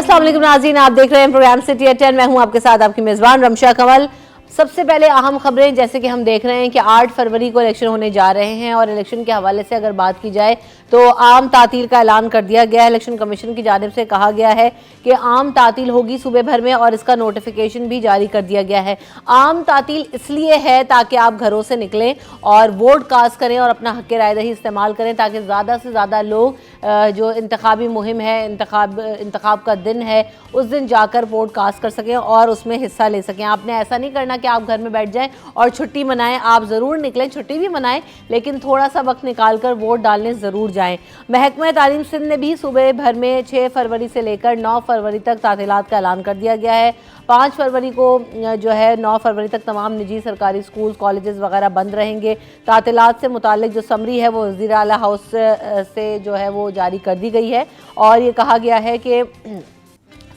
अस्सलाम वालेकुम नाज़रीन, आप देख रहे हैं प्रोग्राम सिटी एट 10। मैं हूं आपके साथ आपकी मेज़बान रमशा कंवल। सबसे पहले अहम खबरें, जैसे कि हम देख रहे हैं कि 8 फरवरी को इलेक्शन होने जा रहे हैं और इलेक्शन के हवाले से अगर बात की जाए तो आम तातील का ऐलान कर दिया गया है। इलेक्शन कमीशन की जानिब से कहा गया है कि आम तातील होगी सूबे भर में और इसका नोटिफिकेशन भी जारी कर दिया गया है। आम तातील इसलिए है ताकि आप घरों से निकलें और वोट कास्ट करें और अपना हक़ राय दही इस्तेमाल करें, ताकि ज़्यादा से ज़्यादा लोग जो इंतखाबी मुहिम है, इंतखाब का दिन है, उस दिन जाकर वोट कास्ट कर सकें और उसमें हिस्सा ले सकें। आपने ऐसा नहीं करना कि आप घर में बैठ जाएं और छुट्टी मनाएं। आप ज़रूर निकलें, छुट्टी भी मनाएं, लेकिन थोड़ा सा वक्त निकाल कर वोट डालने ज़रूर जाएं। महकमा तालीम सिंध ने भी सूबे भर में 6 फरवरी से लेकर 9 फरवरी तक तातीलात का ऐलान कर दिया गया है। 5 फरवरी को जो है 9 फरवरी तक तमाम निजी सरकारी स्कूल कॉलेजेस वगैरह बंद रहेंगे। तातीलात से मुतालिक जो समरी है वो वज़ीर आला हाउस से जो है वो जारी कर दी गई है और ये कहा गया है कि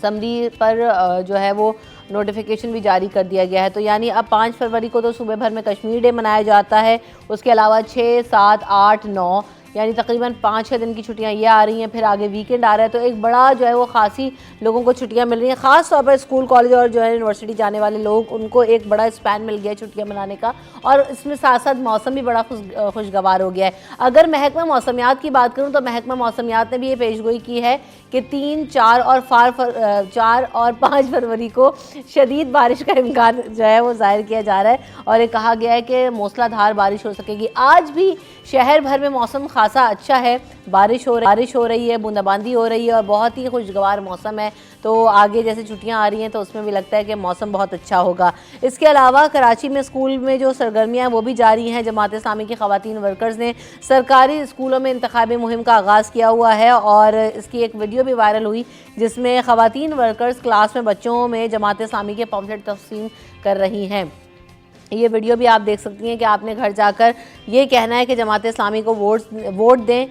समरी पर जो है वो नोटिफिकेशन भी जारी कर दिया गया है। तो यानी अब 5 फरवरी को तो सूबे भर में कश्मीर डे मनाया जाता है, उसके अलावा 6, 7, 8, 9 यानी तकरीबन 5-6 दिन की छुट्टियां ये आ रही हैं, फिर आगे वीकेंड आ रहा है, तो एक बड़ा जो है वो खासी लोगों को छुट्टियां मिल रही हैं। ख़ास तौर पर स्कूल कॉलेज और जो है यूनिवर्सिटी जाने वाले लोग, उनको एक बड़ा स्पैन मिल गया है छुट्टियां मनाने का और इसमें साथ साथ मौसम भी बड़ा खुशगवार हो गया है। अगर महकमा मौसमियात की बात करूँ तो महकमा मौसमियात ने भी ये पेशगोई की है कि 3, 4 और 5 फरवरी को शदीद बारिश का इम्कान जो है वो जाहिर किया जा रहा है और ये कहा गया है कि मूसलाधार बारिश हो सकेगी। आज भी शहर भर में मौसम खासा अच्छा है, बारिश हो रही है, बूंदाबांदी हो रही है और बहुत ही खुशगवार मौसम है। तो आगे जैसे छुट्टियां आ रही हैं तो उसमें भी लगता है कि मौसम बहुत अच्छा होगा। इसके अलावा कराची में स्कूल में जो सरगर्मियां वो भी जारी हैं। जमात इस्लामी की ख़वातीन वर्कर्स ने सरकारी स्कूलों में इंतखाबी मुहिम का आगाज़ किया हुआ है और इसकी एक वीडियो भी वायरल हुई जिसमें ख़वातीन वर्कर्स क्लास में बच्चों में जमात इस्लामी के पम्फलेट तक़सीम कर रही हैं। ये वीडियो भी आप देख सकती हैं कि आपने घर जाकर ये कहना है कि जमात इस्लामी को वोट दें।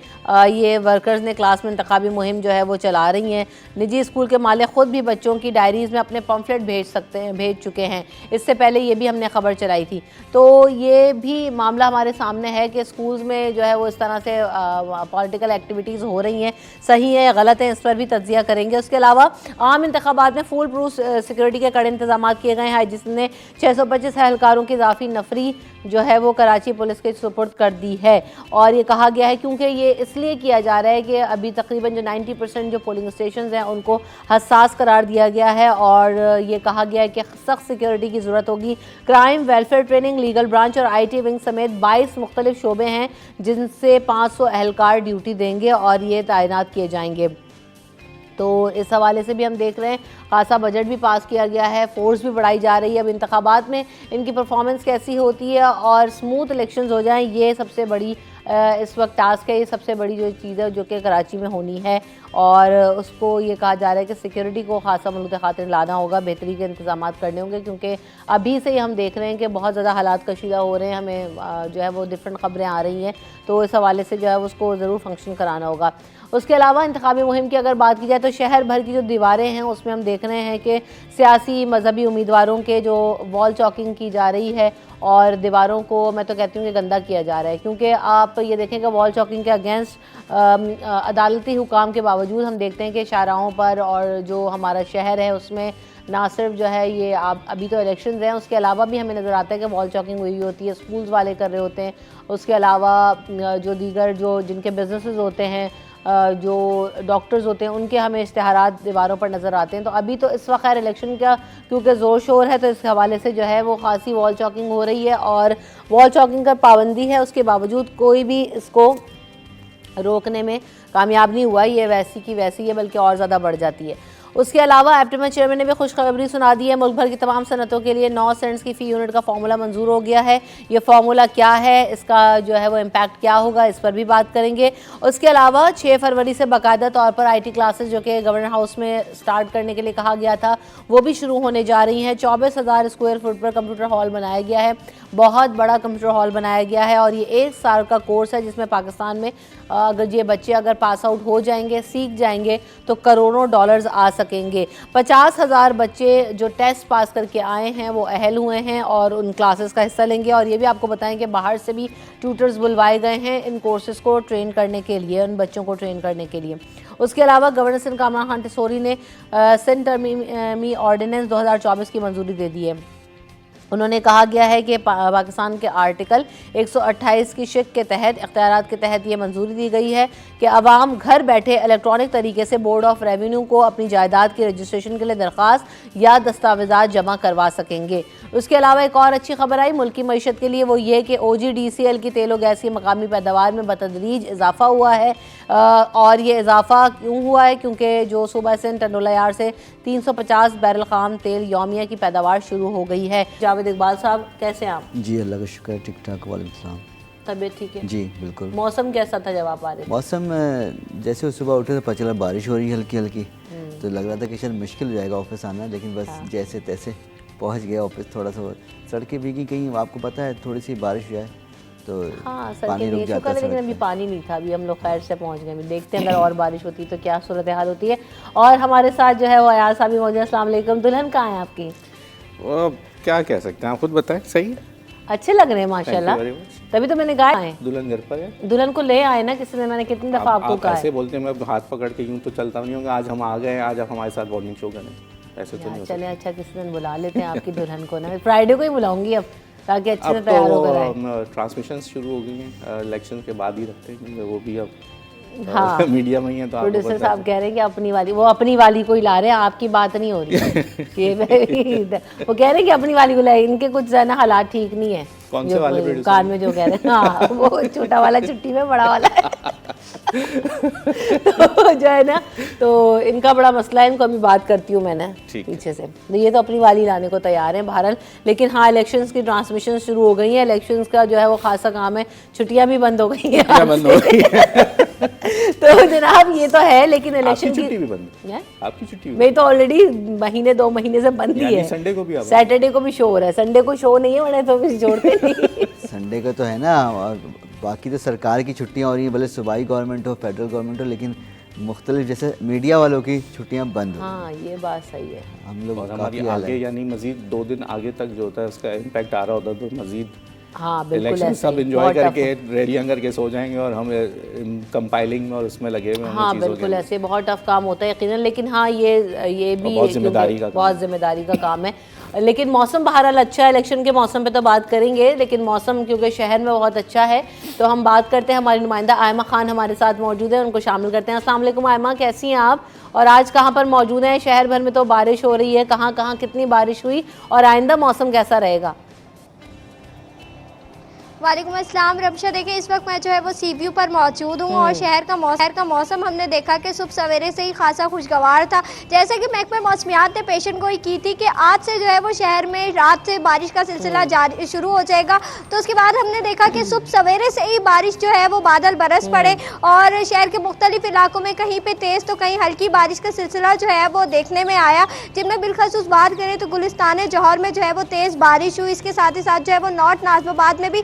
ये वर्कर्स ने क्लास में इंतखाबी मुहिम जो है वो चला रही हैं। निजी स्कूल के मालिक ख़ुद भी बच्चों की डायरीज़ में अपने पम्फलेट भेज चुके हैं। इससे पहले ये भी हमने खबर चलाई थी। तो ये भी मामला हमारे सामने है कि स्कूल्स में जो है वो इस तरह से पॉलिटिकल एक्टिविटीज़ हो रही हैं, सही है गलत है, इस पर भी तज्जिया करेंगे। उसके अलावा आम इंतखाबात में फुल प्रूफ सिक्योरिटी के कड़े इंतजाम किए गए हैं, जिसने 625 एहलकारों इजाफी नफरी जो है वो कराची पुलिस के सुपुर्द कर दी है और ये कहा गया है क्योंकि ये इसलिए किया जा रहा है कि अभी तकरीबन जो 90% जो पोलिंग स्टेशन हैं उनको हसास करार दिया गया है और ये कहा गया है कि सख्त सिक्योरिटी की ज़रूरत होगी। Crime, welfare training, legal branch और IT विंग समेत 22 मुख्तलिफ शोबे हैं जिनसे 500 एहलकार ड्यूटी देंगे और ये तैनात किए जाएंगे। तो इस हवाले से भी हम देख रहे हैं खासा बजट भी पास किया गया है, फोर्स भी बढ़ाई जा रही है। अब इंतखाबात में इनकी परफॉर्मेंस कैसी होती है और स्मूथ इलेक्शंस हो जाएं, ये सबसे बड़ी इस वक्त टास्क है, ये सबसे बड़ी जो चीज़ है जो कि कराची में होनी है और उसको ये कहा जा रहा है कि सिक्योरिटी को खासा मलूत खातिर लाना होगा, बेहतरी के इंतजाम करने होंगे क्योंकि अभी से ही हम देख रहे हैं कि बहुत ज़्यादा हालात कशीदा हो रहे हैं। हमें जो है वो डिफरेंट खबरें आ रही हैं, तो इस हवाले से जो है उसको ज़रूर फंक्शन कराना होगा। उसके अलावा इंतखाबी मुहिम की अगर बात की जाए तो शहर भर की जो दीवारें हैं उसमें हम देख रहे हैं कि सियासी मजहबी उम्मीदवारों के जो वॉल चॉकिंग की जा रही है और दीवारों को मैं तो कहती हूँ कि गंदा किया जा रहा है क्योंकि आप ये देखें कि वॉल चॉकिंग के अगेंस्ट अदालती हुकाम के बावजूद हम देखते हैं कि शाहराहों पर और जो हमारा शहर है उसमें ना सिर्फ जो है ये आप अभी तो इलेक्शंस हैं, उसके अलावा भी हमें नज़र आता है कि वॉल चॉकिंग हुई होती है, स्कूल्स वाले कर रहे होते हैं। उसके अलावा जो दीगर जो जिनके बिजनेसेस होते हैं, जो डॉक्टर्स होते हैं, उनके हमें इश्तिहारात दीवारों पर नज़र आते हैं। तो अभी तो इस वक्त खैर इलेक्शन का क्योंकि ज़ोर शोर है तो इस हवाले से जो है वो खासी वॉल चॉकिंग हो रही है और वॉल चॉकिंग का पाबंदी है, उसके बावजूद कोई भी इसको रोकने में कामयाब नहीं हुआ। ये वैसी की वैसी है, बल्कि और ज़्यादा बढ़ जाती है। उसके अलावा एप्टमा चेयरमैन ने भी खुशखबरी सुना दी है। मुल्क भर की तमाम सनतों के लिए 9 सेंट्स की फ़ी यूनिट का फार्मूला मंजूर हो गया है। ये फार्मूला क्या है, इसका जो है वो इम्पैक्ट क्या होगा, इस पर भी बात करेंगे। उसके अलावा 6 फरवरी से बाकायदा तौर पर IT क्लासेस जो कि गवर्नर हाउस में स्टार्ट करने के लिए कहा गया था वो भी शुरू होने जा रही हैं। 24,000 स्क्वायर फुट पर कंप्यूटर हॉल बनाया गया है, बहुत बड़ा कंप्यूटर हॉल बनाया गया है और ये 1 साल का कोर्स है जिसमें पाकिस्तान में अगर ये बच्चे अगर पास आउट हो जाएंगे, सीख जाएंगे तो करोड़ों डॉलर्स आ सकेंगे। 50,000 बच्चे जो टेस्ट पास करके आए हैं वो अहल हुए हैं और उन क्लासेस का हिस्सा लेंगे। और ये भी आपको बताएं कि बाहर से भी ट्यूटर्स बुलवाए गए हैं इन कोर्सेज को ट्रेन करने के लिए, उन बच्चों को ट्रेन करने के लिए। उसके अलावा गवर्नर सिंध कामरान खान टिसोरी ने सिंध तरमीमी ऑर्डिनेंस 2024 की मंजूरी दे दी है। उन्होंने कहा गया है कि पाकिस्तान के आर्टिकल 128 की शिक के तहत इख्तियारात के तहत ये मंजूरी दी गई है कि अवाम घर बैठे इलेक्ट्रॉनिक तरीके से बोर्ड ऑफ रेवेन्यू को अपनी जायदाद की रजिस्ट्रेशन के लिए दरख्वास्त या दस्तावेज़ात जमा करवा सकेंगे। उसके अलावा एक और अच्छी खबर आई मुल्क की मईशत के लिए, वो ये कि OGDCL की तेल और गैस की मकामी पैदावार में बतदरीज इजाफा हुआ है। और ये इजाफा क्यों हुआ है? क्योंकि जो सूबा सिंध टंडोला यार्ड से 350 बैरल खाम तेल यौमिया की पैदावार शुरू हो गई है। जावेद इकबाल साहब, कैसे हैं आप? जी अल्लाह का शुक्र, ठीक ठाक। वालेकुम सलाम। तबीयत ठीक है? जी बिल्कुल। मौसम कैसा था जब आप आ रहे थे? मौसम जैसे सुबह उठे तो पता चला बारिश हो रही है हल्की हल्की, तो लग रहा था कि शायद मुश्किल हो जाएगा ऑफिस आना, लेकिन बस जैसे तैसे पहुंच गया ऑफिस। थोड़ा सा सड़कें भीगी, कहीं आपको पता है थोड़ी सी बारिश हो जाए तो पानी रुक जाता है, लेकिन अभी पानी नहीं था। अभी हम लोग खैर से पहुंच गए। देखते हैं अगर और बारिश होती तो क्या सूरत हाल होती है। और हमारे साथ जो है वो अयाज साहब मौजूद हैं। अस्सलाम वालेकुम। दुल्हन कहाँ है आपकी? वो क्या कह सकते हैं, आप खुद बताएं। सही है, अच्छे लग रहे हैं माशाल्लाह। तभी तो मैंने कहा है दुल्हन घर पर है। दुल्हन को ले आए ना किसी ने, मैंने कितनी दफा आपको कहा है। ऐसे बोलते हैं, मैं हाथ पकड़ के यूं तो चलता नहीं होगा। आज हम आ गए, आज आप हमारे साथ मॉर्निंग शो करें, ऐसे तो नहीं। चले अच्छा किसी दिन बुला लेते हैं आपकी दुल्हन को ना, फ्राइडे को ही बुलाऊंगी अब, ताकि अच्छे से तैयार होकर आए। ट्रांसमिशन शुरू हो गई हैं, इलेक्शन के बाद ही रखते हैं वो भी अब। हाँ मीडिया में ही है तो प्रोड्यूसर साहब कह रहे हैं कि अपनी वाली, वो अपनी वाली को ही ला रहे हैं, आपकी बात नहीं हो रही है। ये वो कह रहे हैं कि अपनी वाली को लाए, इनके कुछ ना हालात ठीक नहीं है। कौन से वाले प्रोड्यूसर? कान में जो कह रहे हैं, हाँ वो छोटा वाला छुट्टी में बड़ा वाला है। तो जो है ना, तो इनका बड़ा मसला है, इनको अभी बात करती हूँ मैंने पीछे से। तो ये तो अपनी वाली लाने को तैयार हैं बहरहाल। लेकिन हाँ, इलेक्शंस की ट्रांसमिशन शुरू हो गई है। इलेक्शंस का जो है वो खासा काम है, छुट्टियां भी बंद हो गई हैं। तो जनाब ये तो है, लेकिन इलेक्शन की छुट्टी भी बंद है। आपकी छुट्टी मेरी तो ऑलरेडी महीने 2 महीने से बंद ही है। संडे को भी, सैटरडे को भी शो हो रहा है। संडे को शो नहीं है, मैंने तो भी जोड़ते नहीं। संडे को तो है ना, और बाकी तो सरकार की छुट्टियां हो रही हैं, भले सूबाई गवर्नमेंट हो फेडरल गवर्नमेंट हो, लेकिन मुख्तलिफ जैसे मीडिया वालों की छुट्टियां बंद हो। हाँ ये बात सही है। हम लोग हमारी आगे यानी मजीद 2 दिन आगे तक जो होता है उसका इम्पैक्ट आ रहा होता है, तो मजीद हाँ बिल्कुल इलेक्शन सब एंजॉय करके रेडियां करके सो जाएंगे और हम कंपाइलिंग में और उसमें लगे हुए हैं। हाँ बिल्कुल ऐसे बहुत टफ काम होता है यकीनन, लेकिन हाँ ये भी बहुत जिम्मेदारी का काम है। लेकिन मौसम बहरहाल अच्छा है। इलेक्शन के मौसम पे तो बात करेंगे, लेकिन मौसम क्योंकि शहर में बहुत अच्छा है तो हम बात करते हैं। हमारी नुमाइंदा आयमा खान हमारे साथ मौजूद है, उनको शामिल करते हैं। अस्सलाम वालेकुम आयमा, कैसी हैं आप? और आज कहाँ पर मौजूद हैं? शहर भर में तो बारिश हो रही है, कहाँ कहाँ कितनी बारिश हुई और आइंदा मौसम कैसा रहेगा? वालेकुम अस्सलाम रमशा। देखिए इस वक्त मैं जो है वो सीव्यू पर मौजूद हूँ और शहर का मौसम हमने देखा कि सुबह सवेरे से ही खासा खुशगवार था। जैसे कि महकमे मौसमियात ने पेशन गोई की थी कि आज से जो है वो शहर में रात से बारिश का सिलसिला जारी शुरू हो जाएगा, तो उसके बाद हमने देखा कि सुबह सवेरे से ही बारिश जो है वो बादल बरस पड़े और शहर के मुख्तलिफ इलाकों में कहीं पे तेज़ तो कहीं हल्की बारिश का सिलसिला जो है वो देखने में आया। जिनमें बिलखसूस बात करें तो गुलिस्तान जौहर में जो है वो तेज़ बारिश हुई। इसके साथ ही साथ जो है वो नॉर्थ नाज़िमाबाद में भी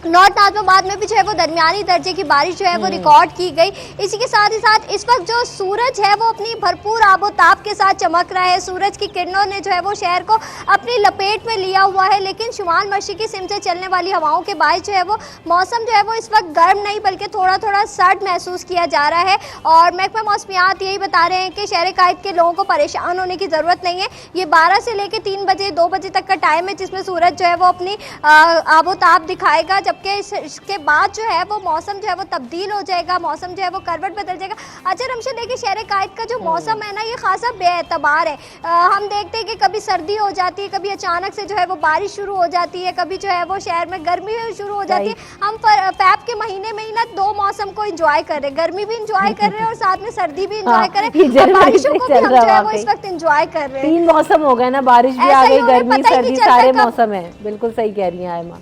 जो है वो दरमियानी दर्जे की बारिश जो है वो रिकॉर्ड की गई। इसी के साथ ही साथ इस वक्त जो सूरज है वो अपनी भरपूर आबोताब के साथ चमक रहा है। सूरज की किरणों ने जो है वो शहर को अपनी लपेट में लिया हुआ है, लेकिन शुमाल मशरिकी सिम से चलने वाली हवाओं के बायस जो है वो मौसम जो है वो इस वक्त गर्म नहीं बल्कि थोड़ा थोड़ा सर्द महसूस किया जा रहा है। और महकमा मौसमियात यही बता रहे हैं कि शहर कायद के लोगों को परेशान होने की ज़रूरत नहीं है। ये 12 से लेकर 3 बजे 2 बजे तक का टाइम है जिसमें सूरज जो है वो अपनी आबोताब दिखाएगा, जबकि इसके बाद जो है वो मौसम जो है वो तब्दील हो जाएगा, मौसम जो है वो करवट बदल जाएगा। अच्छा रमशा, देखिए शहर कायद का जो मौसम है ना ये खासा बेएतबार है। हम देखते हैं कि कभी सर्दी हो जाती है, कभी अचानक से जो है वो बारिश शुरू हो जाती है, कभी जो है वो शहर में गर्मी शुरू हो जाती है। हम फैब के महीने में ही ना 2 मौसम को इंजॉय कर रहे हैं, गर्मी भी इंजॉय कर रहे हैं और साथ में सर्दी भी इंजॉय कर रहे हैं, बारिशों को भी हम जो है वो इस वक्त इंजॉय कर रहे हैं। 3 मौसम हो गए ना, बारिश भी आ गई, गर्मी सर्दी सारे मौसम है। बिल्कुल सही कह रही हैं आयमा।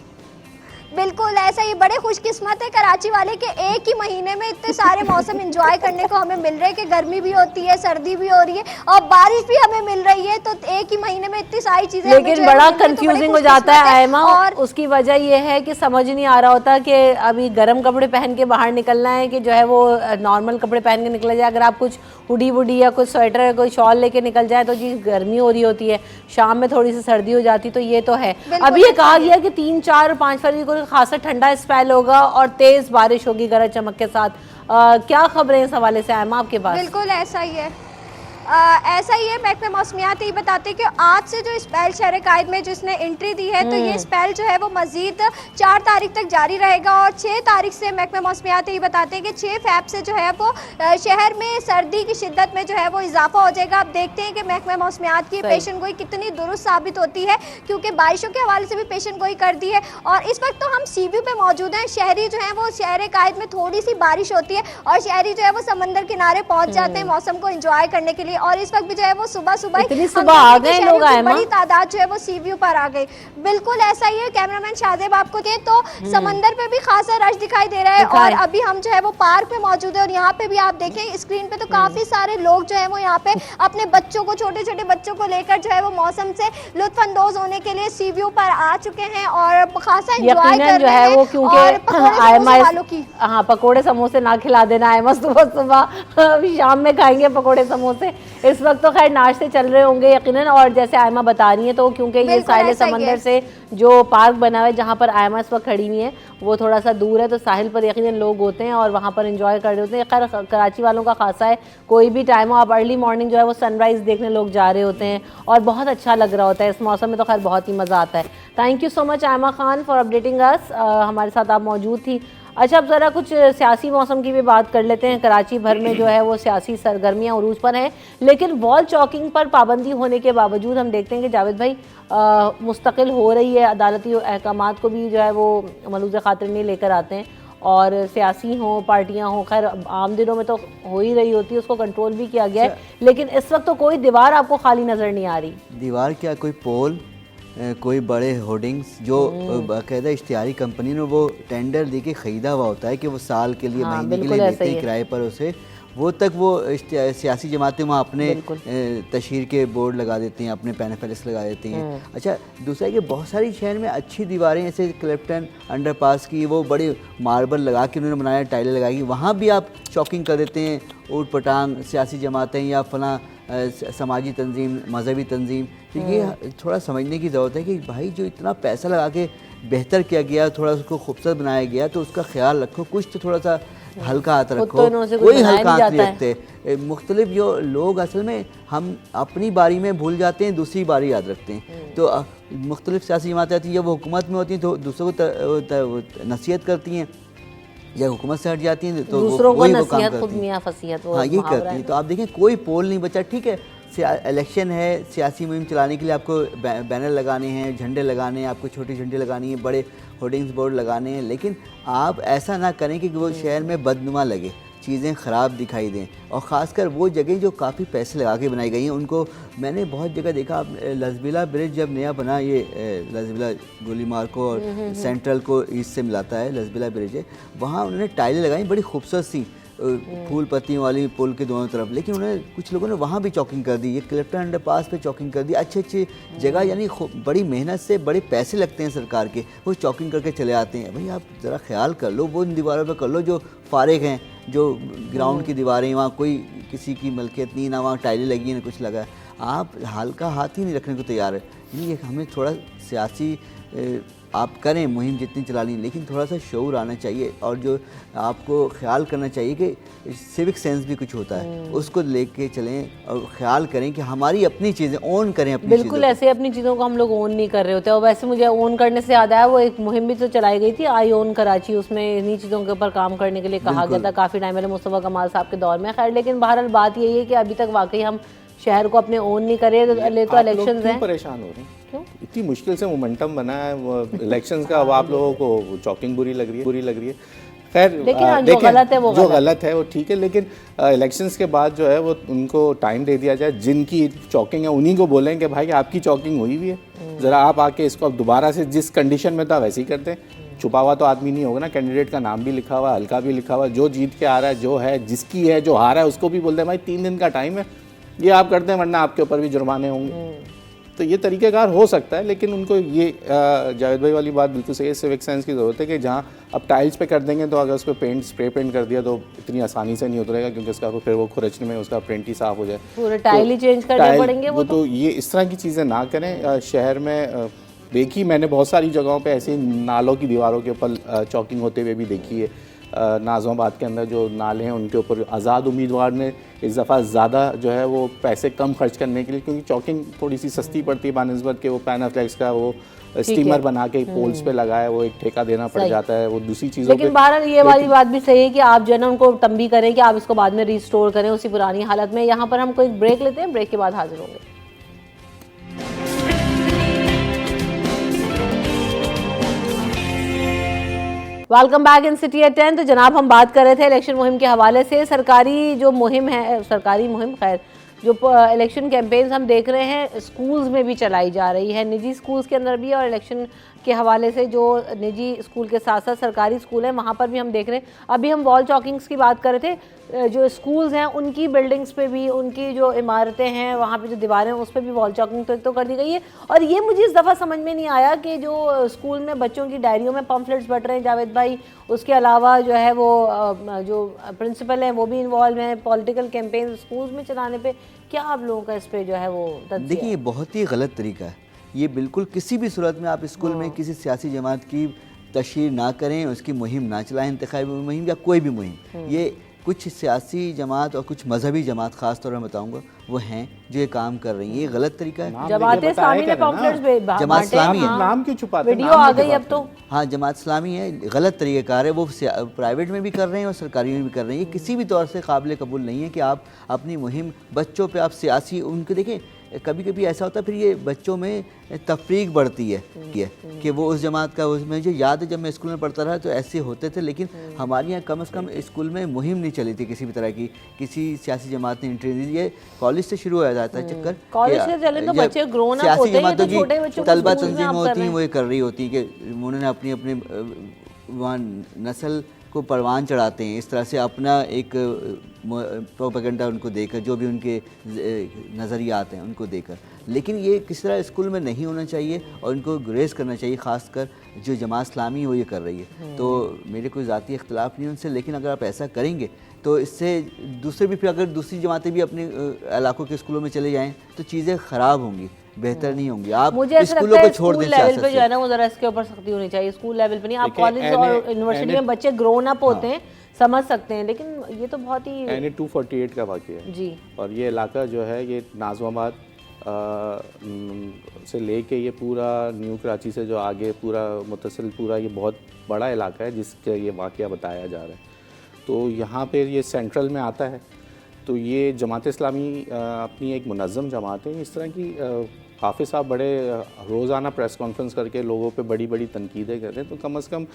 बिल्कुल ऐसा ही, बड़े खुशकिस्मत है कराची वाले के एक ही महीने में इतने सारे मौसम एंजॉय करने को हमें मिल रहे हैं कि गर्मी भी होती है, सर्दी भी हो रही है और बारिश भी हमें मिल रही है। तो एक ही महीने में इतनी सारी चीजें, लेकिन बड़ा कंफ्यूजिंग हो जाता है आयमा, और उसकी वजह यह है कि समझ नहीं आ रहा होता कि अभी गर्म कपड़े पहन के बाहर निकलना है कि जो है वो नॉर्मल कपड़े पहन के निकला जाए। अगर आप कुछ हुडी वुडी या कोई स्वेटर कोई शॉल लेके निकल जाए तो जी गर्मी हो रही होती है, शाम में थोड़ी सी सर्दी हो जाती, तो ये तो है। अभी ये कहा गया कि 3, 4 और 5 फरवरी को खासा ठंडा स्पेल होगा और तेज बारिश होगी गरज चमक के साथ। क्या खबरें इस हवाले से आयमा आपके पास? बिल्कुल ऐसा ही है, ऐसा ही है। महकमे मौसमियात ये बताते हैं कि आज से जो स्पेल शहर कायद में जिसने एंट्री दी है, तो ये स्पेल जो है वो मजीद 4 तारीख तक जारी रहेगा और 6 तारीख से महकमे मौसमियात ये बताते हैं कि 6 फैब से जो है वो शहर में सर्दी की शिद्दत में जो है वो इजाफा हो जाएगा। आप देखते हैं कि महकमे मौसमियात की पेशन गोई कितनी दुरुस्त साबित होती है, क्योंकि बारिशों के हवाले से भी पेशन गोई कर दी है। और इस वक्त तो हम सी व्यू पे मौजूद हैं। शहरी जो है वो शहर कायद में थोड़ी सी बारिश होती है और शहरी जो है वो समंदर किनारे पहुंच जाते हैं मौसम को एंजॉय करने के लिए। और इस वक्त भी जो है वो सुबह सुबह आ गए लोग, बड़ी तादाद जो है वो सी व्यू पर आ गई। बिल्कुल ऐसा ही है। कैमरामैन शाहजेब आपको के तो समंदर पे भी खासा रश दिखाई दे रहा है और अभी हम जो है वो पार्क में मौजूद है और यहाँ पे भी आप देखें स्क्रीन पे तो काफी सारे लोग जो है वो यहाँ पे अपने बच्चों को, छोटे छोटे बच्चों को लेकर जो है वो मौसम से लुत्फानंदोज होने के लिए सी व्यू पर आ चुके हैं और खासा एंजॉय कर रहे हैं। वो क्योंकि हाँ, पकोड़े समोसे ना खिला देना आयमा, सुबह सुबह शाम में खाएंगे पकोड़े समोसे। इस वक्त तो खैर नाश्ते चल रहे होंगे यकीनन। और जैसे आयमा बता रही है तो क्योंकि ये साहिल समंदर से जो पार्क बना हुआ है जहाँ पर आयमा इस वक्त खड़ी हुई है वो थोड़ा सा दूर है, तो साहिल पर यकीनन लोग होते हैं और वहाँ पर एंजॉय कर रहे होते हैं। खैर कराची वालों का खासा है, कोई भी टाइम हो आप अर्ली मॉर्निंग जो है वो सनराइज देखने लोग जा रहे होते हैं और बहुत अच्छा लग रहा होता है इस मौसम में, तो खैर बहुत ही मज़ा आता है। Thank you so much Ayma Khan for updating us, हमारे साथ आप मौजूद थी। अच्छा, अब ज़रा कुछ सियासी मौसम की भी बात कर लेते हैं। कराची भर में जो है वो सियासी सरगर्मियाँ उरूज पर हैं, लेकिन वॉल चौकिंग पर पाबंदी होने के बावजूद हम देखते हैं कि जावेद भाई मुस्तकिल हो रही है, अदालती अहकामात को भी जो है वो मलूज़ खातिर नहीं लेकर आते हैं और सियासी हों पार्टियां हों, खैर आम दिनों में तो हो ही रही होती है, उसको कंट्रोल भी किया गया है, लेकिन इस वक्त तो कोई दीवार आपको खाली नज़र नहीं आ रही। दीवार क्या, कोई पोल, कोई बड़े होर्डिंग्स जो बाकायदा इश्तिहारी कंपनी ने वो टेंडर दे के ख़रीदा हुआ होता है कि वो साल के लिए, महीने के लिए देते हैं किराए पर उसे, वो तक वो सियासी जमातें वहाँ अपने तशहीर के बोर्ड लगा देती हैं, अपने पैनफ्लेक्स लगा देती हैं। अच्छा, दूसरा है कि बहुत सारी शहर में अच्छी दीवारें जैसे क्लिफ्टन अंडरपास की, वो बड़ी मार्बल लगा के उन्होंने बनाया, टाइलें लगाई, वहाँ भी आप चॉकिंग कर देते हैं। ऊट पटांग सियासी जमातें या फलां समाजी तंजीम, मजहबी तंजीम, तो ये थोड़ा समझने की ज़रूरत है कि भाई जो इतना पैसा लगा के बेहतर किया गया, थोड़ा उसको खूबसूरत बनाया गया, तो उसका ख्याल रखो, कुछ तो थोड़ा सा हल्का हाथ रखो। कोई हल्का हाथ नहीं रखते। मुख्तलिफ जो लोग असल में हम अपनी बारी में भूल जाते हैं, दूसरी बारी याद रखते हैं। तो मुख्तलिफ सियासी जमातें आती हैं, जब वो हुकूमत में होती हैं तो दूसरों को नसीहत करती हैं, या हुकूमत से हट जाती हैं तो दूसरों को नसीहत, हाँ यही करती हैं। तो आप देखें कोई पोल नहीं बचा। ठीक है, इलेक्शन है, सियासी मुहिम चलाने के लिए आपको बैनर लगाने हैं, झंडे लगाने हैं, आपको छोटे झंडे लगानी है, बड़े होर्डिंग्स बोर्ड लगाने हैं, लेकिन आप ऐसा ना करें कि वो शहर में बदनुमा लगे, चीज़ें ख़राब दिखाई दें। और ख़ासकर वो जगह जो काफ़ी पैसे लगा के बनाई गई हैं, उनको मैंने बहुत जगह देखा। आप लजबिला ब्रिज जब नया बना, ये लजबिला गोलीमार को और सेंट्रल को ईस्ट से मिलाता है, लजबिला ब्रिज है, वहाँ उन्होंने टाइलें लगाई बड़ी खूबसूरत सी, फूल पत्तियों वाली पुल के दोनों तरफ, लेकिन उन्होंने कुछ लोगों ने वहाँ भी चॉकिंग कर दी। ये क्लिफ्टन अंडरपास पे चॉकिंग कर दी। अच्छी अच्छी जगह, यानी बड़ी मेहनत से, बड़े पैसे लगते हैं सरकार के, वो चॉकिंग करके चले आते हैं। भाई आप ज़रा ख्याल कर लो, वो उन दीवारों पर कर लो जो फारिग हैं, जो ग्राउंड की दीवारें, वहाँ कोई किसी की मलकियत नहीं, ना वहाँ टाइलें लगी हैं, ना कुछ लगा है। आप हल्का हाथ ही नहीं रखने को तैयार है। ये हमें थोड़ा सियासी आप करें मुहिम जितनी चलानी, लेकिन थोड़ा सा शऊर आना चाहिए और जो आपको ख्याल करना चाहिए कि सिविक सेंस भी कुछ होता है, उसको लेके चलें और ख्याल करें कि हमारी अपनी चीज़ें ओन करें। अपनी बिल्कुल ऐसे अपनी चीज़ों को हम लोग ओन नहीं कर रहे होते। और वैसे मुझे ओन करने से याद आया, वो एक मुहिम भी तो चलाई गई थी, आई ओन कराची, उसमें इन्हीं चीज़ों के ऊपर काम करने के लिए कहा गया था काफ़ी टाइम पहले मुस्तफ़ा कमाल साहब के दौर में। खैर, लेकिन बहरहाल बात यही है कि अभी तक वाकई हम शहर को अपने ओन नहीं करे। तो इलेक्शंस हैं, परेशान हो रहे हैं, क्यों इतनी मुश्किल से मोमेंटम बना है वो इलेक्शंस का, अब आप लोगों को चॉकिंग बुरी लग रही है। खैर, लेकिन जो गलत है वो गलत है वो ठीक है, लेकिन इलेक्शंस के बाद जो है वो उनको टाइम दे दिया जाए। जिनकी चॉकिंग है उन्हीं को बोलें कि भाई आपकी चॉकिंग हुई हुई है, ज़रा आप आके इसको अब दोबारा से जिस कंडीशन में था वैसे ही करते हैं। छुपा हुआ तो आदमी नहीं होगा ना, कैंडिडेट का नाम भी लिखा हुआ, हल्का भी लिखा हुआ, जो जीत के आ रहा है, जो है जिसकी है, जो हारा है उसको भी बोलते हैं भाई 3 दिन का टाइम है, ये आप करते हैं वरना आपके ऊपर भी जुर्माने होंगे। तो तो ये तरीक़ेकार हो सकता है, लेकिन उनको ये जावेद भाई वाली बात बिल्कुल सही है, सिविक सेंस की ज़रूरत है कि जहाँ अब टाइल्स पे कर देंगे तो अगर उस पर पेंट स्प्रे पेंट कर दिया तो इतनी आसानी से नहीं उतरेगा, क्योंकि उसका फिर वो खुरचने में उसका प्रिंट ही साफ़ हो जाए, पूरे टाइल ही चेंज करने पड़ेंगे वो तो ये इस तरह की चीज़ें ना करें। शहर में देखी मैंने बहुत सारी जगहों पे ऐसे नालों की दीवारों के ऊपर चॉकिंग होते हुए भी देखी है। नाज़िमाबाद के अंदर जो नाले हैं उनके ऊपर आज़ाद उम्मीदवार ने इस दफ़ा ज़्यादा जो है वो पैसे कम खर्च करने के लिए, क्योंकि चॉकिंग थोड़ी सी सस्ती पड़ती है बानिस्बत के, वो पैनाफ्लेक्स का वो स्टीमर बना के पोल्स पे लगाए, वो एक ठेका देना पड़ जाता है, वो दूसरी चीज़ों लेकिन बहरहाल ये वाली बात भी सही है कि आप जो है ना उनको तंबी करें कि आप इसको बाद में रिस्टोर करें उसी पुरानी हालत में। यहाँ पर हम कोई ब्रेक लेते हैं, ब्रेक के बाद हाजिर होंगे। Welcome back in city at 10। तो जनाब हम बात कर रहे थे इलेक्शन मुहिम के हवाले से। सरकारी जो मुहिम है, सरकारी मुहिम खैर जो इलेक्शन कैंपेन्स हम देख रहे हैं स्कूल्स में भी चलाई जा रही है, निजी स्कूल्स के अंदर भी, और इलेक्शन के हवाले से जो निजी स्कूल के साथ साथ सरकारी स्कूल हैं वहाँ पर भी हम देख रहे हैं। अभी हम वॉल चॉकिंग्स की बात कर रहे थे, जो स्कूल्स हैं उनकी बिल्डिंग्स पे भी, उनकी जो इमारतें हैं वहाँ पे जो दीवारें हैं उस पर भी वॉल चॉकिंग तो एक तो कर दी गई है। और ये मुझे इस दफ़ा समझ में नहीं आया कि जो स्कूल में बच्चों की डायरियों में पम्फलेट्स बट रहे हैं जावेद भाई, उसके अलावा जो है वो जो प्रिंसिपल हैं वो भी इन्वॉल्व हैं पॉलिटिकल कैंपेन स्कूल्स में चलाने पे। क्या आप लोगों का इस पर जो है वो देखिए ये बहुत ही गलत तरीका है। ये बिल्कुल किसी भी सूरत में आप स्कूल में किसी सियासी जमात की तशहीर ना करें, उसकी मुहिम ना चलाएं, इंतखाबी मुहिम या कोई भी मुहिम। ये कुछ सियासी जमात और कुछ मजहबी जमात ख़ास तौर पर बताऊंगा वो हैं जो ये काम कर रही हैं। ये गलत तरीका है। जमात इस्लामी ने पम्फलेट्स जमात इस्लामी है, नाम क्यों छुपाते हैं? वीडियो आ गई अब तो। हाँ जमात इस्लामी है, गलत तरीक़ाकार है। वो प्राइवेट में भी कर रहे हैं और सरकारी में भी कर रहे हैं। ये किसी भी तौर से काबिल कबूल नहीं है कि आप अपनी मुहिम बच्चों पे आप सियासी उनके देखें। कभी कभी ऐसा होता है फिर ये बच्चों में तफरीक बढ़ती है कि वो उस जमात का, उसमें जो याद है जब मैं स्कूल में पढ़ता रहा तो ऐसे होते थे, लेकिन हमारे यहाँ कम से कम स्कूल में मुहिम नहीं चली थी किसी भी तरह की, किसी सियासी जमात ने एंट्री दी। ये कॉलेज से शुरू हो जाता है चक्कर, कॉलेज से चले तो बच्चे ग्रोन अप होते हैं, तो छोटे बच्चों को तलबा स्कूल में तंजीम आप होती कर रहे हैं, हैं। वो ये कर रही होती हैं कि उन्होंने अपनी अपनी वहाँ नस्ल को परवान चढ़ाते हैं, इस तरह से अपना एक प्रोपेगेंडा उनको देकर, जो भी उनके नज़रियात हैं उनको देकर। लेकिन ये किस तरह स्कूल में नहीं होना चाहिए और इनको ग्रेस करना चाहिए, ख़ासकर जो जमात इस्लामी वो ये कर रही है। तो मेरे कोई ज़ाती इख्तलाफ नहीं उनसे, लेकिन अगर आप ऐसा करेंगे तो इससे दूसरे भी, फिर अगर दूसरी जमातें भी अपने इलाकों के स्कूलों में चले जाएँ तो चीज़ें ख़राब होंगी, बेहतर नहीं होंगी। आप स्कूलों को छोड़ दें, लेवल पे जो है ना वो जरा इसके ऊपर सख्ती होनी चाहिए। स्कूल लेवल पे नहीं, आप कॉलेज और यूनिवर्सिटी में बच्चे ग्रोन अप होते हैं, समझ सकते हैं, लेकिन ये तो बहुत ही NA 248 का वाक़या है जी। और ये इलाका जो है ये नाज़िमाबाद से लेके ये पूरा न्यू कराची से जो आगे पूरा मुतसिल पूरा ये बहुत बड़ा इलाका है जिसका ये वाक़या बताया जा रहा है। तो यहाँ पे ये सेंट्रल में आता है। तो ये जमात इस्लामी अपनी एक मुनज़्ज़म जमात है। इस तरह की हाफिज़ साहब बड़े रोज़ाना प्रेस कॉन्फ्रेंस करके लोगों पे बड़ी बड़ी तनकीदें करते हैं। तो कम से कम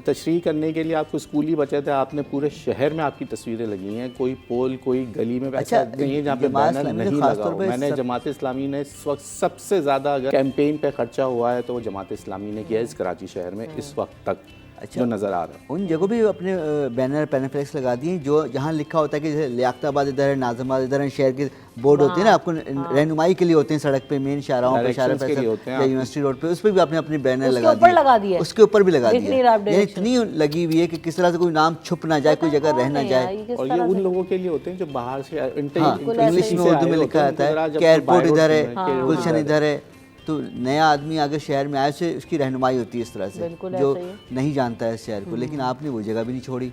तशरीह करने के लिए आपको स्कूल ही बचे थे, आपने पूरे शहर में आपकी तस्वीरें लगी हैं, कोई पोल कोई गली में ऐसा नहीं है जहाँ पे बैनर नहीं लगा हो। मैंने जमात इस्लामी ने इस वक्त सबसे ज़्यादा अगर कैंपेन पे खर्चा हुआ है तो वो जमात इस्लामी ने किया है इस कराची शहर में इस वक्त तक। अच्छा, जो नज़र आ रहा है उन जगहों भी अपने बैनर पैनाफ्लेक्स लगा दिए जो जहाँ लिखा होता है कि जैसे लियाकताबाद इधर है, नाज़िमाबाद इधर है, शहर के बोर्ड होते हैं ना आपको रहनुमाई के लिए होते हैं, सड़क पे मेन शाहराहों पे, शाहरा फैसल या यूनिवर्सिटी रोड पे, उस पर भी आपने अपने बैनर लगा दिए, उसके ऊपर भी लगा दिए। ये इतनी लगी हुई है कि किस तरह से कोई नाम छुप ना जाए, कोई जगह रह ना जाए। और ये उन लोगों के लिए होते हैं जो बाहर से इंग्लिश में उर्दू में लिखा जाता है कि एयरपोर्ट इधर है, गुलशन इधर है। तो नया आदमी अगर शहर में आए से उसकी रहनुमाई होती है इस तरह से, जो नहीं जानता है शहर को। लेकिन आपने वो जगह भी नहीं छोड़ी,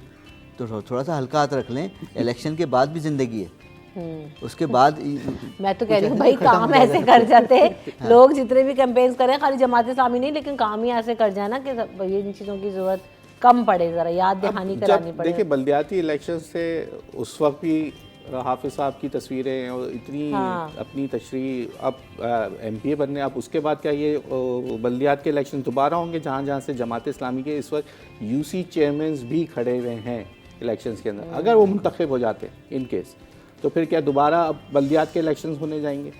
तो थोड़ा सा हल्का हाथ रख लें। इलेक्शन के बाद भी जिंदगी है, उसके बाद मैं तो कह रही हूँ भाई काम ऐसे कर जाते हैं लोग, जितने भी कैंपेन्स करें, खाली जमात इस्लामी नहीं, लेकिन काम ही ऐसे कर जाए ना कि ये इन चीज़ों की ज़रूरत कम पड़े, ज़रा याद दहानी करानी पड़े। देखिए बल्दियाती इलेक्शन से उस वक्त भी हाफिज़ साहब की तस्वीरें और इतनी अपनी तशरीह, अब MPA बनने, अब उसके बाद क्या ये बल्दियात के इलेक्शन दोबारा होंगे जहाँ जहाँ से जमात इस्लामी के इस वक्त UC चेयरमैन भी खड़े हुए हैं इलेक्शंस के अंदर। अगर वो मुंतखब हो जाते इन केस तो फिर क्या दोबारा अब बल्दियात के इलेक्शंस होने जाएंगे?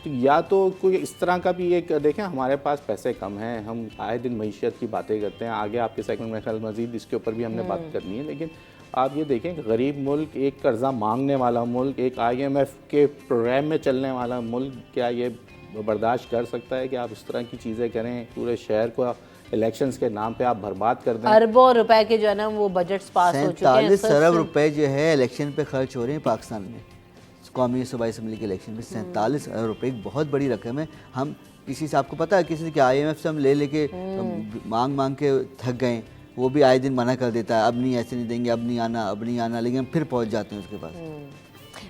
तो या तो कोई इस तरह का भी एक देखें, हमारे पास पैसे कम हैं, हम आए दिन मईशत की बातें करते हैं, आगे आपके सेकंड में ख्याल मजीद इसके ऊपर भी हमने बात करनी है। लेकिन आप ये देखें कि गरीब मुल्क, एक कर्जा मांगने वाला मुल्क, एक IMF के प्रोग्राम में चलने वाला मुल्क, क्या ये बर्दाश्त कर सकता है कि आप इस तरह की चीज़ें करें, पूरे शहर को इलेक्शंस के नाम पे आप बर्बाद कर दें। अरबों रुपए के जो है ना वो बजट्स पास हो चुके हैं। 47 अरब रुपए जो है इलेक्शन पे खर्च हो रहे हैं पाकिस्तान में, कौमी सूबाई असम्बली के इलेक्शन में 47 अरब रुपए एक बहुत बड़ी रकम है। हम किसी से, आपको पता है किसी के IMF से हम ले लेके मांग मांग के थक गए, वो भी आए दिन मना कर देता है, अब नहीं ऐसे नहीं देंगे, अब नहीं आना, अब नहीं आना, लेकिन हम फिर पहुंच जाते हैं उसके पास।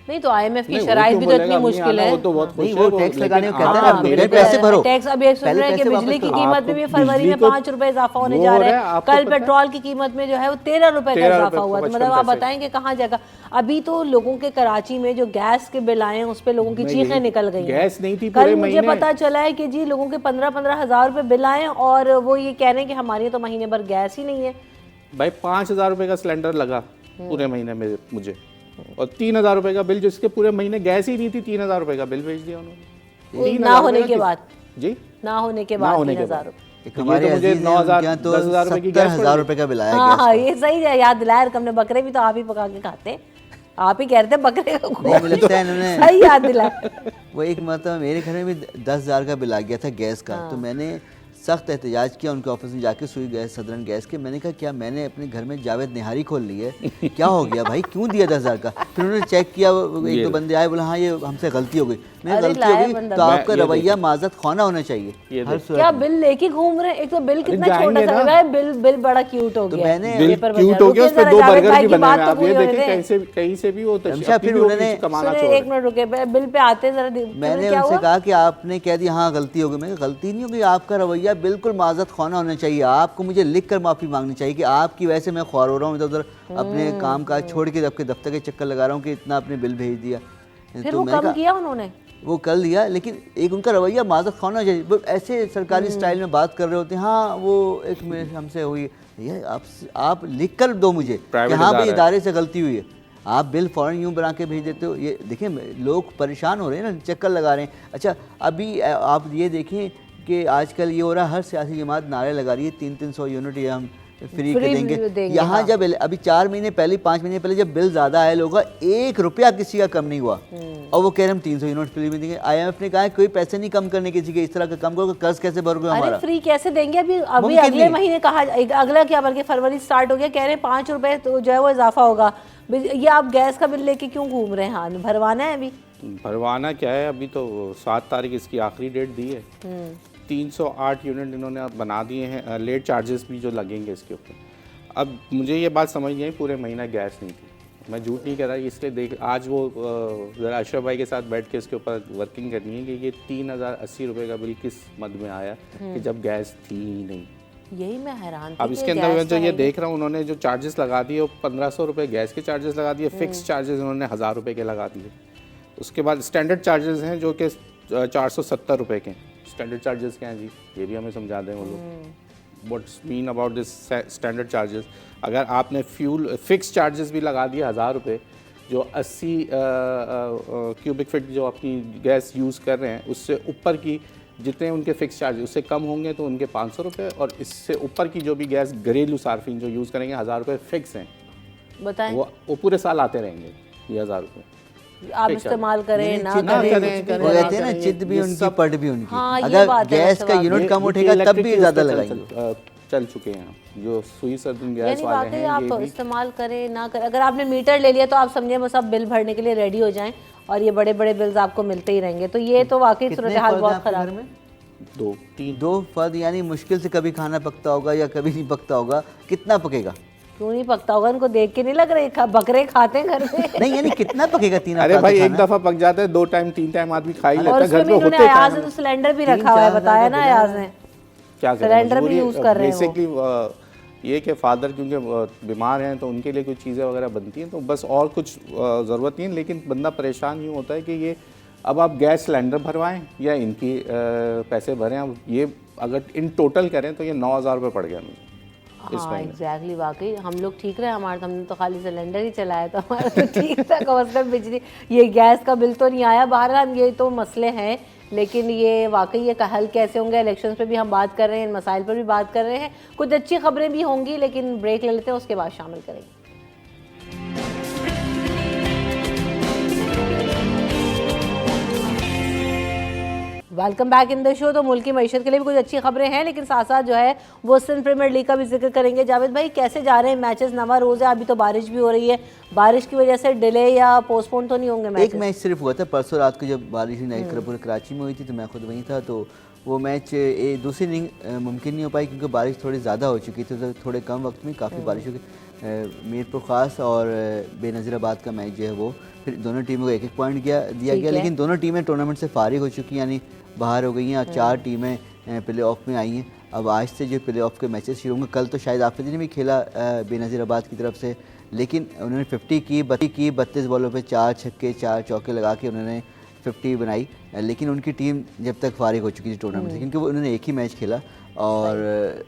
नहीं तो IMF की शराइत भी तो इतनी मुश्किल है। वो तो बहुत खुश नहीं, है, वो टैक्स लगाने को कहता है हाँ, ना, मेरे पैसे भरो। टैक्स अभी एक सुन रहे हैं कि बिजली की कीमत में भी फरवरी में 5 रुपए इजाफा होने जा रहा है। कल पेट्रोल की कीमत में जो है वो 13 रुपए का इजाफा हुआ। तो मतलब आप बताएंगे कहाँ जाएगा। अभी तो लोगों के कराची में जो गैस के बिल आए हैं उस पे लोगों की चीखें निकल गई। गैस नहीं थी कल मुझे पता चला है कि जी लोगों के 15-15 हज़ार रुपए बिल आए और वो ये कह रहे हैं कि हमारी तो महीने भर गैस ही नहीं है। भाई 5,000 रुपए का सिलेंडर लगा पूरे महीने में मुझे, और 3,000 रुपए का बिल, जिसके पूरे महीने गैस ही नहीं थी, 3,000 रुपए का बिल भेज दिया उन्होंने। ना होने के बाद जी, ना होने के बाद 3,000 रुपए। एक हमारे मुझे अजीज हैं, 9,000 उनके यहाँ तो 10,000 रुपए की गैस 70,000 रुपए का बिल आया हाँ गैस हाँ का। ये सही है, याद दिलाया। यार हमने बकरे भी तो आप ही पका के खाते हैं, आप ही कह रहे थे बकरे को। नहीं, मुझे लगता है इन्होंने सही याद दिलाया। वो एक मतलब मेरे घर में भी 10,000 का बिल आ गया था गैस का। तो मैंने सख्त एहतजाज किया उनके ऑफिस में जाके, सुई गैस सदरन गैस के। मैंने कहा क्या मैंने अपने घर में जावेद निहारी खोल ली है, क्या हो गया भाई, क्यों दिया 10,000 का? फिर उन्होंने चेक किया, एक दो बंदे आए, बोला हाँ ये हमसे गलती हो गई। मैं गलती हो गई तो आपका रवैया माजत खाना होना चाहिए हर सूरत क्या में। बिल लेके घूम रहे हैं? एक तो बिल कितना छोटा सा है, बिल बड़ा क्यूट हो तो गया। मैंने बिल क्यूट हो गया, उस पे 2 बर्गर भी बने हुए हैं। आप ये देखिए कहीं से भी वो तो फिर उन्होंने कमाना सुनिए, छोड़ एक मिनट रुके, बिल पे आते हैं जरा। मैंने उनसे कहा कि आपने कह दिया हाँ गलती हो गई। मैं कहा गलती नहीं होगी, आपका रवैया बिल्कुल माजत खाना होना चाहिए। आपको मुझे लिख कर माफ़ी मांगनी चाहिए कि आपकी वजह से मैं ख्वार हो रहा हूँ, इधर उधर अपने काम काज छोड़ के आपके दफ्तर के चक्कर लगा रहा हूँ कि इतना आपने बिल भेज दिया। फिर तो वो मैंने कम किया उन्होंने, वो कर लिया, लेकिन एक उनका रवैया माजत खाना चाहिए। वो ऐसे सरकारी स्टाइल में बात कर रहे होते हैं। हाँ वो एक हमसे हुई, ये आप लिख कर दो मुझे कि हाँ भाई इदारे से गलती हुई है। आप बिल फ़ौरन यूँ बना के भेज देते हो। ये देखिए लोग परेशान हो रहे हैं ना, चक्कर लगा रहे हैं। अच्छा अभी आप ये देखें कि आजकल ये हो रहा है, हर सियासी जमात नारे लगा रही है 300 यूनिट ये हम फ्री के देंगे। यहाँ जब अभी 4 महीने पहले 5 महीने पहले जब बिल ज़्यादा आया लोगों का 1 रुपया किसी का कम नहीं हुआ, और वो कह रहे हम 300 यूनिट फ्री में देंगे। IMF ने कहा है कोई पैसे नहीं कम करने किसी के, इस तरह का कम करो, कर्ज कैसे भरोगे हमारा? फ्री कैसे देंगे? अभी अगले महीने कहा, अगला क्या बल्कि फरवरी स्टार्ट हो गया, कह रहे हैं 5 रुपए तो जो है वो इजाफा होगा। ये आप गैस का बिल लेके क्यों घूम रहे हैं? हाँ भरवाना है अभी, भरवाना क्या है, अभी तो 7 तारीख इसकी आखिरी डेट दी है। 308 यूनिट इन्होंने अब बना दिए हैं, लेट चार्जेस भी जो लगेंगे इसके ऊपर। अब मुझे ये बात समझ नहीं आई, पूरे महीना गैस नहीं थी, मैं झूठ नहीं कह रहा, इसलिए देख आज वो ज़रा अशरफ भाई के साथ बैठ के इसके ऊपर वर्किंग करनी है कि ये 3,080 रुपये का बिल किस मद में आया कि जब गैस थी ही नहीं। यही मैं हैरान थी। अब इसके अंदर मैं जो ये देख रहा हूँ, उन्होंने जो चार्जेस लगा दिए वो 1,500 रुपये गैस के चार्जेस लगा दिए, फिक्स चार्जेस उन्होंने 1,000 रुपये के लगा दिए। उसके बाद स्टैंडर्ड चार्जेस हैं जो कि 470 रुपये के। स्टैंडर्ड चार्जेस क्या हैं जी, ये भी हमें समझा दें वो लोग, what's mean about this standard charges. अगर आपने फ्यूल फिक्स चार्जेस भी लगा दिए 1,000 रुपये, जो 80 क्यूबिक फीट जो अपनी गैस यूज़ कर रहे हैं उससे ऊपर की जितने उनके फिक्स चार्ज उससे कम होंगे तो उनके 500 रुपये, और इससे ऊपर की जो भी गैस घरेलू सार्फिन जो यूज़ करेंगे 1,000 रुपये फिक्स हैं। बताएं वो पूरे साल आते रहेंगे ये 1,000 रुपये। आप इस्तेमाल करें ना चिद करें, वो कहते हैं ना, चिद भी उनकी पट भी उनकी। हाँ, ये अगर बात है, गैस का यूनिट कम उठेगा तब भी ज़्यादा लगाएंगे। चल चुके हैं जो सुई सर्दन गैस यानी वाले वाकई हैं, आप ये भी इस्तेमाल करें ना करें, अगर आपने मीटर ले लिया तो आप समझे बस अब बिल भरने के लिए रेडी हो जाएं और ये बड़े बड़े बिल्स आपको मिलते ही रहेंगे। तो ये तो वाकई सूरत हाल बहुत खराब है। 2 फर्द, यानी मुश्किल से कभी खाना पकता होगा या कभी नहीं पकता होगा। कितना पकेगा? क्यों नहीं पकता होगा? उनको देख के नहीं लग रहा बकरे खाते हैं घर में? नहीं यानी कितना पकेगा 3 अरे भाई एक दफा पक जाता है, 2 टाइम 3 टाइम आदमी खा ही लेता है घर में होते हैं। अयाज ने तो सिलेंडर भी रखा हुआ है, बताया ना अयाज ने, क्या सिलेंडर भी यूज कर रहे हैं। बेसिकली ये कि फादर क्योंकि बीमार हैं तो उनके लिए कुछ चीज़ें वगैरह बनती हैं, तो बस और कुछ ज़रूरत नहीं है। लेकिन बंदा परेशान यूँ होता है कि ये अब आप गैस सिलेंडर भरवाएं या इनकी पैसे भरें। अब ये अगर इन टोटल करें तो ये 9,000 रुपये पड़ गया मुझे। हाँ एग्जैक्टली, वाकई हम लोग ठीक रहे, हमारे हमने तो खाली सिलेंडर ही चलाया था, हमारा तो ठीक था। कम से कम बिजली, ये गैस का बिल तो नहीं आया। बहरहाल ये तो मसले हैं, लेकिन ये वाकई ये का हल कैसे होंगे? इलेक्शंस पे भी हम बात कर रहे हैं, इन मसाइल पर भी बात कर रहे हैं, कुछ अच्छी खबरें भी होंगी, लेकिन ब्रेक ले लेते हैं, उसके बाद शामिल करेंगे। Welcome back in the show. तो मुल्क की मईशत के लिए भी कुछ अच्छी खबरें हैं, लेकिन साथ साथ जो है वो सिंध प्रीमियर लीग का भी जिक्र करेंगे। जावेद भाई, कैसे जा रहे हैं मैचेस? नवा रोज है, अभी तो बारिश भी हो रही है, बारिश की वजह से डिले या पोस्टपोन तो नहीं होंगे मैच? एक मैच सिर्फ हुआ था परसों रात को जब बारिश पूरे कराची में हुई थी, तो मैं खुद वहीं था। तो वो मैच दूसरी इनिंग मुमकिन नहीं हो पाई क्योंकि बारिश थोड़ी ज़्यादा हो चुकी थी, तो थोड़े कम वक्त में काफ़ी बारिश हो गई। मीरपुर ख़ास और बेनज़ीराबाद का मैच जो है वो फिर दोनों टीमों को एक एक पॉइंट दिया गया, लेकिन दोनों टीमें टूर्नामेंट से फारिग हो चुकी हैं, यानी बाहर हो गई हैं। और 4 टीमें प्ले ऑफ में आई हैं। अब आज से जो प्ले ऑफ के मैचेस शुरू होंगे, कल तो शायद आफिद ने भी खेला बेनज़ीराबाद की तरफ से, लेकिन उन्होंने 50 की 32 बॉलों पे 4 छक्के 4 चौके लगा के उन्होंने 50 बनाई। लेकिन उनकी टीम जब तक फारिग हो चुकी थी टूर्नामेंट से, क्योंकि वो उन्होंने एक ही मैच खेला और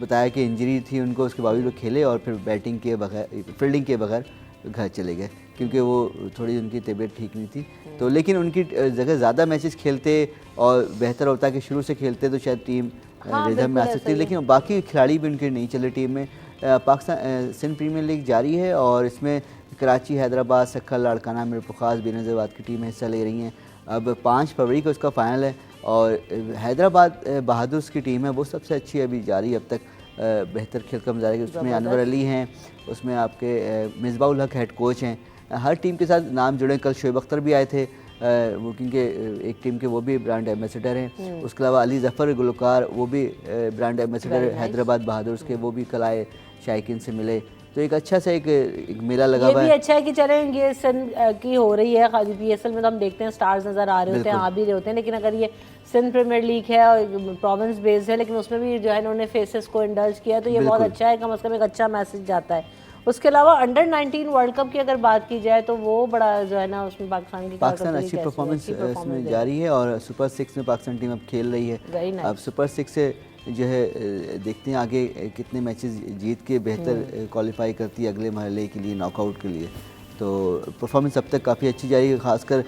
बताया कि इंजरी थी उनको, उसके बावजूद वो खेले और फिर बैटिंग के बगैर फील्डिंग के बगैर घर चले गए क्योंकि वो थोड़ी उनकी तबीयत ठीक नहीं थी। तो लेकिन उनकी जगह ज़्यादा मैचेस खेलते और बेहतर होता कि शुरू से खेलते तो शायद टीम रिदम में आ सकती, लेकिन बाकी खिलाड़ी भी उनके नहीं चले टीम में। पाकिस्तान सिंध प्रीमियर लीग जारी है और इसमें कराची, हैदराबाद, सक्खर, लाड़काना, मीरपुर ख़ास, बेनज़ीराबाद की टीमें हिस्सा ले रही हैं। अब 5 फरवरी को इसका फाइनल है और हैदराबाद बहादुर्स की टीम है, वो सबसे अच्छी अभी जारी अब तक, बेहतर खेल का मुजाहरा। उसमें अनवर अली हैं, उसमें आपके मिसबाउल हक हेड कोच हैं। हर टीम के साथ नाम जुड़े। कल शोएब अख्तर भी आए थे, वो क्योंकि एक टीम के वो भी ब्रांड एम्बेसडर हैं। उसके अलावा अली जफ़र गुलकार, वो भी ब्रांड एम्बेसडर हैदराबाद बहादुर्स के, वो भी कल आए, शायकीन से मिले। तो एक अच्छा सा एक मेला लगा हुआ है। ये भी अच्छा है कि चले ये सिंध की हो रही है। PSL में तो हम देखते हैं स्टार्स नज़र आ रहे होते हैं, आ भी रहे होते हैं, लेकिन अगर ये सिंध प्रीमियर लीग है और प्रोविंस बेस्ड है, लेकिन उसमें भी जो है इन्होंने फेसेस को इंडल्ज किया, तो ये बहुत अच्छा है, कम से कम एक अच्छा मैसेज जाता है। उसके अलावा अंडर 19 वर्ल्ड कप की अगर बात की जाए तो वो बड़ा जो है ना, उसमें पाकिस्तान अच्छी परफॉर्मेंस इसमें जारी है और सुपर 6 में पाकिस्तान टीम अब खेल रही है। अब सुपर 6 से जो है देखते हैं आगे कितने मैचेस जीत के बेहतर क्वालिफाई करती है अगले मरहले के लिए, नॉकआउट के लिए। तो परफॉर्मेंस अब तक काफ़ी अच्छी जारी है। खासकर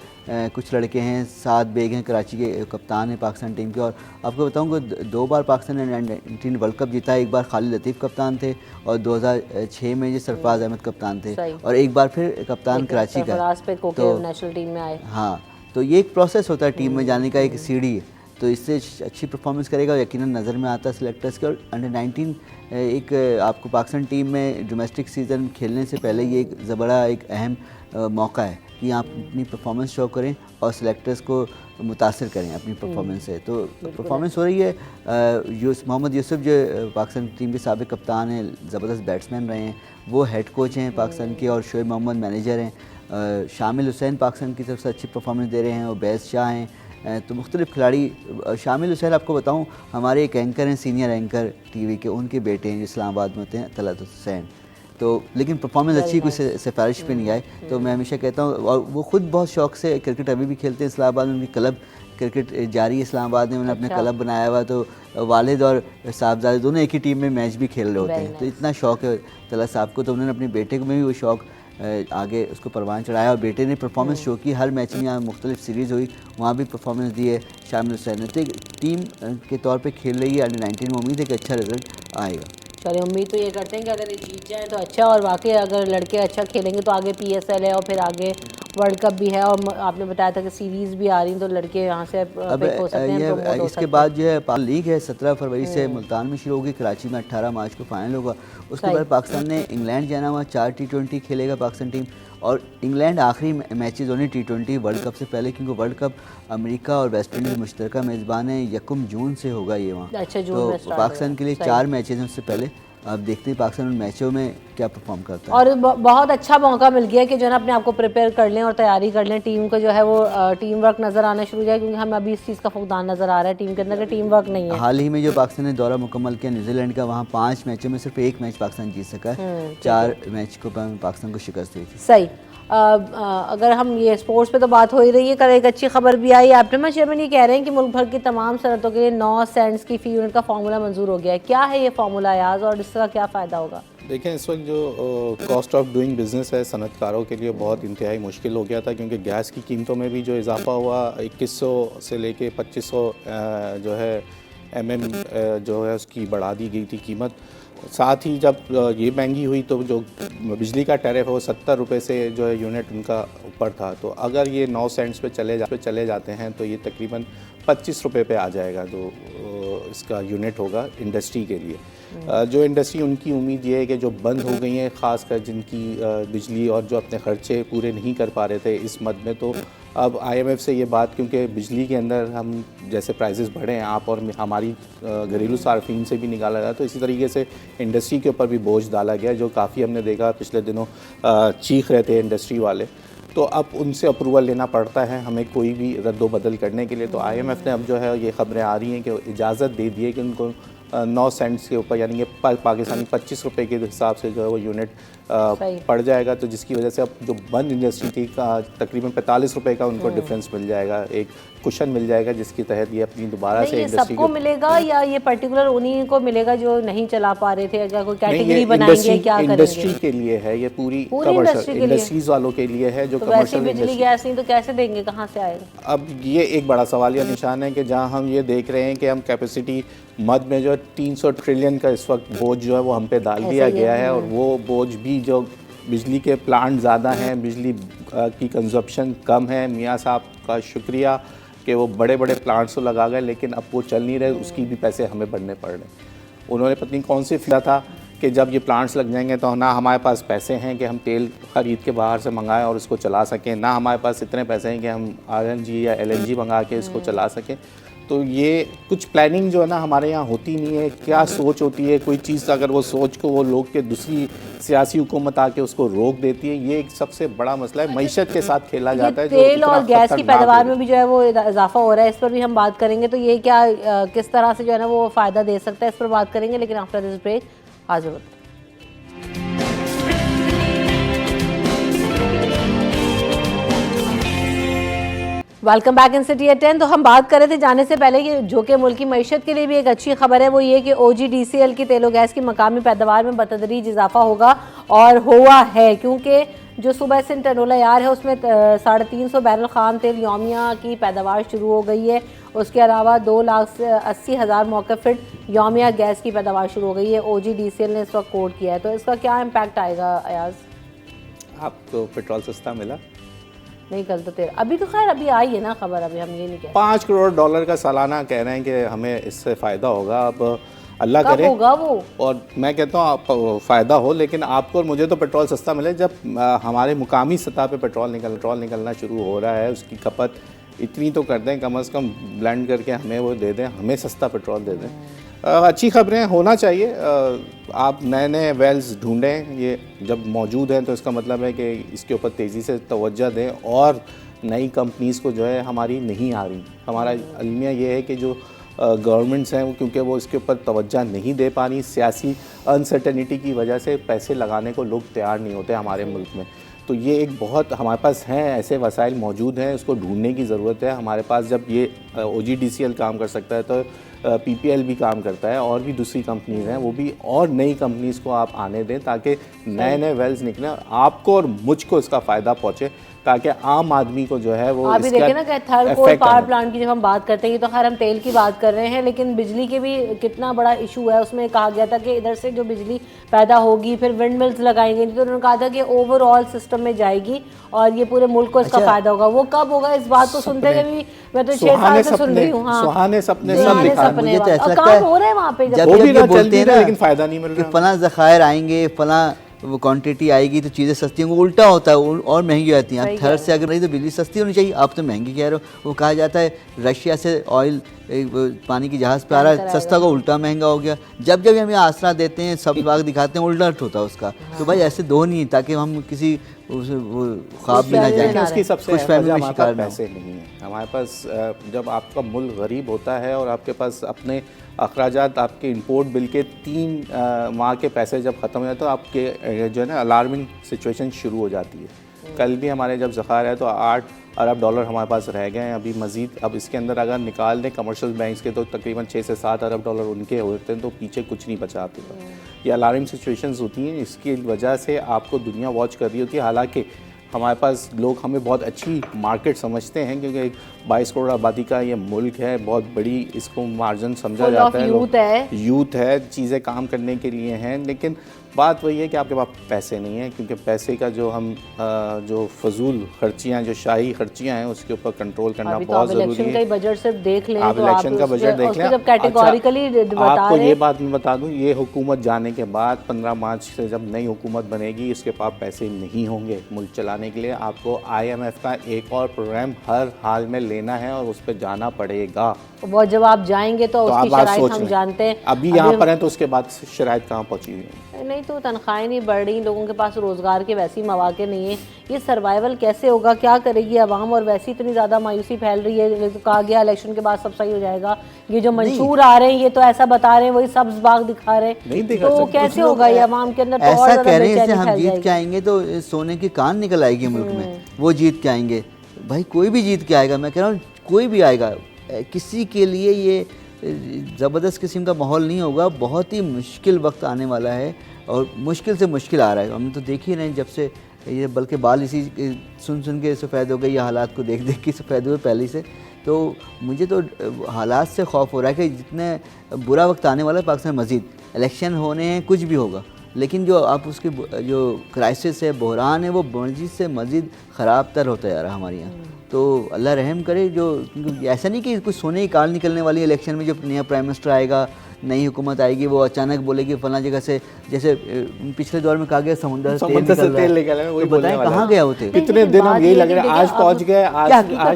कुछ लड़के हैं, 7 बेग हैं, कराची के कप्तान हैं पाकिस्तान टीम के। और आपको बताऊं कि 2 बार पाकिस्तान ने अंडर-19 वर्ल्ड कप जीता है। एक बार खालिद लतीफ़ कप्तान थे और 2006 में ये सरफराज अहमद कप्तान थे, और एक बार फिर कप्तान कराची का तो नेशनल टीम में आए। हाँ, तो ये एक प्रोसेस होता है टीम में जाने का, एक सीढ़ी है। तो इससे अच्छी परफॉर्मेंस करेगा, यकीनन नज़र में आता है सिलेक्टर्स के। और अंडर 19 एक आपको पाकिस्तान टीम में डोमेस्टिक सीज़न खेलने से पहले ये एक बड़ा एक अहम मौका है कि आप अपनी परफॉर्मेंस शो करें और सिलेक्टर्स को मुतासर करें अपनी परफॉर्मेंस से। तो परफॉर्मेंस हो रही है। मोहम्मद यूसुफ जो पाकिस्तान टीम के साबिक कप्तान हैं, ज़बरदस्त बैट्समैन रहे हैं, वो हेड कोच हैं पाकिस्तान के, और शोएब मोहम्मद मैनेजर हैं। शामिल हुसैन पाकिस्तान की तरफ से अच्छी परफॉर्मेंस दे रहे हैं, और बैस शाह हैं। तो मुख्तलिफ खिलाड़ी। शामिल हुसैन आपको बताऊं, हमारे एक एंकर हैं, सीनियर एंकर टीवी के, उनके बेटे हैं जो इस्लामाबाद में होते हैं, तलत हुसैन। तो लेकिन परफॉर्मेंस अच्छी, कोई सिफारिश पे नहीं आए। तो मैं हमेशा कहता हूँ, और वो खुद बहुत शौक से क्रिकेट अभी भी खेलते हैं इस्लामाबाद में, उनकी क्लब क्रिकेट जारी है इस्लामाबाद में, उन्होंने अपने क्लब बनाया हुआ। तो वालिद और साहबजादे दोनों एक ही टीम में मैच भी खेल रहे होते हैं। तो इतना शौक है तलत साहब को, तो उन्होंने अपने बेटे को में भी वो शौक आगे उसको परवान चढ़ाया, और बेटे ने परफॉर्मेंस शो की। हर मैच में यहाँ मुख्तलिफ सीरीज़ हुई, वहाँ भी परफॉर्मेंस दी है शामिल हुसैन ने। तो टीम के तौर पे खेल रही है अंडर 19 में, उम्मीद है कि अच्छा रिजल्ट आएगा। चलिए, उम्मीद तो ये करते हैं कि अगर ये जीत जाए तो अच्छा, और वाकई अगर लड़के अच्छा खेलेंगे तो आगे PSL है और फिर आगे वर्ल्ड कप भी है, और आपने बताया था कि सीरीज़ भी आ रही हैं, तो लड़के यहाँ से पिक हो सकते हैं। इसके बाद जो है लीग है 17 फरवरी से मुल्तान में शुरू होगी, कराची में 18 मार्च को फाइनल होगा। उसके बाद पाकिस्तान ने इंग्लैंड जाना हुआ, 4 T20 खेलेगा पाकिस्तान टीम, और इंग्लैंड आखिरी मैचेस होने T20 वर्ल्ड कप से पहले, क्योंकि वर्ल्ड कप अमेरिका और वेस्ट इंडीज़ मुश्तरका मेज़बान है। 1 जून से होगा ये वहाँ। अच्छा, तो पाकिस्तान के लिए 4 मैचेज हैं उससे पहले। अब देखते हैं पाकिस्तान उन मैचों में क्या परफॉर्म करता है। और बहुत अच्छा मौका मिल गया कि जो है ना अपने आप को प्रिपेयर कर लें और तैयारी कर लें। टीम को जो है वो टीम वर्क नज़र आना शुरू हो जाए, क्योंकि हमें अभी इस चीज़ का फुकदान नज़र आ रहा है टीम के अंदर कि टीम वर्क नहीं है। हाल ही में जो पाकिस्तान ने दौरा मुकम्मल किया न्यूजीलैंड का, वहाँ 5 मैचों में सिर्फ 1 मैच पाकिस्तान जीत सका है। 4 मैच को पाकिस्तान को शिकस्त हुई थी। सही। अगर हम ये स्पोर्ट्स पे तो बात हो ही रही है, कल एक अच्छी खबर भी आई। एप्टमा चेयरमैन ये कह रहे हैं कि मुल्क भर की तमाम सनतों के लिए 9 सेंट्स की फ़ी यूनिट का फार्मूला मंजूर हो गया है। क्या है ये फार्मूला याज, और इसका क्या फ़ायदा होगा? देखें, इस वक्त जो कॉस्ट ऑफ डूइंग बिज़नेस है सनतकारों के लिए बहुत इंतहाई मुश्किल हो गया था, क्योंकि गैस की कीमतों में भी जो इजाफा हुआ, 2100 से लेके 2500 जो है जो है उसकी बढ़ा दी गई थी कीमत। साथ ही जब ये महंगी हुई तो जो बिजली का टैरिफ है वो 70 रुपये से जो है यूनिट उनका ऊपर था। तो अगर ये 9 सेंट्स पे चले जाते हैं तो ये तकरीबन 25 रुपये पे आ जाएगा जो इसका यूनिट होगा इंडस्ट्री के लिए। जो इंडस्ट्री उनकी उम्मीद ये है कि जो बंद हो गई हैं ख़ासकर जिनकी बिजली और जो अपने ख़र्चे पूरे नहीं कर पा रहे थे इस मद में, तो अब IMF से ये बात, क्योंकि बिजली के अंदर हम जैसे प्राइसेस बढ़े हैं आप और हमारी घरेलू सार्फिन से भी निकाला गया, तो इसी तरीके से इंडस्ट्री के ऊपर भी बोझ डाला गया जो काफ़ी हमने देखा पिछले दिनों चीख रहे थे इंडस्ट्री वाले। तो अब उनसे अप्रूवल लेना पड़ता है हमें कोई भी रद्दोबदल करने के लिए। तो IMF ने अब जो है ये ख़बरें आ रही हैं कि इजाज़त दे दी है कि उनको 9 सेंट्स के ऊपर यानी कि पाकिस्तानी 25 रुपये के हिसाब से जो है वो यूनिट पड़ जाएगा। तो जिसकी वजह से अब जो बंद इंडस्ट्री थी तकरीबन 45 रुपये का उनको डिफरेंस मिल जाएगा, एक कुशन मिल जाएगा जिसके तहत ये अपनी दोबारा से इंडस्ट्री सबको मिलेगा या ये पर्टिकुलर उन्हीं को मिलेगा जो नहीं चला पा रहे थे? अगर कोई कैटेगरी बनाएंगे क्या करेंगे? इंडस्ट्री के लिए है ये, पूरी कमर्शियल इंडस्ट्रीज वालों के लिए है जो कमर्शियल बिजली गैस नहीं तो कैसे देंगे, कहाँ से आएगा? अब ये एक बड़ा सवालिया निशान है कि जहाँ हम ये देख रहे हैं कि हम कैपेसिटी मद में जो 300 ट्रिलियन का इस वक्त बोझ जो है वो हम पे डाल दिया गया है, और वो बोझ भी जो बिजली के प्लांट ज़्यादा हैं, बिजली की कंजप्शन कम है। मियाँ साहब का शुक्रिया कि वो बड़े बड़े प्लांट्स तो लगा गए लेकिन अब वो चल नहीं रहे, उसकी भी पैसे हमें भरने पड़ रहे। उन्होंने पत्नी कौन सी फिरा था कि जब ये प्लांट्स लग जाएंगे तो ना हमारे पास पैसे हैं कि हम तेल ख़रीद के बाहर से मंगाएं और उसको चला सकें, ना हमारे पास इतने पैसे हैं कि हम RNG या LNG मंगा के इसको चला सकें। तो ये कुछ प्लानिंग जो है ना हमारे यहाँ होती नहीं है। क्या सोच होती है कोई चीज़, अगर वो सोच को वो लोग के दूसरी सियासी हुकूमत आके उसको रोक देती है, ये एक सबसे बड़ा मसला है। मईशत के साथ खेला जाता है। तेल और गैस की पैदावार में भी जो है वो इजाफा हो रहा है, इस पर भी हम बात करेंगे। तो ये क्या किस तरह से जो है ना वो फ़ायदा दे सकता है, इस पर बात करेंगे, लेकिन आफ्टर दिस ब्रेक हाजिर होते हैं। Welcome back in city at 10। तो हम बात कर रहे थे जाने से पहले कि जो कि मुल्क की मईशत के लिए भी एक अच्छी खबर है, वो ये कि OGDCL की तेल और गैस की मकामी पैदावार में बतदरीज इजाफा होगा और हुआ है, क्योंकि जो सुबह सिंध टनोला यार है उसमें 350 बैरल खाम तेल योमिया की पैदावार शुरू हो गई है। उसके अलावा 2,80,000 मौके फिट योमिया गैस की पैदावार शुरू हो गई है। OGDCL ने इस वक्त कोड किया है। तो इसका क्या इम्पैक्ट आएगा अयाज? आपको पेट्रोल सस्ता मिला नहीं, कल तो तेरा अभी तो खैर अभी आई है ना खबर, अभी हम ये नहीं कहते। $5 करोड़ का सालाना कह रहे हैं कि हमें इससे फ़ायदा होगा। अब अल्लाह करे होगा वो, और मैं कहता हूँ आप फ़ायदा हो, लेकिन आपको और मुझे तो पेट्रोल सस्ता मिले। जब हमारे मुकामी सतह पे पेट्रोल निकलना शुरू हो रहा है, उसकी खपत इतनी तो कर दें, कम से कम ब्लेंड करके हमें वो दे दें, हमें सस्ता पेट्रोल दे दें। अच्छी खबरें होना चाहिए। आप नए नए वेल्स ढूंढें, ये जब मौजूद हैं तो इसका मतलब है कि इसके ऊपर तेज़ी से तवज्जो दें, और नई कंपनीज़ को जो है हमारी नहीं आ रही। हमारा अलमिया ये है कि जो गवर्नमेंट्स हैं वो क्योंकि वो इसके ऊपर तवज्जो नहीं दे पा रही, सियासी अनसर्टेनिटी की वजह से पैसे लगाने को लोग तैयार नहीं होते हमारे मुल्क में। तो ये एक बहुत हमारे पास हैं, ऐसे वसाइल मौजूद हैं, उसको ढूंढने की ज़रूरत है हमारे पास। जब ये OGDCL काम कर सकता है तो PPL भी काम करता है, और भी दूसरी कंपनीज़ हैं, वो भी और नई कंपनीज़ को आप आने दें ताकि नए नए वेल्स निकलें, आपको और मुझको इसका फ़ायदा पहुँचे, ताकि आम आदमी को जो है वो अभी देखें ना कि थर्ड कोल पावर प्लांट की जब हम बात करते हैं, तो खैर हम तेल की बात कर रहे हैं, लेकिन बिजली के भी कितना बड़ा इशू है। उसमें कहा गया था कि इधर से जो बिजली पैदा होगी फिर विंड मिल्स लगाएंगे, तो उन्होंने कहा था कि ओवरऑल सिस्टम में जाएगी और ये पूरे मुल्क को इसका फायदा होगा। वो कब होगा, इस बात को सुनते हुए भी मैं तो 6 साल से सुन रही हूँ। हाँ, सुहाने सपने सब दिखा, मुझे तो ऐसा लगता है काम हो रहा है वहाँ पे, जब ये बोलते हैं ना लेकिन फायदा नहीं मिल रहा, फला ज़खायर आएंगे, फला वो क्वांटिटी आएगी तो चीज़ें सस्ती होंगी, उल्टा होता है और महंगी आती हैं। थर्ड से अगर नहीं तो बिजली सस्ती होनी चाहिए, आप तो महंगी कह रहे हो। वो कहा जाता है रशिया से ऑयल पानी की जहाज़ पे आ रहा है, सस्ता को उल्टा महंगा हो गया। जब जब हम आसरा देते हैं, सब विभाग दिखाते हैं, उल्टा होता है उसका। तो भाई ऐसे दो नहीं, ताकि हम किसी ख्वाब में ना जाए, उसकी सबसे कुछ फैमिली में शिकार ना हो। पैसे नहीं है हमारे पास। जब आपका मुल्क गरीब होता है और आपके पास अपने अखराजात, आपके इंपोर्ट बिल के 3 माह के पैसे जब ख़त्म हो जाते तो आपके जो है ना अलार्मिंग सिचुएशन शुरू हो जाती है। कल भी हमारे जब ज़खायर है तो $8 अरब हमारे पास रह गए हैं अभी मज़ीद। अब इसके अंदर अगर निकाल दें कमर्शियल बैंक्स के तो तकरीबन 6 से 7 अरब डॉलर उनके होते हैं, तो पीछे कुछ नहीं बचा आपके पास। ये अलार्मिंग सिचुएशंस होती हैं, इसकी वजह से आपको दुनिया वॉच कर रही होती है। हालांकि हमारे पास लोग हमें बहुत अच्छी मार्केट समझते हैं, क्योंकि 22 करोड़ आबादी का ये मुल्क है, बहुत बड़ी इसको मार्जिन समझा Full जाता of है। youth है। यूथ है, चीज़ें काम करने के लिए हैं, लेकिन बात वही है कि आपके पास पैसे नहीं है, क्योंकि पैसे का जो हम जो फजूल खर्चियाँ, जो शाही खर्चियाँ हैं, उसके ऊपर कंट्रोल करना अभी तो बहुत आप ज़रूरी इलेक्शन है। का ही बजट सिर्फ देख लें आप तो इलेक्शन का उसके- बजट देख उसको लें। जब कैटेगोरिकली बता आपको रहे ये बात मैं बता दूं, ये हुकूमत जाने के बाद 15 मार्च से जब नई हुकूमत बनेगी, इसके पास पैसे नहीं होंगे मुल्क चलाने के लिए। आपको IMF का एक और प्रोग्राम हर हाल में लेना है और उस पर जाना पड़ेगा। वो जब आप जाएंगे तो उसकी आप बात शराइत सोच हम लें। जानते हैं। अभी यहाँ पर हैं तो उसके बाद शराइत कहाँ पहुँची हुई है? नहीं तो तनख्वाहें नहीं बढ़ रही, लोगों के पास रोज़गार के वैसे ही मौके नहीं है, ये सर्वाइवल कैसे होगा, क्या करेगी आवाम? और वैसे इतनी ज़्यादा मायूसी फैल रही है, तो कहा गया इलेक्शन के बाद सब सही हो जाएगा। ये जो मंशूर आ रहे हैं ये तो ऐसा बता रहे हैं, वही सब्ज बाग दिखा रहे नहीं हैं, दिखा तो सकते। कैसे होगा ये आवाम के अंदर? तो और ऐसा ज़्यादा कह रहे हैं जैसे बेचैनी हम फैल जीत जाएगी। के आएंगे तो सोने की कान निकल आएगी मुल्क में, वो जीत के आएंगे। भाई कोई भी जीत के आएगा, मैं कह रहा हूँ कोई भी आएगा, किसी के लिए ये ज़बरदस्त किस्म का माहौल नहीं होगा। बहुत ही मुश्किल वक्त आने वाला है और मुश्किल से मुश्किल आ रहा है। हम तो देख ही रहे हैं जब से ये, बल्कि बाल इसी सुन के सफ़ेद हो गए, या हालात को देख के सफ़ेद हुए पहले से। तो मुझे तो हालात से खौफ हो रहा है कि जितने बुरा वक्त आने वाला है पाकिस्तान मज़ीद इलेक्शन होने हैं, कुछ भी होगा, लेकिन जो आप उसकी जो क्राइसिस है, बहरान है, वो मज़ीद से मज़ीद ख़राब तर होता जा रहा है हमारे यहाँ। तो अल्लाह रहम करे। जो ऐसा नहीं कि कुछ सोने की काल निकलने वाली इलेक्शन में, जो नया प्राइम मिनिस्टर आएगा, नई हुकूमत आएगी, वो अचानक बोलेगी फला जगह से, जैसे पिछले दौर में कहा गया समुंदर से तेल निकल रहा है, वही तो बताएं कहाँ गया वो तेल? कितने दिन हम यही लग रहे हैं, आज पहुंच गए, आज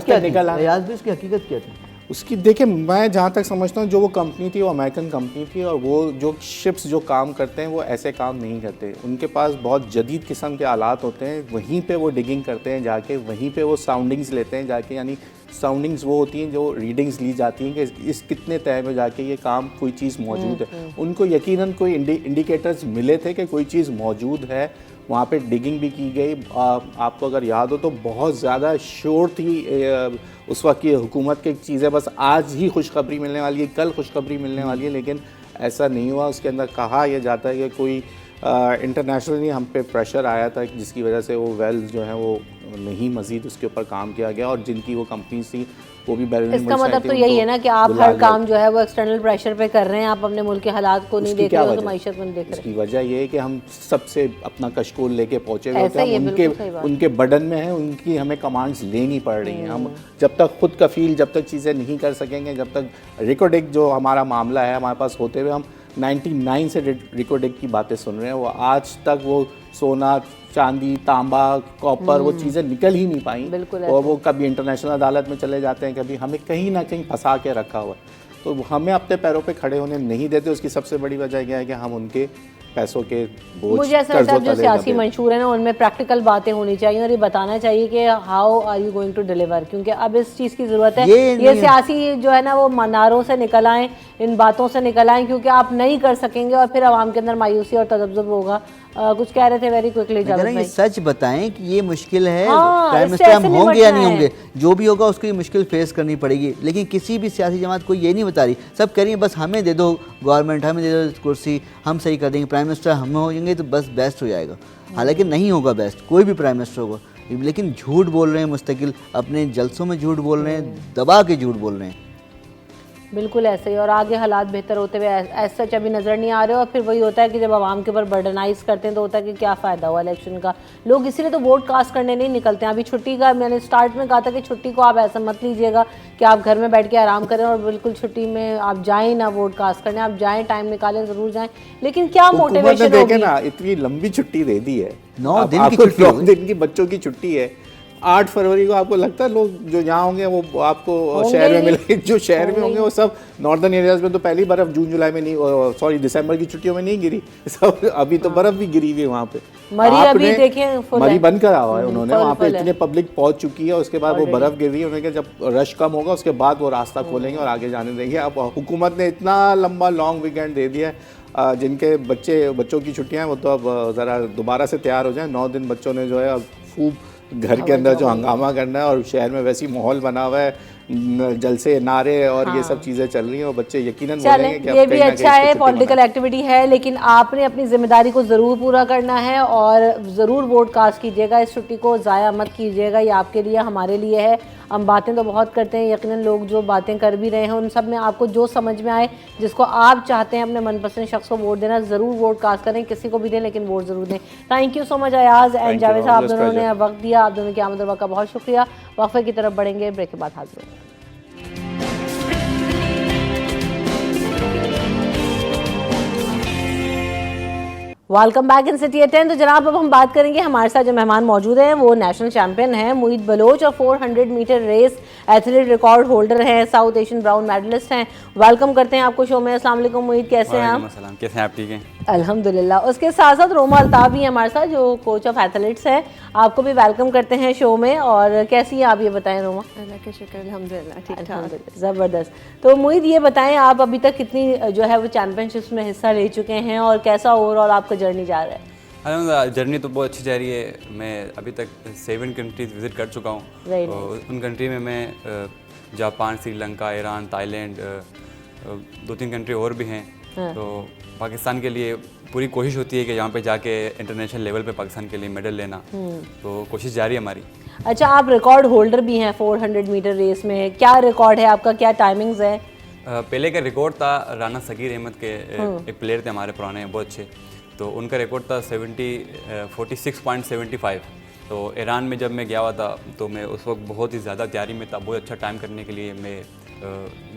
तक निकल आए। आज भी उसकी हकीकत क्या थी? उसकी देखिए, मैं जहाँ तक समझता हूँ जो वो कंपनी थी वो अमेरिकन कंपनी थी, और वो जो शिप्स जो काम करते हैं वो ऐसे काम नहीं करते। उनके पास बहुत जदीद किस्म के आलात होते हैं, वहीं पे वो डिगिंग करते हैं जाके, वहीं पे वो साउंडिंग्स लेते हैं जाके। यानी साउंडिंग्स वो होती हैं जो रीडिंग्स ली जाती हैं कि इस कितने तय में जाके ये काम कोई चीज़ मौजूद है। उनको यकीनन कोई इंडिकेटर्स मिले थे कि कोई चीज़ मौजूद है। वहाँ पे डिगिंग भी की गई। आपको अगर याद हो तो बहुत ज़्यादा शोर थी उस वक्त की हुकूमत की चीज़ें, बस आज ही खुशखबरी मिलने वाली है, कल खुशखबरी मिलने वाली है, लेकिन ऐसा नहीं हुआ। उसके अंदर कहा यह जाता है कि कोई इंटरनेशनली हम पे प्रेशर आया था, जिसकी वजह से वो वेल्स जो हैं वो नहीं मज़ीद उसके ऊपर काम किया गया, और जिनकी वो कंपनीज थी वो भी बैरून इसका मतलब तो यही है ना कि आप हर काम जो है वो एक्सटर्नल प्रेशर पे कर रहे हैं, आप अपने मुल्क के हालात को नहीं देख रहे हो, तो मायशत को नहीं देख रहे। इसकी वजह ये है कि हम सबसे अपना कशकोल लेके पहुंचे हुए ऐसा ही है, हैं, बिल्कुल सही बात। उनके बर्डन में है, उनकी हमें कमांड्स लेनी पड़ रही हैं। हम जब तक खुद कफील, जब तक चीज़ें नहीं कर सकेंगे, जब तक रिकॉर्डिंग जो हमारा मामला है हमारे पास होते हुए, हम 99 से रिकॉर्डिंग की बातें सुन रहे हैं, वो आज तक वो सोना, चांदी, तांबा, कॉपर, वो चीज़ें निकल ही नहीं पाई। और वो कभी इंटरनेशनल अदालत में चले जाते हैं, कभी हमें कहीं ना कहीं फंसा के रखा हुआ है। तो हमें अपने पैरों पे खड़े होने नहीं देते। उसकी सबसे बड़ी वजह यह है कि हम उनके पैसों के बोझ, मुझे ऐसा लगता है जो सियासी मंशूर है ना, उनमें प्रैक्टिकल बातें होनी चाहिए और ये बताना चाहिए कि how are you going to deliver, क्योंकि अब इस चीज़ की ज़रूरत है। ये सियासी जो है ना वो मनारों से निकल आएँ, इन बातों से निकल आएँ, क्योंकि आप नहीं कर सकेंगे और फिर आवाम के अंदर मायूसी और तजब्जुब होगा। कुछ कह रहे थे वेरी क्विकली जावेद भाई। सच बताएं कि ये मुश्किल है, हाँ, प्राइम मिनिस्टर हम होंगे या नहीं होंगे, जो भी होगा उसको ये मुश्किल फेस करनी पड़ेगी। लेकिन किसी भी सियासी जमात को ये नहीं बता रही, सब कह रही है बस हमें दे दो गवर्नमेंट, हमें दे दो कुर्सी, हम सही कर देंगे, प्राइम मिनिस्टर हम होंगे तो बस बेस्ट हो जाएगा। हालांकि नहीं होगा बेस्ट, कोई भी प्राइम मिनिस्टर होगा, लेकिन झूठ बोल रहे हैं मुस्तकिल, अपने जलसों में झूठ बोल रहे हैं, दबा के झूठ बोल रहे हैं। बिल्कुल ऐसे ही, और आगे हालात बेहतर होते हुए ऐसा सच अभी नज़र नहीं आ रहे। और फिर वही होता है कि जब आवाम के ऊपर बर्डनाइज करते हैं तो होता है कि क्या फ़ायदा हुआ इलेक्शन का। लोग इसीलिए तो वोट कास्ट करने नहीं निकलते हैं। अभी छुट्टी का मैंने स्टार्ट में कहा था कि छुट्टी को आप ऐसा मत लीजिएगा कि आप घर में बैठ के आराम करें और बिल्कुल छुट्टी में आप जाएँ ना वोट कास्ट करने, आप जाएँ, टाइम निकालें, ज़रूर जाएँ, लेकिन क्या मोटिवेशन देखें ना, इतनी लंबी छुट्टी दे दी है, 9 दिन की छुट्टी, 9 दिन की बच्चों की छुट्टी है। 8 फरवरी को आपको लगता है लोग जो यहाँ होंगे वो आपको शहर में मिलेंगे? जो शहर में होंगे वो सब नॉर्दर्न एरियाज में तो पहली बर्फ जून जुलाई में नहीं, सॉरी दिसंबर की छुट्टियों में नहीं गिरी सब, अभी तो बर्फ भी गिरी हुई है वहाँ पे। मरी अभी देखिए मरी बंद करा हुआ है उन्होंने, वहाँ पे इतने पब्लिक पहुँच चुकी है, उसके बाद वो बर्फ गिर रही है। उन्होंने कहा जब रश कम होगा उसके बाद वो रास्ता खोलेंगे और आगे जाने देंगे। अब हुकूमत ने इतना लंबा लॉन्ग वीकेंड दे दिया है, जिनके बच्चों की छुट्टियाँ हैं वो तो अब ज़रा दोबारा से तैयार हो जाएं। 9 दिन बच्चों ने जो है अब खूब घर के अंदर जो हंगामा करना है, और शहर में वैसी माहौल बना हुआ है, जलसे, नारे और ये सब चीज़ें चल रही हैं, और बच्चे यकीनन बोलेंगे कि ये भी अच्छा है, पॉलिटिकल एक्टिविटी है, लेकिन आपने अपनी जिम्मेदारी को ज़रूर पूरा करना है और ज़रूर वोट कास्ट कीजिएगा। इस छुट्टी को ज़ाया मत कीजिएगा, ये आपके लिए, हमारे लिए है। हम बातें तो बहुत करते हैं, यकीनन लोग जो बातें कर भी रहे हैं उन सब में आपको जो समझ में आए, जिसको आप चाहते हैं अपने मनपसंद शख्स को वोट देना, ज़रूर वोट कास्ट करें, किसी को भी दें लेकिन वोट ज़रूर दें। Thank you so much Ayaz and Javed साहब, आप दोनों ने वक्त दिया, आप दोनों की आमद और वक्त का बहुत शुक्रिया। वक्फे की तरफ बढ़ेंगे, ब्रेक के बाद हाजिर होंगे। Welcome back in city 10। तो जनाब अब हम बात करेंगे, हमारे साथ जो मेहमान मौजूद हैं वो नेशनल चैंपियन हैं मुईद बलोच और 400 meter race athlete record holder हैं, साउथ एशियन ब्राउन मेडलिस्ट हैं। वेलकम करते हैं आपको शो में। अस्सलाम वालेकुम मुईद, कैसे हैं आप? कैसे हैं आप? ठीक हैं अल्हम्दुलिल्लाह। उसके साथ साथ रोमा अल्ताफ भी हैं हमारे साथ, जो कोच ऑफ एथलीट्स हैं। आपको भी वेलकम करते हैं शो में। और कैसी हैं आप, ये बताएं रोमा? अल्लाह का शुक्र, अल्हम्दुलिल्लाह ठीक ठाक, ज़बरदस्त। तो मुईद ये बताएं, आप अभी तक कितनी जो है वो चैंपियनशिप्स में हिस्सा ले चुके हैं और कैसा ओवरऑल आपका जर्नी जा रहा है? अलहमदिल्ला, जर्नी तो बहुत अच्छी जा रही है। मैं अभी तक 7 कंट्रीज विज़िट कर चुका हूँ। उन कंट्री में मैं Japan, Sri Lanka, Iran, Thailand, 2-3 country और भी हैं। तो पाकिस्तान के लिए पूरी कोशिश होती है कि यहाँ पे जाके इंटरनेशनल लेवल पे पाकिस्तान के लिए मेडल लेना, तो कोशिश जारी है हमारी। अच्छा, आप रिकॉर्ड होल्डर भी हैं 400 मीटर रेस में, क्या रिकॉर्ड है आपका, क्या टाइमिंग्स है? पहले का रिकॉर्ड था राना सगीर अहमद के, एक प्लेयर थे हमारे पुराने बहुत अच्छे, तो उनका रिकॉर्ड था 46.75। तो ईरान में जब मैं गया हुआ था तो मैं उस वक्त बहुत ही ज़्यादा तैयारी में था, बहुत अच्छा टाइम करने के लिए मैं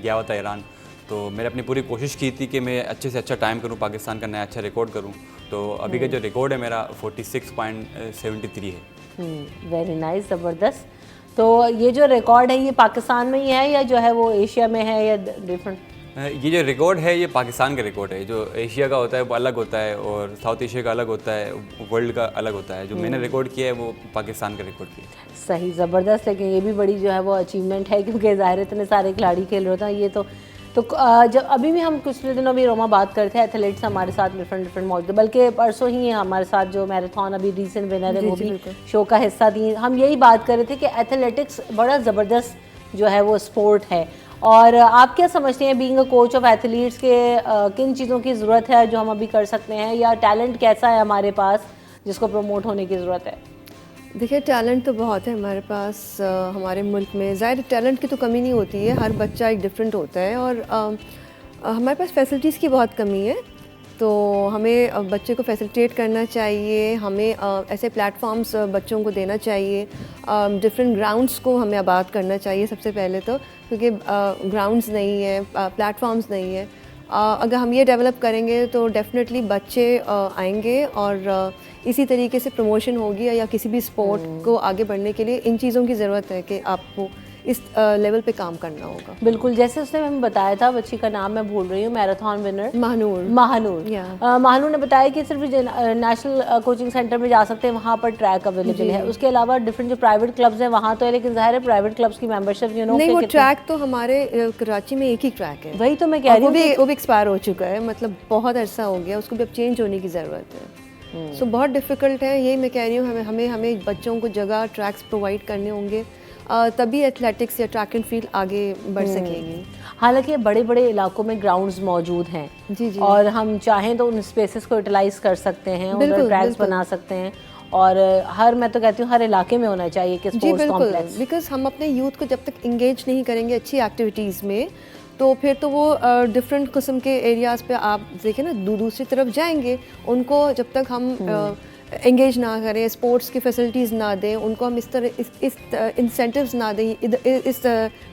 गया हुआ था ईरान। तो मैंने अपनी पूरी कोशिश की थी कि मैं अच्छे से अच्छा टाइम करूं, पाकिस्तान का नया अच्छा रिकॉर्ड करूं। तो अभी का जो रिकॉर्ड है मेरा 46.73 है। वेरी नाइस, ज़बरदस्त। तो ये जो रिकॉर्ड है ये पाकिस्तान में ही है या जो है वो एशिया में है या डिफरेंट? ये जो रिकॉर्ड है ये पाकिस्तान का रिकॉर्ड है। जो एशिया का होता है वो अलग होता है और साउथ एशिया का अलग होता है, वर्ल्ड का अलग होता है। जो मैंने रिकॉर्ड किया है वो पाकिस्तान का रिकॉर्ड किया है। सही, ज़बरदस्त। लेकिन ये भी बड़ी जो है वो अचीवमेंट है, क्योंकि ज़ाहिर इतने सारे खिलाड़ी खेल रहे होते हैं। ये तो जब अभी भी हम कुछ दिनों भी रोमा बात करते हैं, एथलीट्स हमारे साथ डिफरेंट मौजूद, बल्कि परसों ही हमारे साथ जो मैराथन अभी रिसेंट विनर है वो भी शो का हिस्सा थी। हम यही बात कर रहे थे कि एथलेटिक्स बड़ा ज़बरदस्त जो है वो स्पोर्ट है। और आप क्या समझते हैं being a coach of athletes के किन चीज़ों की ज़रूरत है जो हम अभी कर सकते हैं, या टैलेंट कैसा है हमारे पास जिसको प्रमोट होने की ज़रूरत है? देखिए टैलेंट तो बहुत है हमारे पास, हमारे मुल्क में ज़ाहिर टैलेंट की तो कमी नहीं होती है, हर बच्चा एक डिफरेंट होता है। और हमारे पास फैसिलिटीज़ की बहुत कमी है, तो हमें बच्चे को फैसिलिटेट करना चाहिए, हमें ऐसे प्लेटफॉर्म्स बच्चों को देना चाहिए, डिफरेंट ग्राउंड्स को हमें आबाद करना चाहिए सबसे पहले तो, क्योंकि ग्राउंड्स नहीं है, प्लेटफॉर्म्स नहीं है। अगर हम ये डेवलप करेंगे तो डेफिनेटली बच्चे आएंगे और इसी तरीके से प्रमोशन होगी, या किसी भी स्पोर्ट को आगे बढ़ने के लिए इन चीज़ों की ज़रूरत है कि आपको इस लेवल पे काम करना होगा। बिल्कुल, जैसे उसने हमें बताया था, बच्ची का नाम मैं भूल रही हूँ, मैराथन विनर महानूर। महानूर ने बताया कि सिर्फ नेशनल कोचिंग सेंटर में जा सकते हैं, वहाँ पर ट्रैक अवेलेबल है। उसके अलावा डिफरेंट जो प्राइवेट क्लब्स हैं वहाँ तो है, लेकिन जाहिर है प्राइवेट क्लब्स की मेंबरशिप नहीं, वो ट्रैक तो हमारे कराची में एक ही ट्रैक है। वही तो मैं कह रही हूँ, वो भी एक्सपायर हो चुका है, मतलब बहुत अरसा हो गया, उसको भी अब चेंज होने की ज़रूरत है। सो बहुत डिफ़िकल्ट है, यही मैं कह रही हूँ, हमें बच्चों को जगह ट्रैक्स प्रोवाइड करने होंगे, तभी एथलेटिक्स या ट्रैक एंड फील्ड आगे बढ़ सकेगी। हालांकि बड़े बड़े इलाकों में ग्राउंड्स मौजूद हैं जी जी, और हम चाहें तो उन स्पेसेस को यूटिलाइज कर सकते हैं, उधर ट्रैक्स बना सकते हैं। और मैं तो कहती हूँ हर इलाके में होना चाहिए कि स्पोर्ट्स कॉम्प्लेक्स, बिकॉज हम अपने यूथ को जब तक इंगेज नहीं करेंगे अच्छी एक्टिविटीज़ में, तो फिर तो वो डिफरेंट किस्म के एरियाज़ पे आप देखें ना दूसरी तरफ जाएंगे। उनको जब तक हम एंगेज ना करें, स्पोर्ट्स की फैसिलिटीज़ ना दें, उनको हम इस तरह इस इंसेंटिव्स ना दें, इस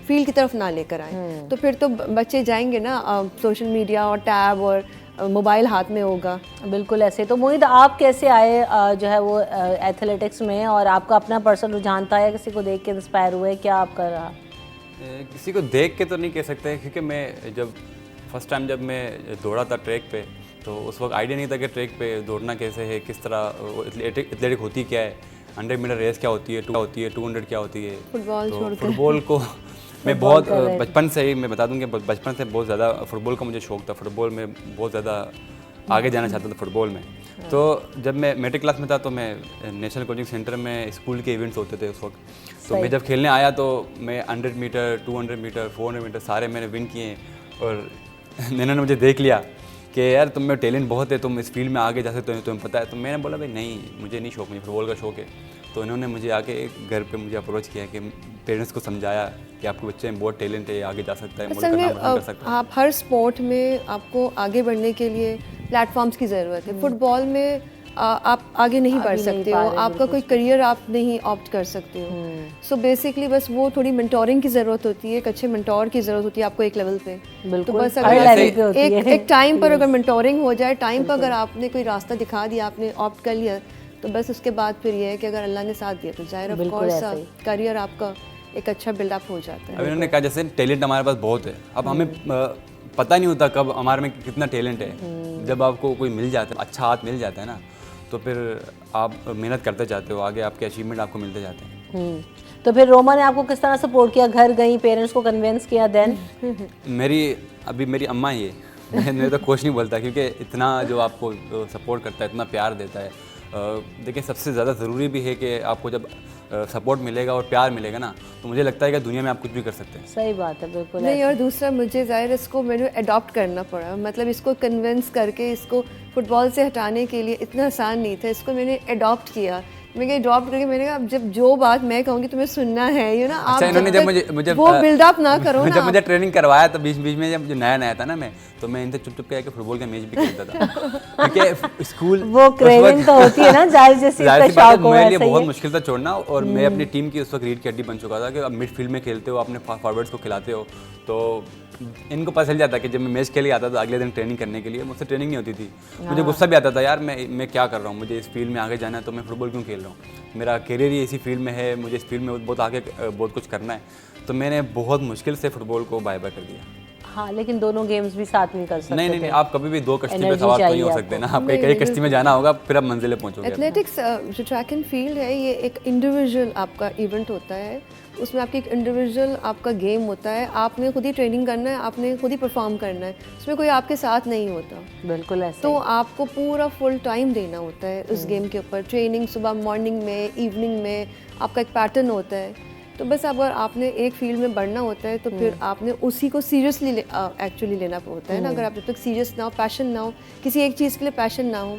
फील्ड की तरफ ना लेकर आएँ, तो फिर तो बच्चे जाएंगे ना सोशल मीडिया और टैब और मोबाइल हाथ में होगा। बिल्कुल ऐसे। तो मोहित, आप कैसे आए जो है वो एथलेटिक्स में, और आपका अपना पर्सनल रुझान था या किसी को देख के इंस्पायर हुए, क्या आपका रहा? किसी को देख के तो नहीं कह सकते, क्योंकि मैं जब फर्स्ट टाइम जब मैं दौड़ा था ट्रैक पे, तो उस वक्त आइडिया नहीं था कि ट्रैक पे दौड़ना कैसे है, किस तरह एथलेटिक होती क्या है, 100 मीटर रेस क्या होती है, 200 क्या होती है। फुटबॉल को मैं बहुत बचपन से ही, मैं बता दूं कि बचपन से बहुत ज़्यादा फुटबॉल का मुझे शौक था, फुटबॉल में बहुत ज़्यादा आगे जाना चाहता था फुटबॉल में। तो जब मैं मैट्रिक क्लास में था तो मैं नेशनल कोचिंग सेंटर में स्कूल के इवेंट्स होते थे उस वक्त, तो मैं जब खेलने आया तो मैं 100 मीटर, 200 मीटर, 400 मीटर सारे मैंने विन किए। और नैना ने मुझे देख लिया कि यार तुम में टैलेंट बहुत है, तुम इस फील्ड में आगे जा सकते हो, तुम्हें पता है। तो मैंने बोला भाई नहीं, मुझे नहीं शौक, मुझे फुटबॉल का शौक है। तो इन्होंने मुझे आके घर पे मुझे अप्रोच किया कि पेरेंट्स को समझाया कि आपके बच्चे में बहुत टैलेंट है, आगे जा सकता है, मुल्क का असल में नाम रोशन कर सकता है। आप हर स्पोर्ट में आपको आगे बढ़ने के लिए प्लेटफॉर्म्स की ज़रूरत है। फुटबॉल में आप आगे नहीं बढ़ सकते हो, आपका कोई करियर आप नहीं ऑप्ट कर सकते हो। सो बेसिकली बस वो थोड़ी मेंटोरिंग की ज़रूरत होती है, एक अच्छे मेंटोर की ज़रूरत होती है आपको एक लेवल पे। तो बस हर लेवल पे होती अगर एक टाइम पर अगर मेंटोरिंग हो जाए, टाइम पर अगर आपने कोई रास्ता दिखा दिया, आपने ऑप्ट कर लिया, तो बस उसके बाद फिर ये है कि अगर अल्लाह ने साथ दिया तो जाहिर ऑफ कोर्स करियर आपका एक अच्छा बिल्डअप हो जाता है। अब इन्होंने कहा जैसे टैलेंट हमारे पास बहुत है, अब हमें पता नहीं होता कब हमारे में कितना टैलेंट है। जब आपको कोई मिल जाता है, अच्छा हाथ मिल जाता है ना, तो फिर आप मेहनत करते जाते हो, आगे आपके अचीवमेंट आपको मिलते जाते हैं। तो फिर रोमा ने आपको किस तरह सपोर्ट किया? घर गई, पेरेंट्स को कन्विंस किया, देन? मेरी अम्मा ही है, मैं तो कुछ नहीं बोलता, क्योंकि इतना जो आपको सपोर्ट करता है, इतना प्यार देता है। देखिए सबसे ज़्यादा ज़रूरी भी है कि आपको जब सपोर्ट मिलेगा और प्यार मिलेगा ना, तो मुझे लगता है कि दुनिया में आप कुछ भी कर सकते हैं। सही बात है, बिल्कुल नहीं। और दूसरा मुझे ज़ाहिर इसको मैंने अडॉप्ट करना पड़ा, मतलब इसको कन्विंस करके इसको फुटबॉल से हटाने के लिए इतना आसान नहीं था। इसको मैंने अडॉप्ट किया, मैंने अडॉप्ट करके मैंने कहा अब जब जो बात मैं कहूँगी तुम्हें सुनना है, यू ना। अच्छा, इन्होंने जब मुझे वो बिल्डअप ना करो ना। जब मुझे ट्रेनिंग करवाया तो बीच में जब नया था ना, मैं तो इनसे चुप के फुटबॉल का मैच भी खेलता था, क्योंकि स्कूल वो क्रेविंग तो होती है ना, जाहिर जैसी जाहिर सी बात है, मेरे लिए बहुत मुश्किल था छोड़ना। और मैं अपनी टीम की उस वक्त रीढ़ की हड्डी बन चुका था कि अब मिडफील्ड में खेलते हो, अपने फॉरवर्ड्स को खिलाते हो, तो इनको पता चल जाता कि जब मैं मैच खेल के आता था अगले दिन ट्रेनिंग करने के लिए, मुझसे ट्रेनिंग नहीं होती थी। मुझे गुस्सा भी आता था, यार मैं क्या कर रहा हूँ, मुझे इस फील्ड में आगे जाना है तो मैं फुटबॉल क्यों खेल रहा हूँ, मेरा करियर ही इसी फील्ड में है, मुझे इस फील्ड में बहुत आगे बहुत कुछ करना है। तो मैंने बहुत मुश्किल से फुटबॉल को बाय बाय कर दिया। हाँ, लेकिन दोनों गेम्स भी साथ नहीं कर सकते। नहीं, आप कभी भी दो कश्ती पे सवार तो नहीं हो सकते ना, आपको एक कश्ती में जाना होगा, फिर आप मंजिले पहुंचोगे। एथलेटिक्स जो ट्रैक एंड फील्ड है, ये एक इंडिविजुअल आपका इवेंट होता है, उसमें आपकी एक इंडिविजुअल आपका गेम होता है, आपने खुद ही ट्रेनिंग करना है, आपने खुद ही परफॉर्म करना है, उसमें कोई आपके साथ नहीं होता। बिल्कुल ऐसे। तो आपको पूरा फुल टाइम देना होता है उस गेम के ऊपर, ट्रेनिंग सुबह, मॉर्निंग में, इवनिंग में, आपका एक पैटर्न होता है। तो बस अगर आपने एक फील्ड में बढ़ना होता है तो फिर आपने उसी को सीरियसली एक्चुअली लेना होता है ना। अगर आप जब तक सीरियस ना हो, पैशन ना हो, किसी एक चीज़ के लिए पैशन ना हो,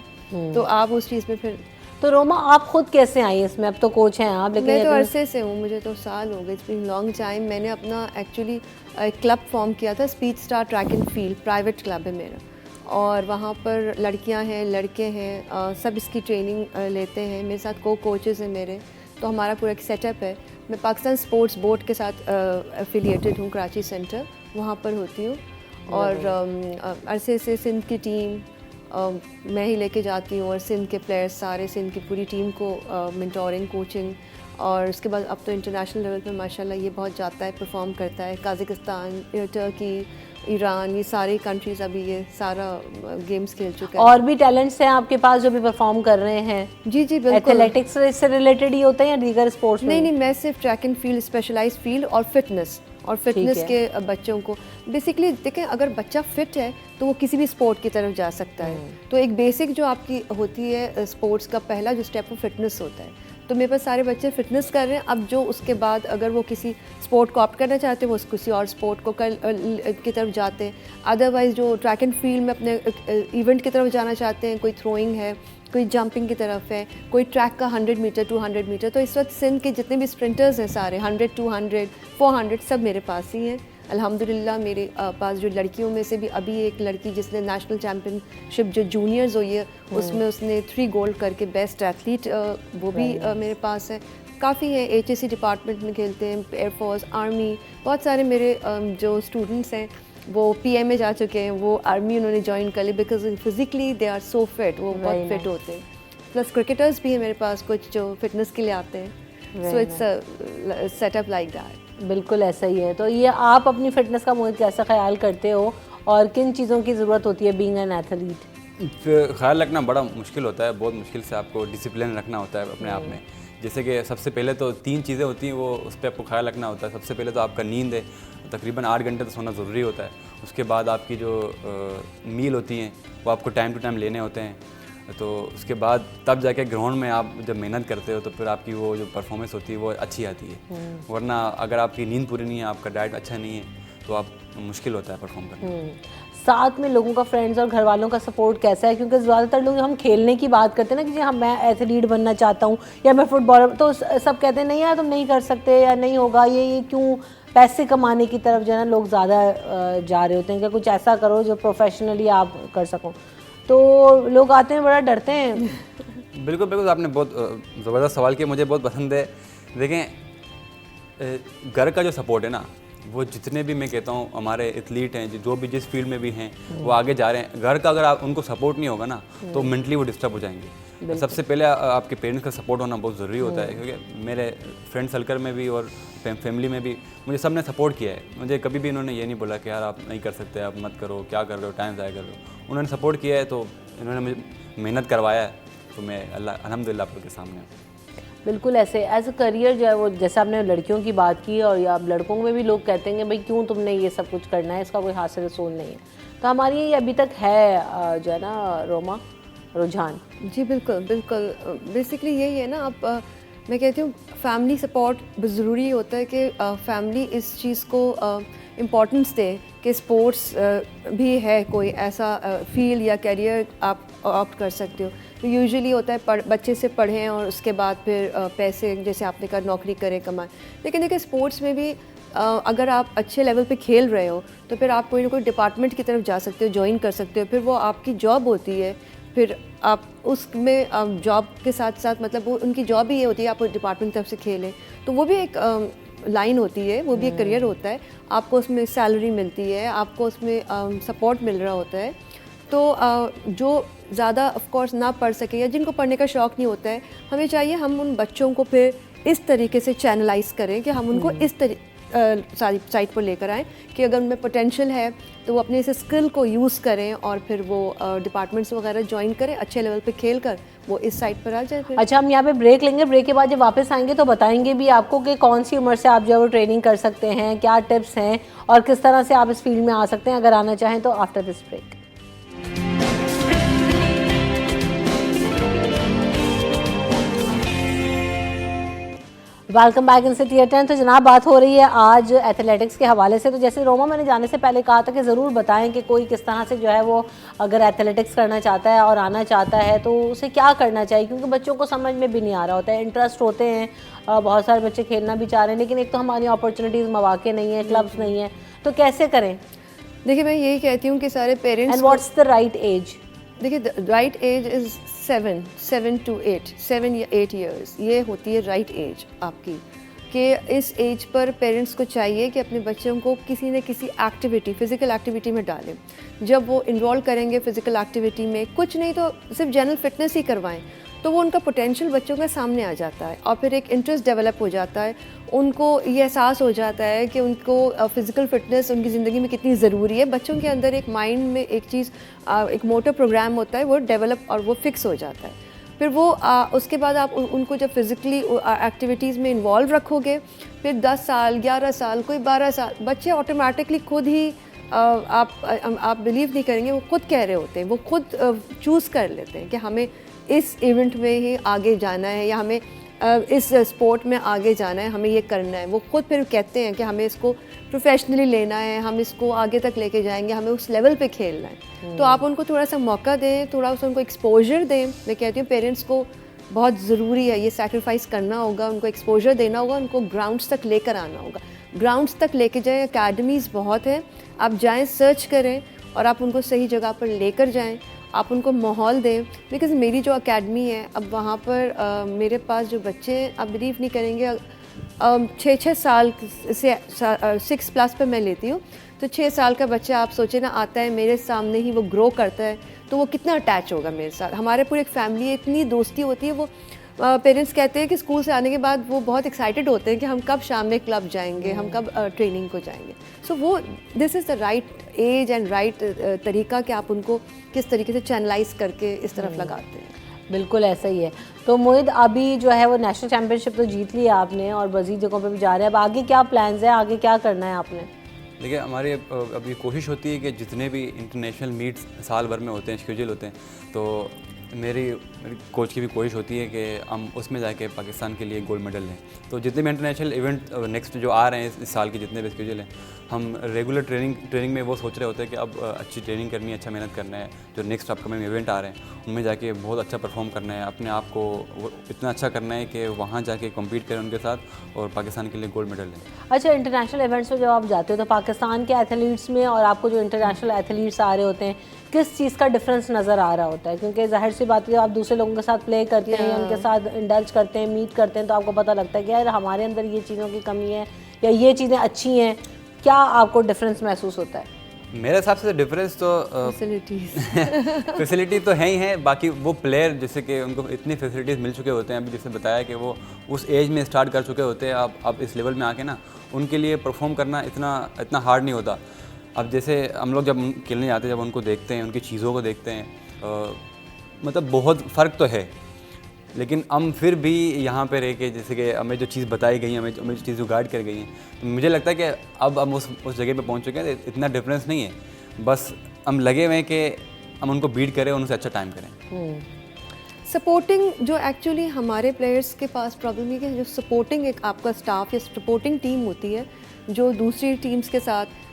तो आप उस चीज़ में फिर। तो रोमा, आप खुद कैसे आई इसमें? अब तो कोच हैं आप, लेकिन मैं तो अरसे से हूँ, मुझे तो साल हो गए, इट्स बीन लॉन्ग टाइम। मैंने अपना एक्चुअली एक क्लब फॉर्म किया था, speed Star Trek and field, private club है मेरा, और वहाँ पर लड़कियाँ हैं, लड़के हैं, सब इसकी ट्रेनिंग लेते हैं। मेरे साथ कोचेज़ हैं मेरे, तो हमारा पूरा एक सेटअप है। मैं पाकिस्तान स्पोर्ट्स बोर्ड के साथ एफिलिएटेड हूँ, कराची सेंटर, वहाँ पर होती हूँ। और अरसे से सिंध की टीम मैं ही लेके जाती हूँ, और सिंध के प्लेयर्स सारे, सिंध की पूरी टीम को मेंटोरिंग, कोचिंग, और उसके बाद अब तो इंटरनेशनल लेवल पे माशाल्लाह ये बहुत जाता है, परफॉर्म करता है। काज़ाकिस्तान, टर्की, ईरान, ये सारी कंट्रीज़ अभी ये सारा गेम्स खेल चुका है। और भी टैलेंट्स हैं आपके पास जो भी परफॉर्म कर रहे हैं? जी बिल्कुल। एथलेटिक्स से रिलेटेड ही होता है या दीगर स्पोर्ट्स में? नहीं, मैं सिर्फ track and field, specialized field और फिटनेस के बच्चों को बेसिकली देखें। अगर बच्चा फिट है तो वो किसी भी स्पोर्ट की तरफ जा सकता है। तो एक बेसिक जो आपकी होती है स्पोर्ट्स का पहला जो स्टेप वो फिटनेस होता है। तो मेरे पास सारे बच्चे फिटनेस कर रहे हैं। अब जो उसके बाद अगर वो किसी स्पोर्ट को ऑप्ट करना चाहते हैं, वो किसी और स्पोर्ट को की तरफ जाते हैं। अदरवाइज़ जो ट्रैक एंड फील्ड में अपने इवेंट की तरफ जाना चाहते हैं, कोई थ्रोइंग है, कोई जंपिंग की तरफ है, कोई ट्रैक का 100 मीटर 200 मीटर। तो इस वक्त सिंध के जितने भी स्प्रिंटर्स हैं सारे 100, 200, 400 सब मेरे पास ही हैं अल्हम्दुलिल्लाह। मेरे पास जो लड़कियों में से भी अभी एक लड़की जिसने नेशनल चैम्पियनशिप जो जूनियर्स हुई है उसमें उसने 3 गोल्ड करके बेस्ट एथलीट, वो भी मेरे पास है। काफ़ी है, HSC डिपार्टमेंट में खेलते हैं, एयरफोर्स, आर्मी, बहुत सारे मेरे जो स्टूडेंट्स हैं वो PM में जा चुके हैं, वो आर्मी उन्होंने ज्वाइन कर ली, because physically they are so fit, वो बहुत फिट होते हैं। प्लस क्रिकेटर्स भी हैं मेरे पास कुछ जो फिटनेस के लिए आते हैं। So it's setup like that. बिल्कुल ऐसा ही है। तो ये आप अपनी फिटनेस का मुझे कैसा ख्याल करते हो और किन चीज़ों की ज़रूरत होती है बीइंग एन एथलीट? ख्याल रखना बड़ा मुश्किल होता है, बहुत मुश्किल से आपको डिसिप्लिन रखना होता है अपने आप में। जैसे कि सबसे पहले तो 3 चीज़ें होती हैं, वो उस पर आपको ख्याल रखना होता है। सबसे पहले तो आपका नींद है, तकरीबन 8 घंटे तो सोना ज़रूरी होता है। उसके बाद आपकी जो मील होती हैं वो आपको टाइम टू टाइम लेने होते हैं। तो उसके बाद तब जाके ग्राउंड में आप जब मेहनत करते हो तो फिर आपकी वो जो परफॉर्मेंस होती है वो अच्छी आती है। वरना अगर आपकी नींद पूरी नहीं है, आपका डाइट अच्छा नहीं है, तो आप मुश्किल होता है परफॉर्म करना। साथ में लोगों का, फ्रेंड्स और घर वालों का सपोर्ट कैसा है? क्योंकि ज़्यादातर लोग हम खेलने की बात करते हैं ना कि जी हाँ मैं एथलीट बनना चाहता हूँ या मैं फुटबॉलर, तो सब कहते हैं नहीं यार तुम नहीं कर सकते या नहीं होगा, ये क्यों, पैसे कमाने की तरफ जो है ना लोग ज़्यादा जा रहे होते हैं कि कुछ ऐसा करो जो प्रोफेशनली आप कर सको, तो लोग आते हैं बड़ा डरते हैं। बिल्कुल बिल्कुल, आपने बहुत ज़बरदस्त सवाल किया, मुझे बहुत पसंद है। देखें, घर का जो सपोर्ट है ना, वो जितने भी मैं कहता हूँ हमारे एथलीट हैं जो भी जिस फील्ड में भी हैं वो आगे जा रहे हैं, घर का अगर आप उनको सपोर्ट नहीं होगा ना तो मेंटली वो डिस्टर्ब हो जाएंगे। सबसे पहले आपके पेरेंट्स का सपोर्ट होना बहुत ज़रूरी होता है, क्योंकि मेरे फ्रेंड सर्कल में भी और फैमिली में भी मुझे सब ने सपोर्ट किया है। मुझे कभी भी इन्होंने ये नहीं बोला कि यार आप नहीं कर सकते, आप मत करो, क्या कर रहे हो, टाइम ज़ाया कर रहे हो। उन्होंने सपोर्ट किया है, तो इन्होंने मुझे मेहनत करवाया है, तो मैं अल्हम्दुलिल्लाह आपके सामने हूँ। बिल्कुल ऐसे एज अ करियर जो है वो, जैसे आपने लड़कियों की बात की और या लड़कों में भी लोग कहते हैं भाई क्यों तुमने ये सब कुछ करना है, इसका कोई हासिल रसूल नहीं है, तो हमारी ये अभी तक है जो है ना रोमा, रुझान। जी बिल्कुल बिल्कुल, बेसिकली यही है ना। आप मैं कहती हूँ फैमिली सपोर्ट ज़रूरी होता है कि फैमिली इस चीज़ को इम्पोर्टेंस दे कि स्पोर्ट्स भी है कोई ऐसा फील्ड या करियर आप ऑप्ट कर सकते हो। तो यूजुअली होता है बच्चे से पढ़ें और उसके बाद फिर पैसे, जैसे आपने कहा, नौकरी करें, कमाएं। लेकिन देखिए स्पोर्ट्स में भी अगर आप अच्छे लेवल पे खेल रहे हो तो फिर आप कोई ना कोई डिपार्टमेंट की तरफ जा सकते हो, ज्वाइन कर सकते हो, फिर वो आपकी जॉब होती है। फिर आप उसमें जॉब के साथ साथ मतलब वो उनकी जॉब ही ये होती है आप डिपार्टमेंट की तरफ से खेलें, तो वो भी एक लाइन होती है, वो भी एक करियर होता है। आपको उसमें सैलरी मिलती है, आपको उसमें सपोर्ट मिल रहा होता है। तो जो ज़्यादा ऑफ कोर्स ना पढ़ सके या जिनको पढ़ने का शौक़ नहीं होता है, हमें चाहिए हम उन बच्चों को फिर इस तरीके से चैनलाइज करें कि हम उनको इस सारी साइट पर लेकर आएँ कि अगर उनमें पोटेंशियल है तो वो अपने इस स्किल को यूज़ करें और फिर वो डिपार्टमेंट्स वगैरह ज्वाइन करें, अच्छे लेवल पे खेल कर वो इस साइट पर आ जाए फिर। अच्छा, हम यहाँ पे ब्रेक लेंगे, ब्रेक के बाद जब वापस आएंगे तो बताएंगे भी आपको कि कौन सी उम्र से आप जो है वो ट्रेनिंग कर सकते हैं, क्या टिप्स हैं और किस तरह से आप इस फील्ड में आ सकते हैं अगर आना चाहें तो, after this break. Welcome back in city at 10। तो जनाब बात हो रही है आज एथलेटिक्स के हवाले से। तो जैसे रोमा मैंने जाने से पहले कहा था कि ज़रूर बताएं कि कोई किस तरह से जो है वो अगर एथलेटिक्स करना चाहता है और आना चाहता है तो उसे क्या करना चाहिए, क्योंकि बच्चों को समझ में भी नहीं आ रहा होता है, इंटरेस्ट होते हैं, बहुत सारे बच्चे खेलना भी चाह रहे हैं, लेकिन एक तो हमारी अपॉर्चुनिटीज़, मौके नहीं है, क्लब्स नहीं है, तो कैसे करें? देखिए मैं यही कहती हूँ कि सारे parents, and what's the right age? देखिए the right age is 7 to 8 या 8 ईयर्स, ये होती है राइट एज आपकी, कि इस एज पर पेरेंट्स को चाहिए कि अपने बच्चों को किसी न किसी एक्टिविटी, फ़िज़िकल एक्टिविटी में डालें। जब वो इन्वॉल्व करेंगे फ़िज़िकल एक्टिविटी में, कुछ नहीं तो सिर्फ जनरल फिटनेस ही करवाएं, तो वो उनका पोटेंशियल बच्चों के सामने आ जाता है और फिर एक इंटरेस्ट डेवलप हो जाता है। उनको ये एहसास हो जाता है कि उनको फ़िज़िकल फ़िटनेस उनकी ज़िंदगी में कितनी ज़रूरी है। बच्चों के अंदर एक माइंड में एक चीज़, एक मोटर प्रोग्राम होता है, वो डेवलप और वो फिक्स हो जाता है। फिर वो उसके बाद आप उनको जब फिज़िकली एक्टिविटीज़ में इन्वॉल्व रखोगे, फिर 10 साल, 11 साल, कोई 12 साल, बच्चे ऑटोमेटिकली खुद ही आप बिलीव नहीं करेंगे, वो खुद कह रहे होते हैं, वो खुद चूज़ कर लेते हैं कि हमें इस इवेंट में ही आगे जाना है या हमें इस स्पोर्ट में आगे जाना है, हमें ये करना है। वो खुद फिर कहते हैं कि हमें इसको प्रोफेशनली लेना है, हम इसको आगे तक लेके जाएंगे, हमें उस लेवल पे खेलना है। तो आप उनको थोड़ा सा मौका दें, थोड़ा सा उनको एक्सपोजर दें। मैं कहती हूँ पेरेंट्स को बहुत ज़रूरी है, ये सैक्रिफाइस करना होगा, उनको एक्सपोजर देना होगा, उनको ग्राउंड्स तक लेकर आना होगा। ग्राउंड्स तक लेके जाएँ, अकेडमीज़ बहुत हैं, आप जाएँ, सर्च करें और आप उनको सही जगह पर लेकर जाएँ, आप उनको माहौल दें। बिकॉज़ मेरी जो अकेडमी है, अब वहाँ पर मेरे पास जो बच्चे हैं, आप बिलीव नहीं करेंगे, 6 साल से 6+ पे मैं लेती हूँ, तो 6 साल का बच्चा आप सोचें ना, आता है मेरे सामने ही, वो ग्रो करता है, तो वो कितना अटैच होगा मेरे साथ। हमारे पूरी एक फैमिली है, इतनी दोस्ती होती है। वो पेरेंट्स कहते हैं कि स्कूल से आने के बाद वो बहुत एक्साइटेड होते हैं कि हम कब शाम में क्लब जाएंगे, हम कब ट्रेनिंग को जाएंगे। सो वो this is the right age and right तरीका कि आप उनको किस तरीके से चैनलाइज करके इस तरफ लगाते हैं। बिल्कुल ऐसा ही है। तो मोहित, अभी जो है वो नेशनल चैम्पियनशिप तो जीत लिया आपने और मज़ीद जगहों पे भी जा रहे हैं, अब आगे क्या प्लान्स हैं, आगे क्या करना है आपने? देखिए हमारी अभी कोशिश होती है कि जितने भी इंटरनेशनल मीट्स साल भर में होते हैं, शेड्यूल होते हैं, तो मेरी कोच की भी कोशिश होती है कि हम उसमें जाके पाकिस्तान के लिए गोल्ड मेडल लें। तो जितने भी इंटरनेशनल इवेंट नेक्स्ट जो आ रहे हैं इस साल के जितने भी शेड्यूल हैं, हम रेगुलर ट्रेनिंग में वो सोच रहे होते हैं कि अब अच्छी ट्रेनिंग करनी है, अच्छा मेहनत करना है, जो नेक्स्ट अपकमिंग इवेंट आ रहे हैं उनमें जाके बहुत अच्छा परफॉर्म करना है, अपने आप को इतना अच्छा करना है कि वहाँ जाके कम्पीट करें उनके साथ और पाकिस्तान के लिए गोल्ड मेडल लें। अच्छा, इंटरनेशनल इवेंट्स में जब आप जाते हो तो पाकिस्तान के एथलीट्स में और आपको जो इंटरनेशनल एथलीट्स आ रहे होते हैं, किस चीज़ का डिफरेंस नज़र आ रहा होता है? क्योंकि जाहिर सी बात है जब आप दूसरे लोगों के साथ प्ले करते हैं या उनके साथ इंडल्ज करते हैं, मीट करते हैं, तो आपको पता लगता है कि यार हमारे अंदर ये चीज़ों की कमी है या ये चीज़ें अच्छी हैं। क्या आपको डिफरेंस महसूस होता है? मेरे हिसाब से डिफरेंस तो फैसिलिटी तो है ही है, बाकी वो प्लेयर जैसे कि उनको इतनी फैसिलिटीज़ मिल चुके होते हैं, अभी जैसे बताया कि वो उस एज में स्टार्ट कर चुके होते हैं, अब इस लेवल में आके ना उनके लिए परफॉर्म करना इतना हार्ड नहीं होता। अब जैसे हम लोग जब खेलने जाते हैं, जब उनको देखते हैं, उनकी चीज़ों को देखते हैं, मतलब बहुत फ़र्क तो है, लेकिन हम फिर भी यहाँ पे रह के जैसे कि हमें जो चीज़ बताई गई है, हमें जो चीज़ जो गाइड कर गई है, तो मुझे लगता है कि अब हम उस जगह पे पहुँच चुके हैं, इतना डिफरेंस नहीं है, बस हम लगे हुए हैं कि हम उनको बीट करें, उनसे अच्छा टाइम करें। सपोर्टिंग जो एक्चुअली हमारे प्लेयर्स के पास प्रॉब्लम है कि जो सपोर्टिंग एक आपका स्टाफ या सपोर्टिंग टीम होती है जो दूसरी टीम्स के साथ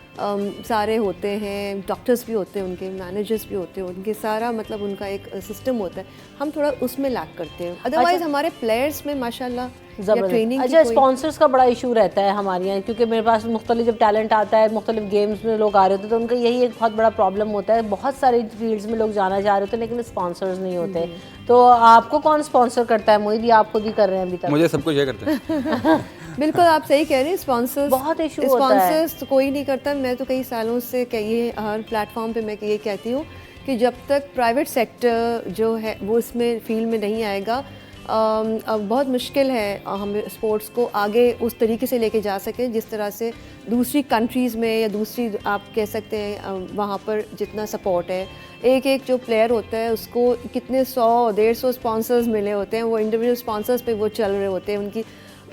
सारे होते हैं, डॉक्टर्स भी होते हैं, उनके मैनेजर्स भी होते हैं, उनके सारा मतलब उनका एक सिस्टम होता है, हम थोड़ा उसमें लैक करते हैं। अदरवाइज हमारे प्लेयर्स में माशाल्लाह ट्रेनिंग। अच्छा, स्पॉन्सर्स का बड़ा इशू रहता है हमारे यहाँ, क्योंकि मेरे पास मुख्तलिफ जब टैलेंट आता है, मुख्तलिफ गेम्स में लोग आ रहे होते हैं, तो उनका यही एक बहुत बड़ा प्रॉब्लम होता है। बहुत सारे फील्ड्स में लोग जाना चाह रहे होते हैं लेकिन स्पॉन्सर्स नहीं होते। तो आपको कौन स्पॉन्सर करता है? मोहित, आप खुद ही कर रहे हैं अभी तक? मुझे सब कुछ ये करते हैं। बिल्कुल आप सही कह रहे हैं, स्पॉन्सर्स बहुत इशू होता है। स्पॉन्सर्स कोई नहीं करता। मैं तो कई सालों से ये हर प्लेटफॉर्म पे मैं ये कहती हूँ कि जब तक प्राइवेट सेक्टर जो है वो इसमें फील्ड में नहीं आएगा, अब बहुत मुश्किल है हम स्पोर्ट्स को आगे उस तरीके से लेके जा सकें जिस तरह से दूसरी कंट्रीज़ में या दूसरी आप कह सकते हैं वहाँ पर जितना सपोर्ट है। एक जो प्लेयर होता है उसको कितने 100-150 स्पॉन्सर्स मिले होते हैं, वो इंडिविजुअल स्पॉन्सर्स पे वो चल रहे होते हैं, उनकी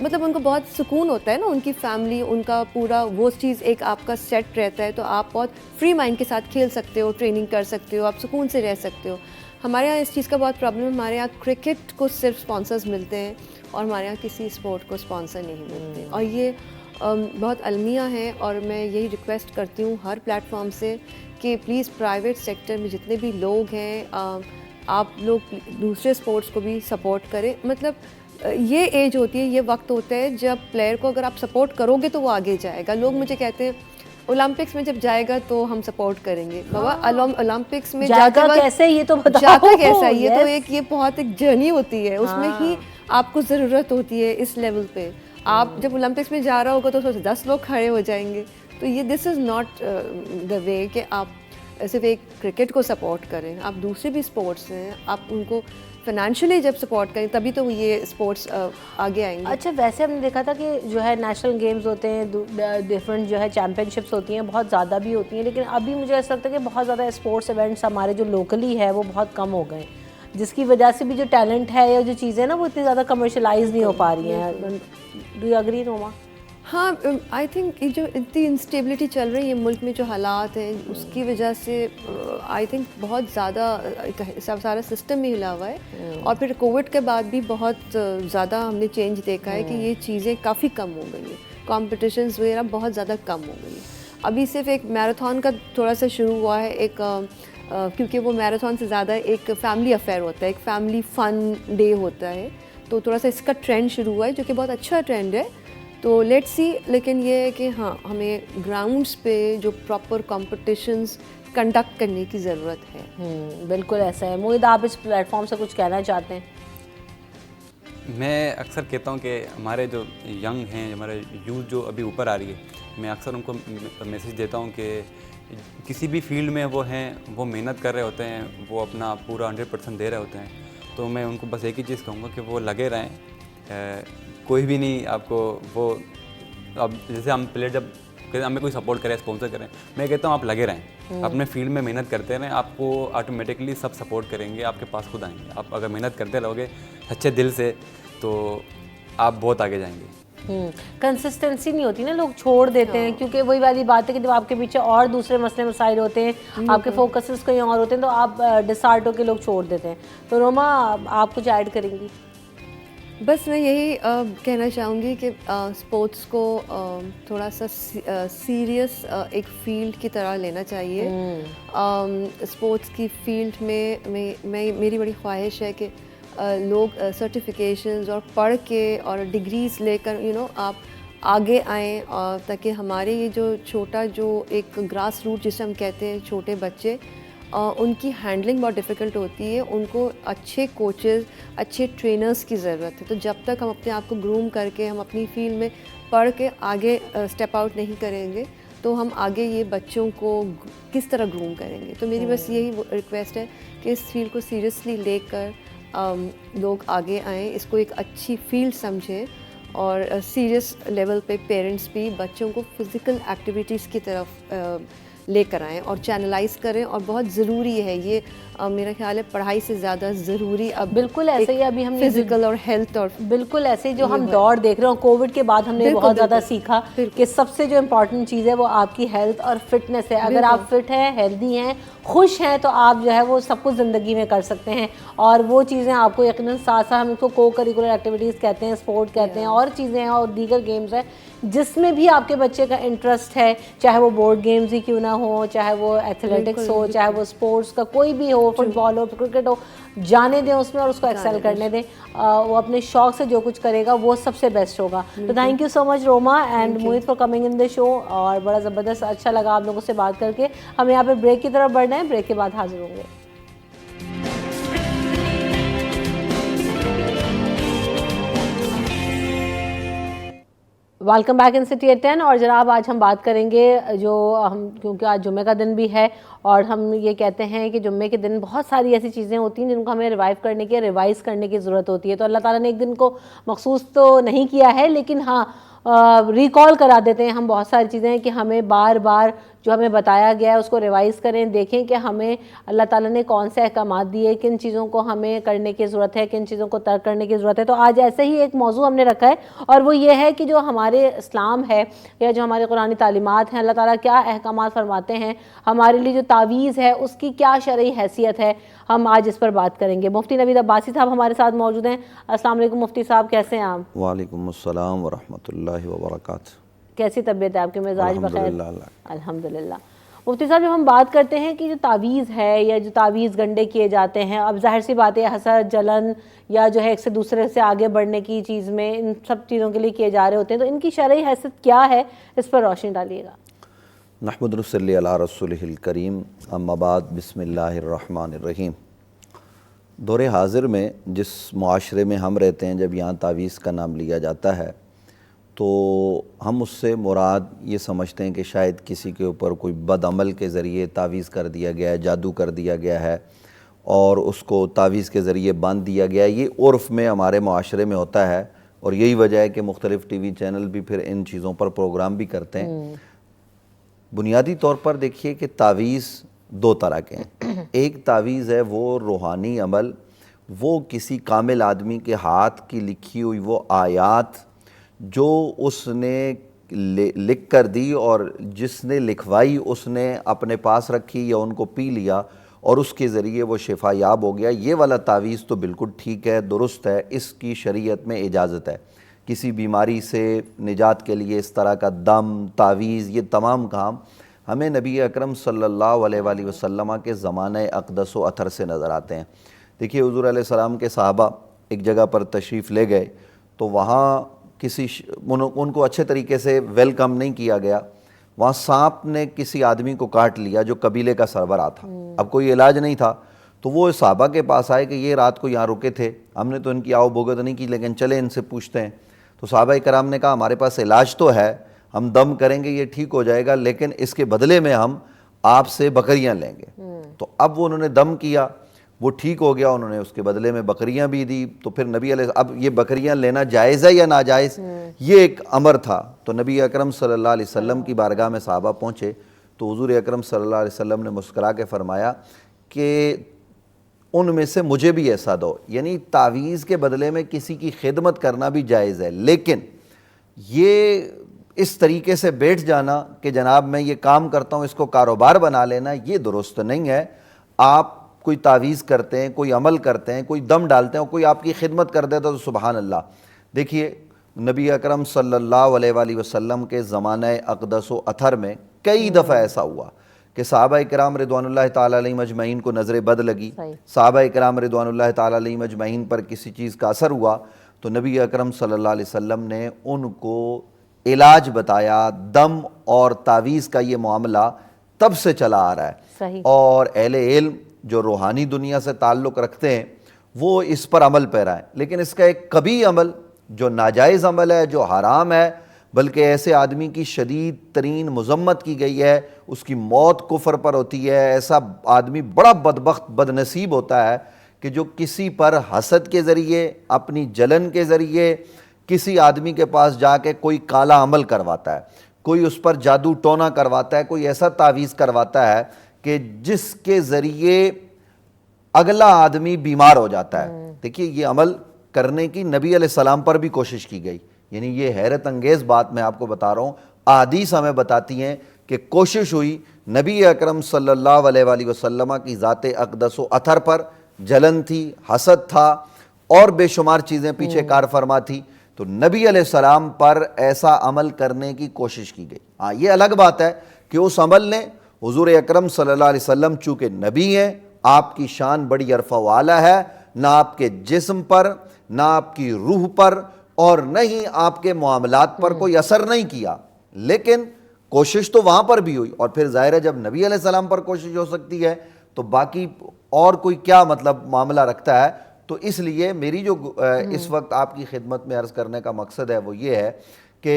मतलब उनको बहुत सुकून होता है ना, उनकी फैमिली, उनका पूरा वो चीज़ एक आपका सेट रहता है, तो आप बहुत फ्री माइंड के साथ खेल सकते हो, ट्रेनिंग कर सकते हो, आप सुकून से रह सकते हो। हमारे यहाँ इस चीज़ का बहुत प्रॉब्लम है, हमारे यहाँ क्रिकेट को सिर्फ स्पॉन्सर्स मिलते हैं और हमारे यहाँ किसी स्पोर्ट को स्पॉन्सर नहीं मिलते, और ये बहुत अलमिया है। और मैं यही रिक्वेस्ट करती हूँ हर प्लेटफॉर्म से कि प्लीज़ प्राइवेट सेक्टर में जितने भी लोग हैं आप लोग दूसरे स्पोर्ट्स को भी सपोर्ट करें। मतलब ये एज होती है, ये वक्त होता है जब प्लेयर को अगर आप सपोर्ट करोगे तो वो आगे जाएगा। लोग मुझे कहते हैं ओलंपिक्स में जब जाएगा तो हम सपोर्ट करेंगे। बाबा ओलंपिक्स में जाएगा कैसे, ये तो बताओ। जाता कैसा है, ये तो ये बहुत एक जर्नी होती है, उसमें ही आपको ज़रूरत होती है इस लेवल पे। आप जब ओलंपिक्स में जा रहा होगा तो 10 लोग खड़े हो जाएंगे, तो ये this is not the way कि आप सिर्फ एक क्रिकेट को सपोर्ट करें। आप दूसरे भी स्पोर्ट्स हैं, आप उनको फाइनेंशियली जब सपोर्ट करें तभी तो ये स्पोर्ट्स आगे आएंगे। अच्छा, वैसे हमने देखा था कि जो है नेशनल गेम्स होते हैं, डिफरेंट जो है चैम्पियनशिप्स होती हैं, बहुत ज़्यादा भी होती हैं, लेकिन अभी मुझे ऐसा लगता है कि बहुत ज़्यादा स्पोर्ट्स इवेंट्स हमारे जो लोकली है वो बहुत कम हो गए, जिसकी वजह से भी जो टैलेंट है या जो चीज़ें ना वो इतनी ज़्यादा कमर्शलाइज नहीं हो पा रही हैं। Do you agree Roma? हाँ, आई थिंक ये जो इतनी इंस्टेबिलिटी चल रही है मुल्क में, जो हालात हैं उसकी वजह से आई थिंक बहुत ज़्यादा सारा सिस्टम ही हिला हुआ है। और फिर कोविड के बाद भी बहुत ज़्यादा हमने चेंज देखा है कि ये चीज़ें काफ़ी कम हो गई हैं, कॉम्पिटिशन्स वगैरह बहुत ज़्यादा कम हो गई हैं। अभी सिर्फ एक मैराथन का थोड़ा सा शुरू हुआ है, एक क्योंकि वो मैराथन से ज़्यादा एक फैमिली अफेयर होता है, एक फैमिली फ़न डे होता है, तो थोड़ा सा इसका ट्रेंड शुरू हुआ है जो कि बहुत अच्छा ट्रेंड है। तो लेट्स सी, लेकिन ये है कि हाँ, हमें ग्राउंड्स पे जो प्रॉपर कॉम्पिटिशन्स कंडक्ट करने की ज़रूरत है। बिल्कुल ऐसा है। मोहित, आप इस प्लेटफॉर्म से कुछ कहना चाहते हैं? मैं अक्सर कहता हूँ कि हमारे जो यंग हैं, हमारे यूथ जो अभी ऊपर आ रही है, मैं अक्सर उनको मैसेज देता हूँ कि किसी भी फील्ड में वो हैं, वो मेहनत कर रहे होते हैं, वो अपना पूरा 100% दे रहे होते हैं, तो मैं उनको बस एक ही चीज़ कहूँगा कि वो लगे रहें। कोई भी नहीं आपको वो, अब जैसे हम प्लेयर जब हमें कोई सपोर्ट करें, स्पॉन्सर करें, मैं कहता हूँ आप लगे रहें, अपने फील्ड में मेहनत करते रहें, आपको ऑटोमेटिकली सब सपोर्ट करेंगे, आपके पास खुद आएंगे। आप अगर मेहनत करते रहोगे सच्चे दिल से तो आप बहुत आगे जाएंगे। कंसिस्टेंसी नहीं होती ना, लोग छोड़ देते हैं, क्योंकि वही वाली बात है कि जब आपके पीछे और दूसरे मसले मसाइल होते हैं, आपके फोकसेस कहीं और होते हैं, तो आप डिसहार्ट होकर लोग छोड़ देते हैं। तो रोमा, आप कुछ ऐड करेंगी? बस मैं यही कहना चाहूँगी कि स्पोर्ट्स को थोड़ा सा सीरियस एक फील्ड की तरह लेना चाहिए। स्पोर्ट्स की फील्ड में मेरी बड़ी ख्वाहिश है कि लोग सर्टिफिकेशंस और पढ़ के और डिग्रीज़ लेकर आप आगे आएँ, ताकि हमारे ये जो छोटा जो एक ग्रास रूट जिसे हम कहते हैं छोटे बच्चे, उनकी हैंडलिंग बहुत डिफ़िकल्ट होती है। उनको अच्छे कोचेस, अच्छे ट्रेनर्स की ज़रूरत है। तो जब तक हम अपने आप को ग्रूम करके हम अपनी फील्ड में पढ़ के आगे स्टेप आउट नहीं करेंगे तो हम आगे ये बच्चों को किस तरह ग्रूम करेंगे। तो मेरी बस यही रिक्वेस्ट है कि इस फील्ड को सीरियसली लेकर लोग आगे आएँ, इसको एक अच्छी फील्ड समझें और सीरियस लेवल पे पेरेंट्स भी बच्चों को फ़िज़िकल एक्टिविटीज़ की तरफ लेकर आएँ और चैनलाइज करें। और बहुत ज़रूरी है ये, मेरा ख्याल है पढ़ाई से ज़्यादा ज़रूरी अब बिल्कुल ऐसे ही अभी हमने फिजिकल और हेल्थ और बिल्कुल ऐसे ही जो हम दौड़ देख रहे हो कोविड के बाद हमने बहुत ज़्यादा सीखा कि सबसे जो इम्पोर्टेंट चीज़ है वो आपकी हेल्थ और फिटनेस है। अगर आप फिट हैं, हेल्दी हैं, खुश हैं तो आप जो है वो सब कुछ ज़िंदगी में कर सकते हैं। और वो चीज़ें आपको यकीनन साथ साथ हम इसको को करिकुलर एक्टिविटीज़ कहते हैं, स्पोर्ट कहते हैं, और चीज़ें हैं और दीगर गेम्स हैं जिसमें भी आपके बच्चे का इंटरेस्ट है, चाहे वो बोर्ड गेम्स ही क्यों ना हो, चाहे वो एथलेटिक्स हो, चाहे वो स्पोर्ट्स का कोई भी हो, फुटबॉल हो, क्रिकेट हो, जाने दें उसमें और उसको एक्सेल करने दें। वो अपने शौक से जो कुछ करेगा वो सबसे बेस्ट होगा। तो thank you so much Roma and Mohit for coming in the show. और बड़ा ज़बरदस्त अच्छा लगा आप लोगों से बात करके। हम यहाँ पे ब्रेक की तरफ बढ़ना है, ब्रेक के बाद हाजिर होंगे। Welcome back in city at 10। और जनाब आज हम बात करेंगे जो हम, क्योंकि आज जुम्मे का दिन भी है और हम ये कहते हैं कि जुम्मे के दिन बहुत सारी ऐसी चीज़ें होती हैं जिनको हमें रिवाइज़ करने की ज़रूरत होती है। तो अल्लाह ताला ने एक दिन को मखसूस तो नहीं किया है, लेकिन हाँ रिकॉल करा देते हैं हम बहुत सारी चीज़ें कि हमें बार बार जो हमें बताया गया है उसको रिवाइज़ करें, देखें कि हमें अल्लाह ताला ने कौन से अहकामात दिए, किन चीज़ों को हमें करने की ज़रूरत है, किन चीज़ों को तर्क करने की ज़रूरत है। तो आज ऐसे ही एक मौजू हमने रखा है और वो ये है कि जो हमारे इस्लाम है या जो हमारे कुरानी तालीमात हैं, अल्लाह ताला क्या अहकामात फरमाते हैं, हमारे लिए जो तावीज़ है उसकी क्या शरई हैसियत है, हम आज इस पर बात करेंगे। मुफ्ती नवीद अब्बासी साहब हमारे साथ मौजूद हैं। अस्सलाम वालेकुम मुफ्ती साहब, कैसे हैं आप? वालेकुम अस्सलाम व रहमतुल्लाहि व बरकातहू। कैसी तबीयत है आपके? मिजाज बखैर? अल्हम्दुलिल्लाह। मुफ्ती साहब जब हम बात करते हैं कि जो तावीज़ है या जो तावीज़ गंडे किए जाते हैं, अब जाहिर सी बात है हसद, जलन या जो है एक से दूसरे से आगे बढ़ने की चीज़ में इन सब चीज़ों के लिए किए जा रहे होते हैं, तो इनकी शरई हैसियत क्या है, इस पर रोशनी डालिएगा। नहमदुहु व नसल्ली अला रसूलिहिल करीम, अम्मा बाद, बिस्मिल्लाहिर रहमानिर रहीम। दौरे हाजिर में जिस मुआशरे में हम रहते हैं, जब यहाँ तावीज़ का नाम लिया जाता है तो हम उससे मुराद ये समझते हैं कि शायद किसी के ऊपर कोई बदअमल के ज़रिए तावीज़ कर दिया गया है, जादू कर दिया गया है और उसको तावीज़ के ज़रिए बांध दिया गया है। ये उर्फ़ में हमारे मुआशरे में होता है और यही वजह है कि मुख्तलिफ़ टीवी चैनल भी फिर इन चीज़ों पर प्रोग्राम भी करते हैं। बुनियादी तौर पर देखिए कि तावीज़ दो तरह के हैं। एक तावीज़ है वो रूहानी अमल, वो किसी कामिल आदमी के हाथ की लिखी हुई वो आयात जो उसने लिख कर दी और जिसने लिखवाई उसने अपने पास रखी या उनको पी लिया और उसके ज़रिए वो शिफा याब हो गया। ये वाला तावीज़ तो बिल्कुल ठीक है, दुरुस्त है, इसकी शरीयत में इजाज़त है। किसी बीमारी से निजात के लिए इस तरह का दम, तावीज़, ये तमाम काम हमें नबी अकरम सल्लल्लाहु अलैहि वसल्लम के ज़माने अक़दस व अथर से नज़र आते हैं। देखिए हुज़ूर अलैहिस्सलाम के सहाबा एक जगह पर तशरीफ़ ले गए तो वहाँ उनको अच्छे तरीके से वेलकम नहीं किया गया। वहाँ सांप ने किसी आदमी को काट लिया जो कबीले का सरबराह था। अब कोई इलाज नहीं था तो वो सहाबा के पास आए कि ये रात को यहाँ रुके थे, हमने तो इनकी आओ भगत नहीं की, लेकिन चले इनसे पूछते हैं। तो सहाबा कराम ने कहा हमारे पास इलाज तो है, हम दम करेंगे ये ठीक हो जाएगा, लेकिन इसके बदले में हम आपसे बकरियाँ लेंगे। तो अब वो उन्होंने दम किया, वो ठीक हो गया, उन्होंने उसके बदले में बकरियां भी दी। तो फिर नबी अब ये बकरियां लेना जायज़ है या नाजायज़, ये एक अमर था। तो नबी अकरम सल्लल्लाहु अलैहि वसल्लम की बारगाह में सहाबा पहुँचे तो हुज़ूर अकरम सल्लल्लाहु अलैहि वसल्लम ने मुस्करा के फरमाया कि उनमें से मुझे भी ऐसा दो। यानी तावीज़ के बदले में किसी की खिदमत करना भी जायज़ है, लेकिन ये इस तरीके से बैठ जाना कि जनाब मैं ये काम करता हूँ इसको कारोबार बना लेना, ये दुरुस्त नहीं है। आप कोई तावीज़ करते हैं, कोई अमल करते हैं, कोई दम डालते हैं और कोई आपकी खिदमत कर देता तो सुबहान अल्लाह। देखिए नबी अकरम सल्लल्लाहु अलैहि वसल्लम के ज़माने अक़दस व अथर में कई दफ़ा ऐसा हुआ कि सहाबा किराम रिदवानुल्लाह ताला अलैहिम अजमईन को नज़र बद लगी, सहाबा किराम रिदवानुल्लाह ताला अलैहिम अजमईन पर किसी चीज़ का असर हुआ तो नबी अकरम सल्लल्लाहु अलैहि वसल्लम ने उनको इलाज बताया। दम और तावीज़ का ये मामला तब से चला आ रहा है और अहले इल्म जो रूहानी दुनिया से ताल्लुक़ रखते हैं वो इस पर अमल पैरा है। लेकिन इसका एक कभी अमल जो नाजायज़ अमल है, जो हराम है, बल्कि ऐसे आदमी की शदीद तरीन मज़म्मत की गई है, उसकी मौत कुफ्र पर होती है। ऐसा आदमी बड़ा बदबख्त बदनसीब होता है कि जो किसी पर हसद के ज़रिए, अपनी जलन के ज़रिए किसी आदमी के पास जाके कोई काला अमल करवाता है, कोई उस पर जादू टोना करवाता है, कोई ऐसा तावीज़ करवाता है कि जिसके ज़रिए अगला आदमी बीमार हो जाता है। देखिए ये अमल करने की नबी अलैहिस्सलाम पर भी कोशिश की गई, यानी ये हैरत अंगेज़ बात मैं आपको बता रहा हूँ। अहादीस हमें बताती हैं कि कोशिश हुई नबी अकरम सल्लल्लाहु अलैहि वसल्लम की ज़ाते अक़दस व अथर पर, जलन थी, हसद था और बेशुमार चीज़ें पीछे कार फरमा थी, तो नबी अलैहिस्सलाम पर ऐसा अमल करने की कोशिश की गई। हाँ ये अलग बात है कि उस अमल ने हुज़ूर अकरम सल्लल्लाहु अलैहि वसल्लम चूँकि नबी हैं, आपकी शान बड़ी अरफ़ा वाला है, ना आपके जिस्म पर, ना आपकी रूह पर और न ही आपके मामलात पर कोई असर नहीं किया, लेकिन कोशिश तो वहाँ पर भी हुई। और फिर ज़ाहिर है जब नबी अलैहिस्सलाम पर कोशिश हो सकती है तो बाकी और कोई क्या मतलब मामला रखता है। तो इसलिए मेरी जो इस वक्त आपकी खिदमत में अर्ज़ करने का मकसद है वो ये है कि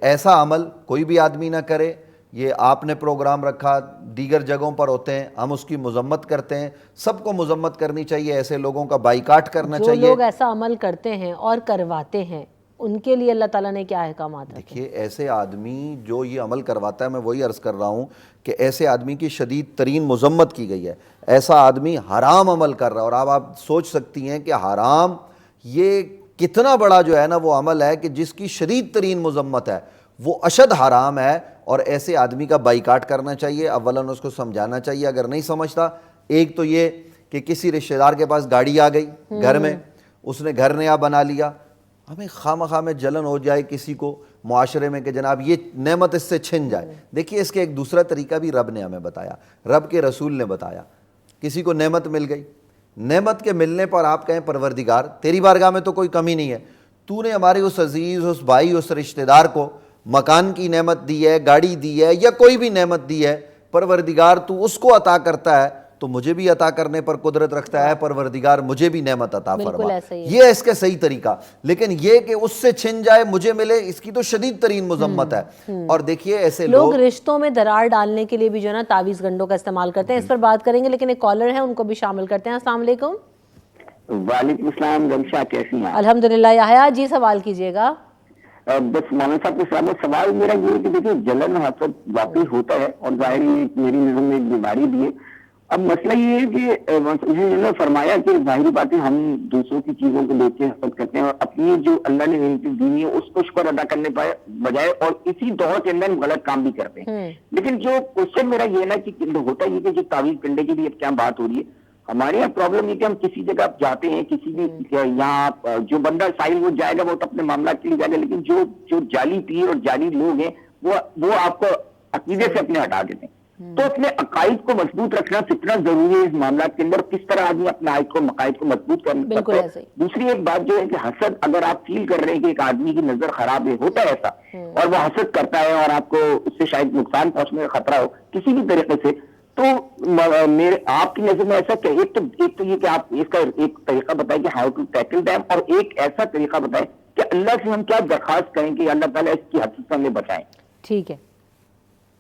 ऐसा अमल कोई भी आदमी ना करे। ये आपने प्रोग्राम रखा, दीगर जगहों पर होते हैं, हम उसकी मजम्मत करते हैं, सबको मजम्मत करनी चाहिए, ऐसे लोगों का बाइकाट करना चाहिए। जो लोग ऐसा अमल करते हैं और करवाते हैं उनके लिए अल्लाह ताला ने क्या अहकाम रखे? देखिए ऐसे आदमी जो ये अमल करवाता है, मैं वही अर्ज़ कर रहा हूँ कि ऐसे आदमी की शदीद तरीन मजम्मत की गई है। ऐसा आदमी हराम अमल कर रहा है और आप सोच सकती हैं कि हराम ये कितना बड़ा जो है ना वो अमल है कि जिसकी शदीद तरीन मजम्मत है, वो अशद हराम है और ऐसे आदमी का बाइकाट करना चाहिए। अव्वलन उसको समझाना चाहिए, अगर नहीं समझता, एक तो ये कि किसी रिश्तेदार के पास गाड़ी आ गई घर में, उसने घर नया बना लिया, हमें खामखा में जलन हो जाए किसी को मुआशरे में कि जनाब ये नेमत इससे छिन जाए। देखिए इसके एक दूसरा तरीका भी रब ने हमें बताया, रब के रसूल ने बताया। किसी को नेमत मिल गई, नेमत के मिलने पर आप कहें परवरदिगार तेरी बारगाह में तो कोई कमी नहीं है, तूने हमारे उस अजीज़, उस भाई, उस रिश्तेदार को मकान की नेमत दी है, गाड़ी दी है या कोई भी नेमत दी है, परवरदिगार तू उसको अता करता है तो मुझे भी अता करने पर कुदरत रखता है, परवरदिगार मुझे भी नेमत अता फरमा। ये है इसका सही तरीका। लेकिन ये कि उससे छिन जाए मुझे मिले, इसकी तो शदीद तरीन मजम्मत है। और देखिए ऐसे लोग रिश्तों में दरार डालने के लिए भी जो है ना तावीज़ गंडों का इस्तेमाल करते हैं। इस पर बात करेंगे, लेकिन एक कॉलर है उनको भी शामिल करते हैं। अस्सलाम वालेकुम। वालेकुम सलाम, रमशा कैसी हैं? अल्हम्दुलिल्लाह। याहया जी सवाल कीजिएगा। बस मौलाना साहब के सवाल मेरा ये है कि देखिए जलन हसद वाकई होता है और जाहिर मेरी नजर में एक बीमारी भी है। अब मसला ये है कि जिन्होंने फरमाया कि जाहिर बात है हम दूसरों की चीजों को लेकर हसद करते हैं और अपनी जो अल्लाह ने नेमतें दी है उसको शुक्र अदा करने बजाय और इसी दौर के अंदर गलत काम भी करते हैं। लेकिन जो क्वेश्चन मेरा ये ना कि होता ये कि जो तावीज पिंडे की भी अब क्या बात हो रही है, हमारे यहाँ प्रॉब्लम ये कि हम किसी जगह आप जाते हैं, किसी भी यहाँ जो बंदा साहिल वो जाएगा वो तो अपने मामला के लिए जाएगा, लेकिन जो जाली पीर और जाली लोग हैं वो आपको अकीदे से अपने हटा देते हैं। तो अपने अकाइद को मजबूत रखना कितना जरूरी है इस मामला के अंदर, किस तरह आदमी अपने अकाइद को मजबूत कर सकता है। दूसरी एक बात जो है कि हसद, अगर आप फील कर रहे हैं कि एक आदमी की नजर खराब है, होता है ऐसा, और वो हसद करता है और आपको उससे शायद नुकसान पहुंचने का खतरा हो किसी भी तरीके से, तो मेरे आपकी नजर में ऐसा क्या, एक तो ये कि आप इसका एक तरीका बताएं कि हाउ टू टैकल दैम, और एक ऐसा तरीका बताएं कि अल्लाह से हम क्या दरखास्त करें कि अल्लाह ताला इसकी हसद से हमें बचाएं। ठीक है,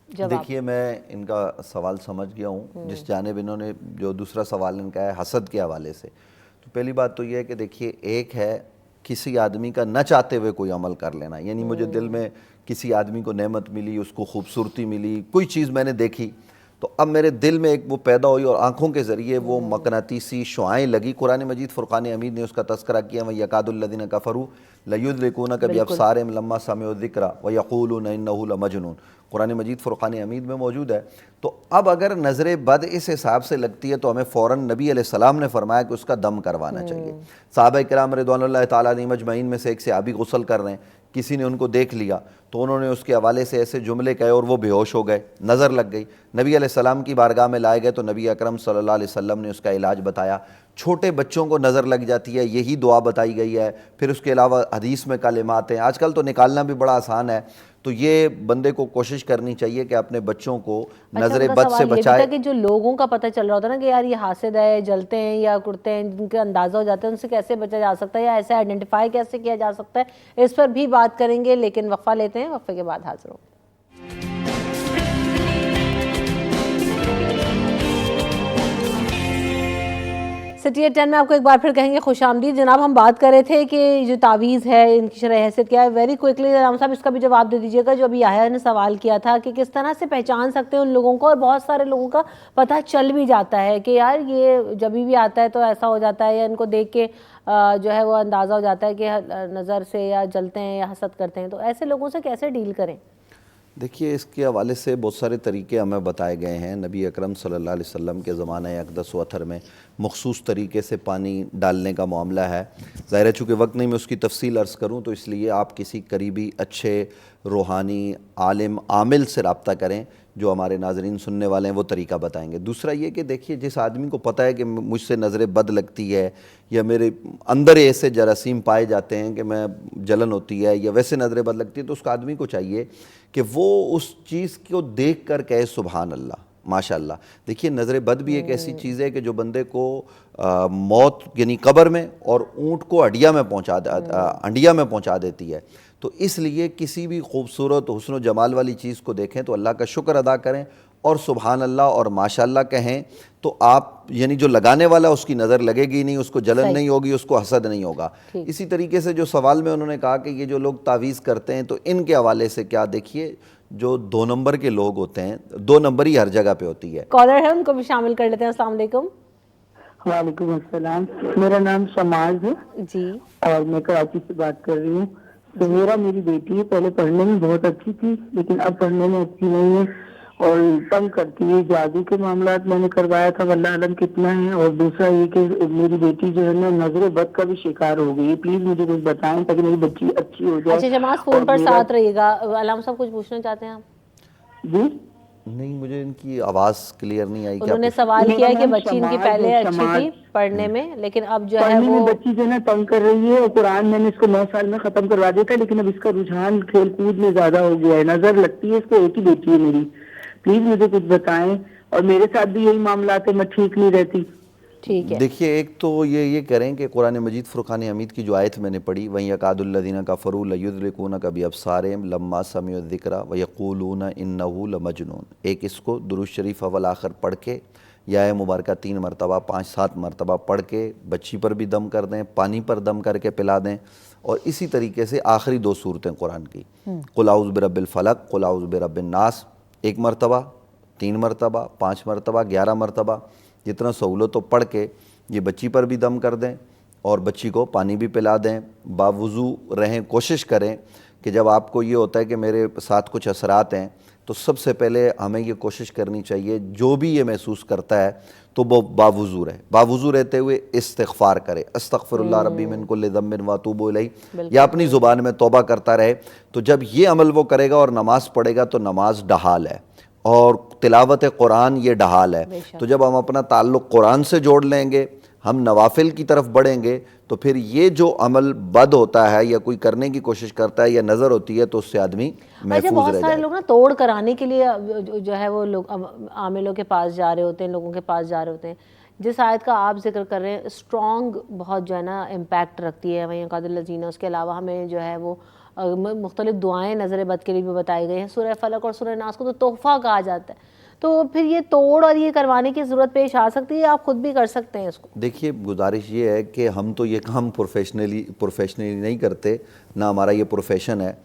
देखिए मैं इनका सवाल समझ गया हूँ, जिस जानिब इन्होंने जो दूसरा सवाल इनका है हसद के हवाले से। तो पहली बात तो ये है कि देखिए एक है किसी आदमी का न चाहते हुए कोई अमल कर लेना, यानी मुझे दिल में किसी आदमी को नेमत मिली, उसको खूबसूरती मिली, कोई चीज़ मैंने देखी तो अब मेरे दिल में एक वो पैदा हुई और आंखों के ज़रिए वो मकनातीसी शुआएँ लगी। कुरान मजीद फुरक़ान हमीद ने उसका तस्करा किया, वह यकादुल्लज़ीना कफ़रू लयुद्रिकूना कभी अबसारिहिम लम्मा समिउ ज़िक्रा व यक़ूलूना इन्नहु लमजनून, कुरान मजीद फुरक़ान हमीद में मौजूद है। तो अब अगर नज़र बद इस हिसाब से लगती है तो हमें फ़ौरन नबी अलैहिस्सलाम ने फरमाया कि उसका दम करवाना चाहिए। सहाबा किराम रिज़वानुल्लाहि तआला अलैहिम अजमईन में से एक सहाबी गुस्ल कर रहे हैं, किसी ने उनको देख लिया तो उन्होंने उसके हवाले से ऐसे जुमले कहे और वो बेहोश हो गए, नज़र लग गई। नबी अलैहिस्सलाम की बारगाह में लाए गए तो नबी अकरम सल्लल्लाहु अलैहि वसल्लम ने उसका इलाज बताया। छोटे बच्चों को नज़र लग जाती है, यही दुआ बताई गई है। फिर उसके अलावा हदीस में कलिमात हैं, आजकल तो निकालना भी बड़ा आसान है। तो ये बंदे को कोशिश करनी चाहिए कि अपने बच्चों को नजर बद से बचाए। कि जो लोगों का पता चल रहा होता है ना कि यार ये हासिद है, जलते हैं या कुड़ते हैं, जिनके अंदाज़ा हो जाता है, उनसे कैसे बचा जा सकता है या ऐसे आइडेंटिफाई कैसे किया जा सकता है, इस पर भी बात करेंगे। लेकिन वक्फा लेते हैं, वक्फे के बाद हाजिर होंगे। सिटी एट 10 में आपको एक बार फिर कहेंगे खुशामदीद। जनाब, हम बात कर रहे थे कि जो तावीज़ है इनकी शरह हैसियत क्या है। वेरी क्विकली राम साहब इसका भी जवाब दे दीजिएगा। जो अभी याह्या ने सवाल किया था कि किस तरह से पहचान सकते हैं उन लोगों को, और बहुत सारे लोगों का पता चल भी जाता है कि यार ये जब भी आता है तो ऐसा हो जाता है, या इनको देख के जो है वो अंदाज़ा हो जाता है कि नज़र से या जलते हैं या हसद करते हैं। तो ऐसे लोगों से कैसे डील करें? देखिए, इसके हवाले से बहुत सारे तरीके हमें बताए गए हैं। नबी अकरम सल्लल्लाहु अलैहि वसल्लम के ज़माने अक़दस वतर में मखसूस तरीके से पानी डालने का मामला है। ज़ाहिर है चूँकि वक्त नहीं मैं उसकी तफसील अर्ज़ करूँ, तो इसलिए आप किसी करीबी अच्छे रूहानी आलिम आमिल से रब्ता करें, जो हमारे नाज़रीन सुनने वाले हैं वो तरीका बताएंगे। दूसरा ये कि देखिए, जिस आदमी को पता है कि मुझसे नज़र बद लगती है या मेरे अंदर ऐसे जरासीम पाए जाते हैं कि मैं जलन होती है या वैसे नज़र बद लगती है, तो उस आदमी को चाहिए कि वो उस चीज़ को देख कर कहे सुबहान अल्लाह, माशाअल्लाह। देखिए, नज़र बद भी एक ऐसी चीज़ है कि जो बंदे को मौत यानी कब्र में और ऊँट को हंडिया में पहुँचा देती है। तो इसलिए किसी भी खूबसूरत हुस्न व जमाल वाली चीज़ को देखें तो अल्लाह का शुक्र अदा करें और सुबहान अल्लाह और माशाअल्लाह कहें, तो आप यानी जो लगाने वाला उसकी नज़र लगेगी नहीं, उसको जलन नहीं होगी, उसको हसद नहीं होगा। इसी तरीके से जो सवाल में उन्होंने कहा कि ये जो लोग तावीज़ करते हैं, तो इनके हवाले से क्या, देखिए जो 2 नंबर के लोग होते हैं, 2 नंबर ही हर जगह पे होती है। कॉलर है, उनको भी शामिल कर लेते हैं। अस्सलाम वालेकुम। वालेकुम अस्सलाम, मेरा नाम समाज है जी, और मैं कराची से बात कर रही हूँ। तो मेरी बेटी है, पहले पढ़ने में बहुत अच्छी थी, लेकिन अब पढ़ने में अच्छी नहीं है और तंग करती है। जादू के मामला मैंने करवाया था, वल्लाह आलम कितना है। और दूसरा ये कि मेरी बेटी जो है ना नजर बद का भी शिकार हो गई है। प्लीज मुझे कुछ बताएं ताकि मेरी बच्ची अच्छी हो जाए। अच्छा जमात, फोन पर साथ रहिएगा। अलाम साहब कुछ पूछना चाहते हैं आप? जी नहीं, मुझे इनकी आवाज़ क्लियर नहीं आई। उन्होंने सवाल किया कि बच्ची इनकी पहले अच्छी थी पढ़ने में, लेकिन अब जो है वो बच्ची जो है ना तंग कर रही है। कुरान मैंने इसको 9 साल में खत्म करवा दिया था, लेकिन अब इसका रुझान खेल कूद में ज्यादा हो गया है। नजर लगती है इसको, एक ही बेटी है मेरी। प्लीज मुझे कुछ बताएं। और मेरे साथ भी यही मामला है, मैं ठीक नहीं रहती। ठीक है, देखिए, एक तो ये करें कि कुरान मजीद फुरक़ान हमीद की जो आयत मैंने पढ़ी, वहीं यकादुल्लज़ीना कफ़रू लयुद्रिकूना कभी अबसारिहिम लम्मा समिउ ज़िक्रा व यक़ूलूना इन्नहु लमजनून, एक इसको दुरूद शरीफ अव्वल आखिर पढ़ के या मुबारका 3 मरतबा 5-7 मरतबा पढ़ के बच्ची पर भी दम कर दें, पानी पर दम करके पिला दें। और इसी तरीके से आखिरी 2 सूरतें कुरान की, कुल औज़ु बिरब्बिल फ़लक़, कुल औज़ु बिरब्बिन नास, 1 मरतबा, 3 मरतबा, 5 मरतबा, 11 मरतबा, जितना सहूलत हो पढ़ के ये बच्ची पर भी दम कर दें और बच्ची को पानी भी पिला दें। बावुज़ू रहें, कोशिश करें कि जब आपको ये होता है कि मेरे साथ कुछ असरात हैं, तो सबसे पहले हमें ये कोशिश करनी चाहिए, जो भी ये महसूस करता है तो वो बावुज़ू रहे। बावुज़ू रहते हुए इस्तिग़फ़ार करे, अस्तग़फ़िरुल्लाह रब्बी मिन कुल्लि ज़ंबिन व अतूबु इलैह, या अपनी ज़ुबान में तौबा करता रहे। तो जब ये अमल वो करेगा और नमाज़ पढ़ेगा तो नमाज ढहाल है और तिलावत कुरान ये ढहाल है। तो जब हम अपना ताल्लुक़ कुरान से जोड़ लेंगे, हम नवाफिल की तरफ बढ़ेंगे, तो फिर ये जो अमल बद होता है या कोई करने की कोशिश करता है या नज़र होती है, तो उससे आदमी महफूज बहुत रह सारे जाए। लोग ना तोड़ कराने के लिए जो है वो लोग आमिलों के पास जा रहे होते हैं, लोगों के पास जा रहे होते हैं। जिस आयत का आप जिक्र कर रहे हैं स्ट्रॉन्ग बहुत जो है ना इम्पैक्ट रखती है वहीं यकादुल्लज़ीना। उसके अलावा हमें जो है वो मुख्तलिफ दुआएं नज़र बद के लिए भी बताई गई हैं। सूरह फलक और सूरह नास को तो तोहफ़ा कहा जाता है। तो फिर ये तोड़ और ये करवाने की ज़रूरत पेश आ सकती है, आप खुद भी कर सकते हैं इसको? देखिए, गुजारिश ये है कि हम तो ये काम प्रोफेशनली नहीं करते, ना हमारा ये प्रोफेशन है।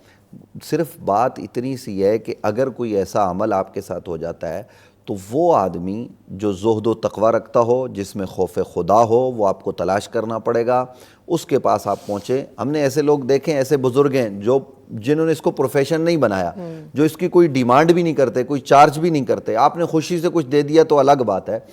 सिर्फ बात इतनी सी है कि अगर कोई ऐसा अमल आपके साथ हो जाता है तो वो आदमी जो ज़ुहद व तक़वा रखता हो, जिसमें खौफ खुदा हो, वो आपको तलाश करना पड़ेगा, उसके पास आप पहुँचे। हमने ऐसे लोग देखे, ऐसे बुज़ुर्ग हैं जिन्होंने इसको प्रोफेशन नहीं बनाया, जो इसकी कोई डिमांड भी नहीं करते, कोई चार्ज भी नहीं करते, आपने खुशी से कुछ दे दिया तो अलग बात है,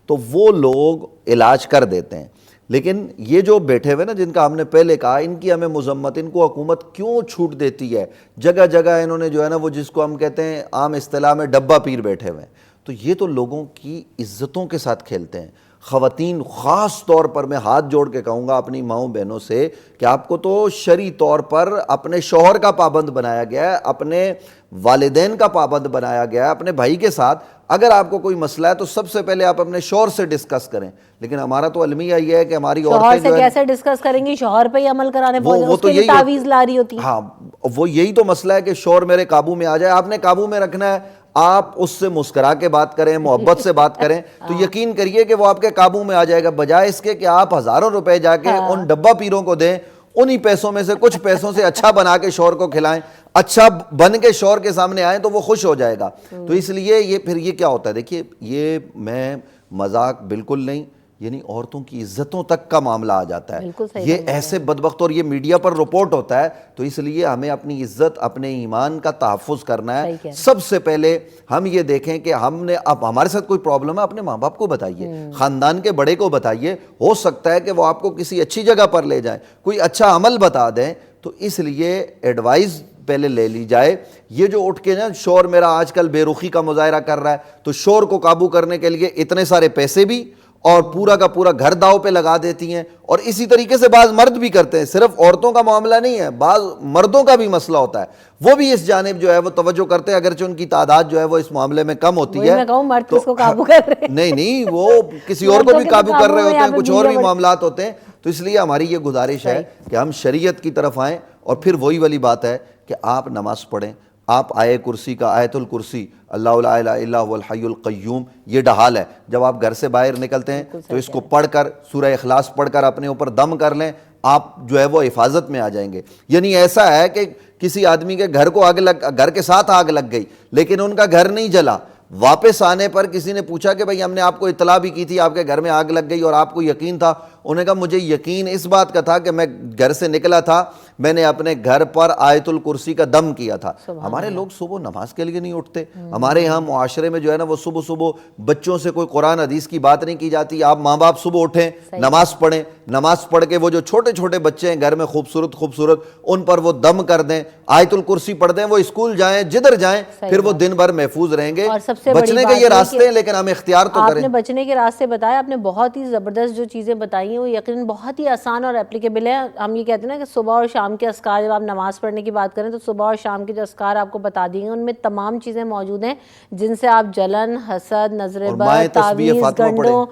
तो वो लोग इलाज कर देते हैं। लेकिन ये जो बैठे हुए ना, जिनका हमने पहले कहा, इनकी हमें मुजम्मत, इनको हुकूमत क्यों छूट देती है, जगह जगह इन्होंने जो है ना वो जिसको हम कहते हैं आम इस्तिलाह में डब्बा पीर बैठे हुए हैं। तो ये तो लोगों की इज्जतों के साथ खेलते हैं। ख़वातीन ख़ास तौर पर मैं हाथ जोड़ के कहूँगा अपनी माँओं बहनों से कि आपको तो शरी तौर पर अपने शौहर का पाबंद बनाया गया है, अपने वालिदैन का पाबंद बनाया गया है, अपने भाई के साथ अगर आपको कोई मसला है तो सबसे पहले आप अपने शौहर से डिस्कस करें। लेकिन हमारा तो अलमिया ये है कि हमारी औरतें जो है कैसे डिस्कस करेंगी, शौहर पे ही अमल कराने वो तो यही तावीज़ ला रही होती है। हाँ, वो यही तो मसला है कि शौहर मेरे काबू में आ जाए। आपने काबू में रखना है, आप उससे मुस्करा के बात करें, मोहब्बत से बात करें, तो यकीन करिए कि वो आपके काबू में आ जाएगा, बजाय इसके कि आप हज़ारों रुपए जाके उन डब्बा पीरों को दें, उन्हीं पैसों में से कुछ पैसों से अच्छा बना के शौहर को खिलाएं, अच्छा बन के शौहर के सामने आए तो वो खुश हो जाएगा। तो इसलिए ये फिर ये क्या होता है, देखिए ये मैं मजाक बिल्कुल नहीं, यानी औरतों की इज्जतों तक का मामला आ जाता है। ये ऐसे बदबख्त, और ये मीडिया पर रिपोर्ट होता है, तो इसलिए हमें अपनी इज्जत, अपने ईमान का तहफ़्फ़ुज़ करना है। सबसे पहले हम ये देखें कि हमने, अब हमारे साथ कोई प्रॉब्लम है, अपने माँ बाप को बताइए, ख़ानदान के बड़े को बताइए, हो सकता है कि वो आपको किसी अच्छी जगह पर ले जाएं, कोई अच्छा अमल बता दें। तो इसलिए एडवाइस पहले ले ली जाए। ये जो उठ के ना शोर मेरा आजकल बेरुखी का मुजाहरा कर रहा है, तो शोर को काबू करने के लिए इतने सारे पैसे भी और पूरा का पूरा घर दाव पे लगा देती हैं। और इसी तरीके से बाज़ मर्द भी करते हैं, सिर्फ औरतों का मामला नहीं है, बाज़ मर्दों का भी मसला होता है, वो भी इस जानिब जो है वो तवज्जो करते हैं, अगरचे उनकी तादाद जो है वो इस मामले में कम होती है। मर्द किसको काबू कर रहे हैं? नहीं, वो किसी और को भी काबू कर रहे होते हैं, कुछ और भी मामलात होते हैं। तो इसलिए हमारी ये गुजारिश है कि हम शरीयत की तरफ आएँ। और फिर वही वाली बात है कि आप नमाज पढ़ें, आप आए कुर्सी का, आयतुल कुर्सी, अल्लाहु ला इलाहा इल्ला हुवल हय्युल क़य्यूम, ये ढहाल है। जब आप घर से बाहर निकलते हैं तो इसको पढ़कर, सूरह इखलास पढ़कर अपने ऊपर दम कर लें, आप जो है वो हिफाजत में आ जाएंगे। यानी ऐसा है कि किसी आदमी के घर को घर के साथ आग लग गई, लेकिन उनका घर नहीं जला। वापस आने पर किसी ने पूछा कि भाई हमने आपको इतला भी की थी, आपके घर में आग लग गई और आपको यकीन था? उन्होंने कहा मुझे यकीन इस बात का था कि मैं घर से निकला था, मैंने अपने घर पर आयतुल कुर्सी का दम किया था। हमारे लोग सुबह नमाज के लिए नहीं उठते। हमारे यहाँ मुआशरे में जो है ना वो सुबह सुबह बच्चों से कोई कुरान हदीस की बात नहीं की जाती। आप माँ बाप सुबह उठें, नमाज पढ़ें, नमाज पढ़ के वो जो छोटे छोटे बच्चे हैं घर में खूबसूरत खूबसूरत, उन पर वो दम कर दें, आयतुल कुर्सी पढ़ दें, वो स्कूल जाएं, जिधर जाएं, फिर वो दिन भर महफूज रहेंगे। बचने के ये रास्ते हैं, लेकिन हम इख्तियार तो करें। आपने बचने के रास्ते बताए, आपने बहुत ही ज़बरदस्त जो चीज़ें बताई हैं वो यकीनन बहुत ही आसान और एप्लीकेबल है। हम ये कहते हैं ना कि सुबह और शाम के अस्कार, जब आप नमाज पढ़ने की बात करें तो सुबह और शाम के जो अस्कार आपको बता दिए हैं उनमें तमाम चीज़ें मौजूद हैं जिनसे आप जलन, हसद, नजर बद, तावीज़, गंडों,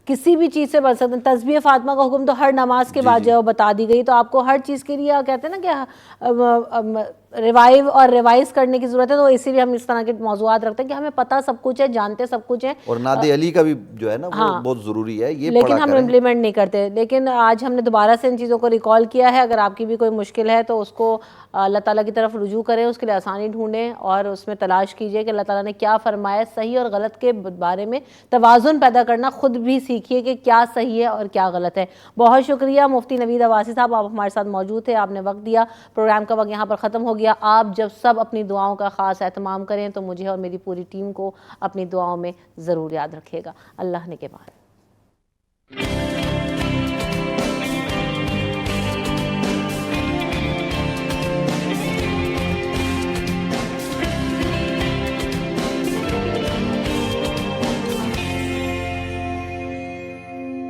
किसी भी चीज़ से बच सकते हैं। तस्बीह फातिमा का हुक्म तो हर नमाज के बाद जो है वो बता दी गई। तो आपको हर चीज़ के लिए कहते हैं ना कि रिवाइव और रिवाइज करने की ज़रूरत है। तो इसीलिए हम इस तरह के मौज़ूआत रखते हैं कि हमें पता सब कुछ है, जानते सब कुछ है। और नादे अली का भी जो है ना वो बहुत ज़रूरी है, ये लेकिन हम इम्प्लीमेंट नहीं करते। लेकिन आज हमने दोबारा से इन चीज़ों को रिकॉल किया है। अगर आपकी भी कोई मुश्किल है तो उसको अल्लाह ताला की तरफ रुजू करें, उसके लिए आसानी ढूंढें और उसमें तलाश कीजिए कि अल्लाह ताला ने क्या फरमाया। सही और गलत के बारे में तवाज़ुन पैदा करना खुद भी सीखिए कि क्या सही है और क्या गलत है। बहुत शुक्रिया मुफ्ती नवीद अब्बासी साहब, आप हमारे साथ मौजूद थे, आपने वक्त दिया। प्रोग्राम का वक्त यहाँ पर ख़त्म हो गया। आप जब सब अपनी दुआओं का ख़ास एहतमाम करें तो मुझे और मेरी पूरी टीम को अपनी दुआओं में ज़रूर याद रखिएगा। अल्लाह ने के बाद।